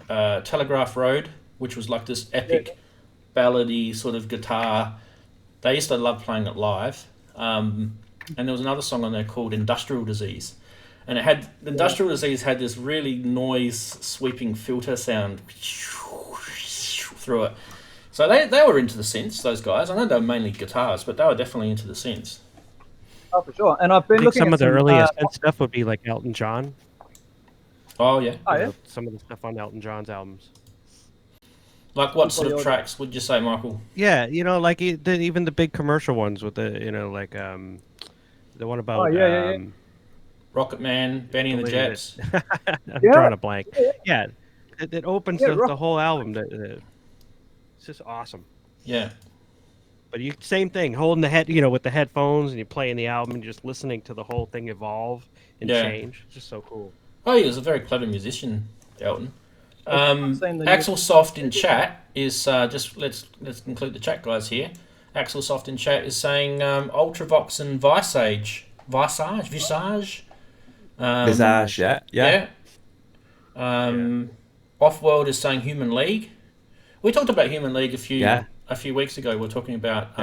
Telegraph Road, which was like this epic ballady sort of guitar. They used to love playing it live. And there was another song on there called Industrial Disease. And it had Industrial Disease had this really noise sweeping filter sound through it. So they were into the synths, those guys. I know they were mainly guitars, but they were definitely into the synths. Oh, for sure. And I've been I think looking some at of the earliest stuff would be like Elton John. Oh, yeah. Oh, yeah. Some of the stuff on Elton John's albums. Like what sort of tracks would you say, Michael? Yeah, like even the big commercial ones with the, the one about Rocket Man, Benny and the Jets. I'm drawing a blank. Yeah, it opens the whole album. It's just awesome. Yeah. But same thing, holding the head, with the headphones, and you're playing the album, and you're just listening to the whole thing evolve and change. It's just so cool. Oh, he was a very clever musician, Elton. Axel Soft in chat is just let's include the chat guys here. Axel Soft in chat is saying Ultravox and Visage. Offworld is saying Human League. We talked about Human League a few weeks ago. We were talking about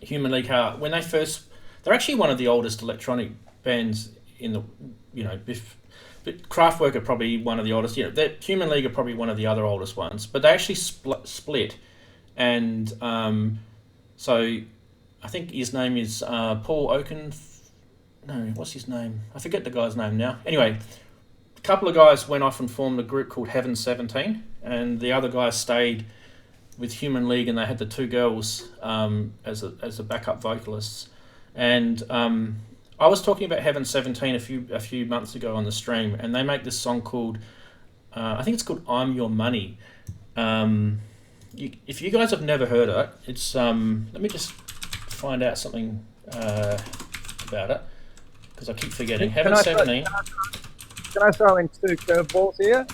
Human League. How when they're actually one of the oldest electronic bands in the But Kraftwerk are probably one of the oldest. Human League are probably one of the other oldest ones. But they actually split, and so I think his name is Paul Oaken. No, what's his name? I forget the guy's name now. Anyway, a couple of guys went off and formed a group called Heaven 17, and the other guys stayed with Human League, and they had the two girls as a backup vocalists. And I was talking about Heaven 17 a few months ago on the stream, and they make this song called, I think it's called "I'm Your Money." If you guys have never heard it, it's let me just find out something about it, because I keep forgetting. Heaven 17. Can I throw in two curveballs here?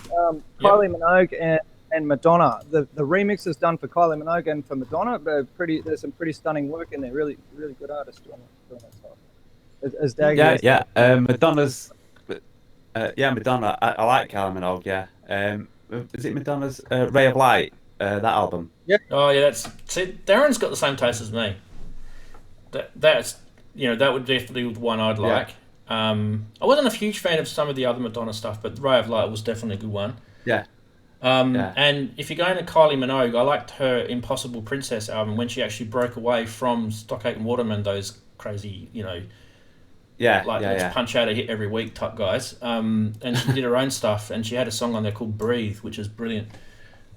Kylie Minogue and Madonna. The remix is done for Kylie Minogue and for Madonna, but there's some pretty stunning work in there. Really good artists doing that stuff. As Dag Madonna's. Madonna. I like Kylie Minogue. Yeah. Is it Madonna's Ray of Light? That album. Yeah. Oh yeah, Daren's got the same taste as me. That's that would definitely be one I'd like. I wasn't a huge fan of some of the other Madonna stuff, but Ray of Light was definitely a good one. Yeah. And if you're going to Kylie Minogue, I liked her Impossible Princess album when she actually broke away from Stockade and Waterman, those crazy, let's punch out a hit every week type guys. And she did her own stuff, and she had a song on there called Breathe, which is brilliant.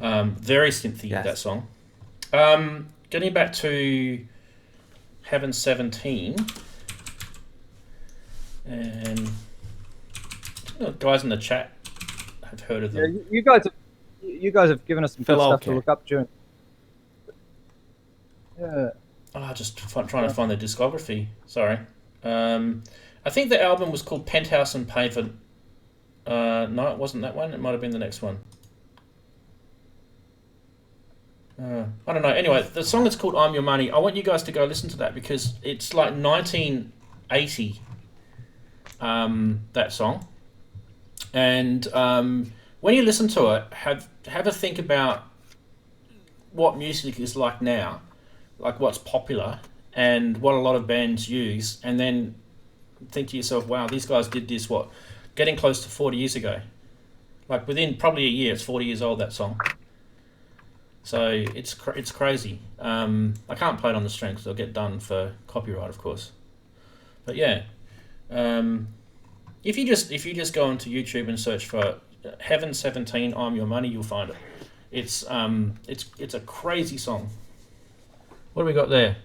Very synthy, that song. Getting back to Heaven 17, and guys in the chat have heard of them. Yeah, you guys have given us some good stuff to look up during. Yeah. Just trying to find the discography. Sorry. I think the album was called Penthouse and Pavement. No, it wasn't that one. It might have been the next one. I don't know. Anyway, the song is called "I'm Your Money." I want you guys to go listen to that because it's like 1980. That song, and when you listen to it, have a think about what music is like now, like what's popular and what a lot of bands use, and then think to yourself, wow, these guys did this, getting close to 40 years ago. Like within probably a year, it's 40 years old, that song. So it's crazy. I can't play it on the stream because I'll get done for copyright, of course. But yeah, if you just go onto YouTube and search for Heaven 17, "I'm Your Money," you'll find it. It's a crazy song. What do we got there?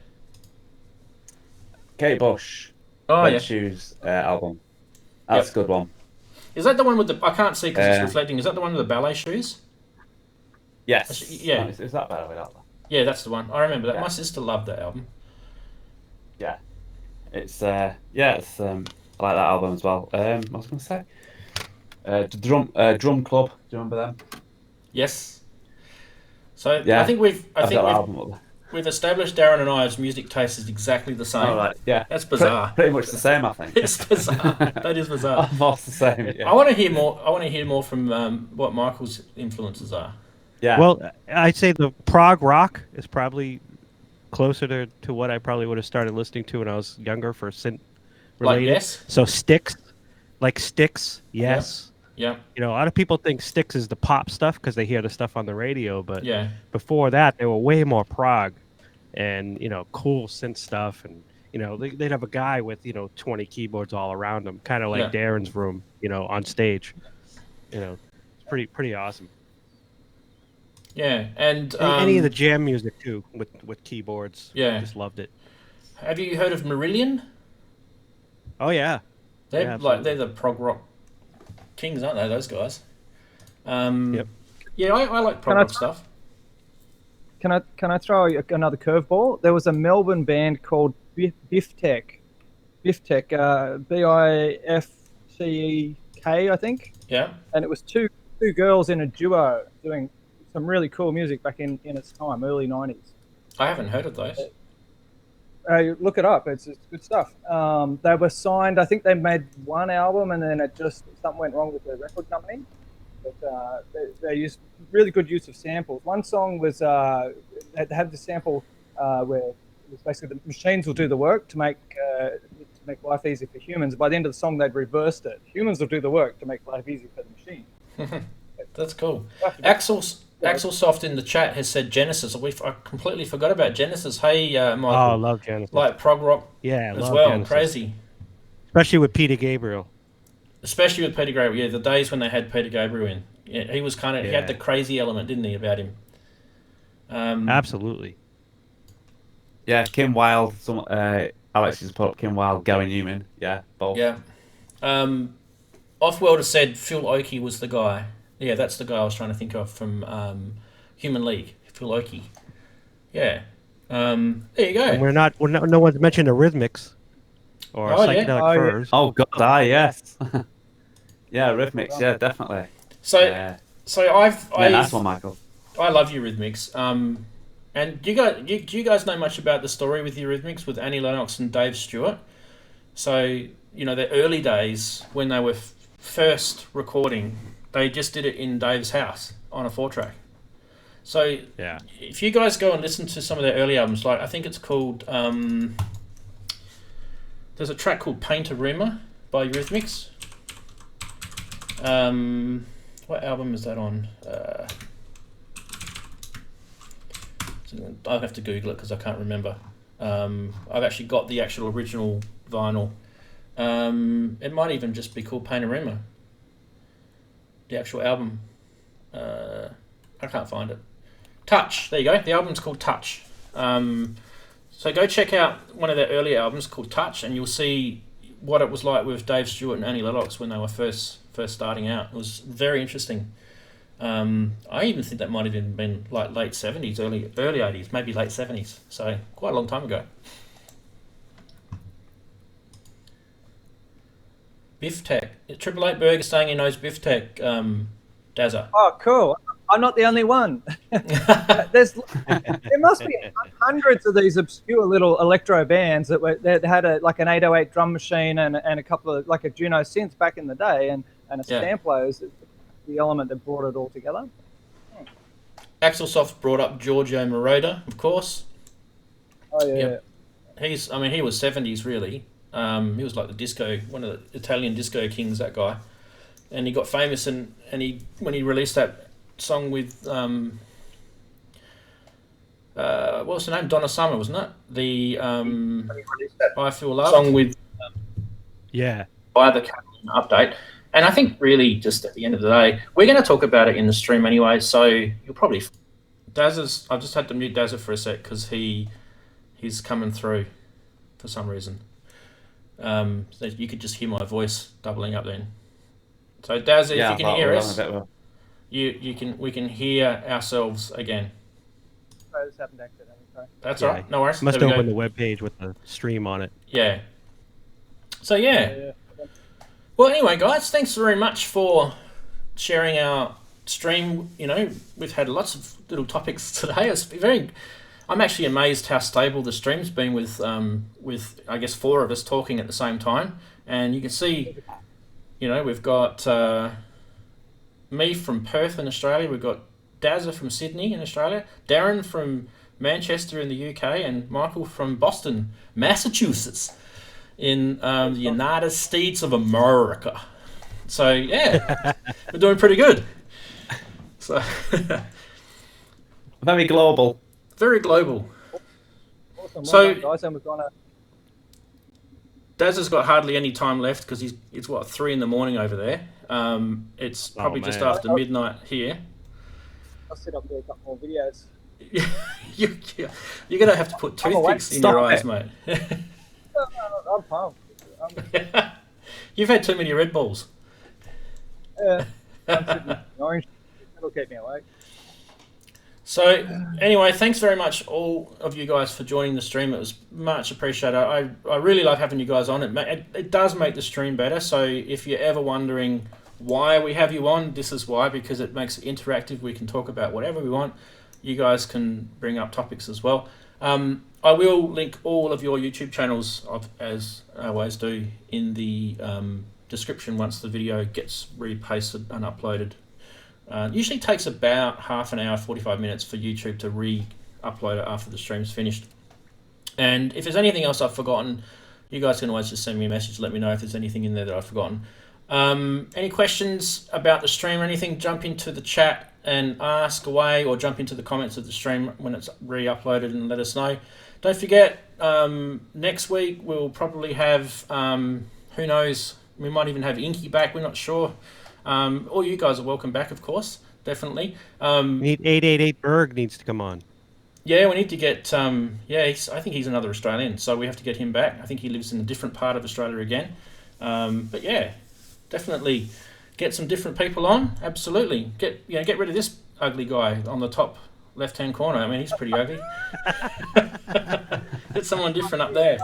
Kate Bush. Shoes album. That's a good one. Is that the one with the? I can't see because it's reflecting. Is that the one with the ballet shoes? Yes. Yeah. Is that better without that? Yeah, that's the one. I remember that. My sister loved that album. Yeah. It's I like that album as well. I was going to say, Drum Club. Do you remember them? Yes. So I think we've established Daren and I's music taste is exactly the same. Oh, right. Yeah. That's bizarre. Pretty much the same, I think. It's bizarre. That is bizarre. Almost the same. Yeah. I want to hear more from what Michael's influences are. Yeah. Well, I'd say the prog rock is probably closer to what I probably would have started listening to when I was younger for synth related. Like Yes? So Styx, Yes. Yeah. A lot of people think Styx is the pop stuff because they hear the stuff on the radio, but before that they were way more prog and cool synth stuff, and they'd have a guy with 20 keyboards all around him, kind of like Daren's room, on stage. It's pretty awesome. Yeah, and any of the jam music too with keyboards. Yeah, I just loved it. Have you heard of Marillion? Oh yeah, they're the prog rock kings, aren't they? Those guys. Yep. Yeah, I like prog rock stuff. Can I throw another curveball? There was a Melbourne band called Biftech, Biftech, Biftek, I think. Yeah. And it was two girls in a duo doing some really cool music back in its time, early 90s. I haven't heard of those. Look it up. It's good stuff. They were signed. I think they made one album, and then something went wrong with the record company. But they used really good use of samples. One song was they had the sample where it was basically the machines will do the work to make life easy for humans. By the end of the song, they'd reversed it. Humans will do the work to make life easy for the machine. That's cool. Axel Soft in the chat has said Genesis. I completely forgot about Genesis. Hey, Michael. Oh, I love Genesis. Like prog rock as well. Genesis. Crazy. Especially with Peter Gabriel. Especially with Peter Gabriel. Yeah, the days when they had Peter Gabriel in. Yeah, he was he had the crazy element, didn't he, about him? Absolutely. Yeah, Kim Wilde. I Alex just put up Kinwald, Gary Newman. Yeah, both. Yeah. Offworlder said Phil Oakey was the guy. Yeah, that's the guy I was trying to think of from Human League. Phil Oakey. Yeah. There you go. And no one's mentioned Eurythmics or Psychedelic Furs. Oh God, yes. Yeah, Rhythmics. Yeah, definitely. So I've nice one, Michael. I love Eurythmics. And do you guys know much about the story with Eurythmics with Annie Lennox and Dave Stewart? So the early days when they were first recording, they just did it in Dave's house on a 4-track. So if you guys go and listen to some of their early albums, like I think it's called there's a track called Paint a Rumor by Eurythmics. What album is that on? I'll have to Google it because I can't remember. I've actually got the actual original vinyl. It might even just be called Paint a Rumor. The actual album. I can't find it. Touch. There you go. The album's called Touch. So go check out one of their earlier albums called Touch, and you'll see what it was like with Dave Stewart and Annie Lennox when they were first starting out. It was very interesting. I even think that might have even been like late 70s, early 80s, maybe late 70s. So quite a long time ago. Biff Tech. 888 Berg is saying he knows Biff Tech, Dazza. Oh, cool. I'm not the only one. There must be hundreds of these obscure little electro bands that had an 808 drum machine and a couple of like a Juno synth back in the day and a sampler is the element that brought it all together. Axelsoft brought up Giorgio Moroder, of course. Oh yeah. Yep. He was 70s really. He was like one of the Italian disco kings, that guy. And he got famous and when he released that song with what was the name? Donna Summer, wasn't it? The I Feel Love song with by the update. And I think really just at the end of the day, we're going to talk about it in the stream anyway, so you'll probably Dazza's. I've just had to mute Dazza for a sec because he's coming through for some reason. So you could just hear my voice doubling up then. So Dazza, if you can hear us, we can hear ourselves again. Sorry, this happened accidentally. Sorry. That's all right. No worries. Must open the web page with the stream on it. Yeah. So yeah. Well, anyway, guys, thanks very much for sharing our stream. We've had lots of little topics today. I'm actually amazed how stable the stream's been with I guess 4 of us talking at the same time, and you can see, we've got me from Perth in Australia, we've got Dazza from Sydney in Australia, Daren from Manchester in the UK, and Michael from Boston, Massachusetts, in the United States of America. So yeah, we're doing pretty good. So very global. Very global. Awesome. So guys, and we're gonna. Dazza's got hardly any time left because it's 3 in the morning over there. It's probably just after midnight here. I'll sit up there a couple more videos. You're gonna have to put toothpicks in your eyes, mate. I'm pumped. You've had too many Red Bulls. Yeah. Orange. That'll keep me awake. So anyway, thanks very much all of you guys for joining the stream. It was much appreciated. I really love having you guys on. It does make the stream better. So if you're ever wondering why we have you on, this is why, because it makes it interactive. We can talk about whatever we want. You guys can bring up topics as well. I will link all of your YouTube channels, as I always do, in the description once the video gets repasted and uploaded. Usually takes about half an hour, 45 minutes for YouTube to re-upload it after the stream's finished. And if there's anything else I've forgotten, you guys can always just send me a message, let me know if there's anything in there that I've forgotten. Any questions about the stream or anything, jump into the chat and ask away, or jump into the comments of the stream when it's re-uploaded and let us know. Don't forget, next week we'll probably have, who knows, we might even have Inky back, we're not sure. All you guys are welcome back, of course, definitely. 888 Berg needs to come on. Yeah, we need to get. I think he's another Australian, so we have to get him back. I think he lives in a different part of Australia again. But yeah, definitely get some different people on. Absolutely, get rid of this ugly guy on the top left-hand corner. I mean, he's pretty ugly. Get someone different up there.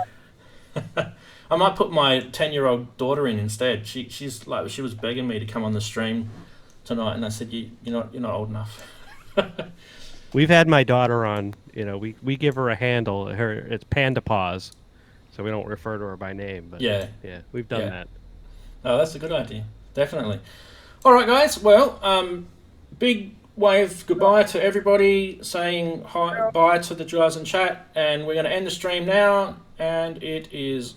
I might put my 10-year-old daughter in instead. She was begging me to come on the stream tonight, and I said, you're not old enough. We've had my daughter on. We give her a handle. It's Panda Paws, so we don't refer to her by name. But yeah, we've done that. Oh, that's a good idea. Definitely. All right, guys. Well, big wave goodbye to everybody, saying bye to the guys in chat, and we're going to end the stream now. And it is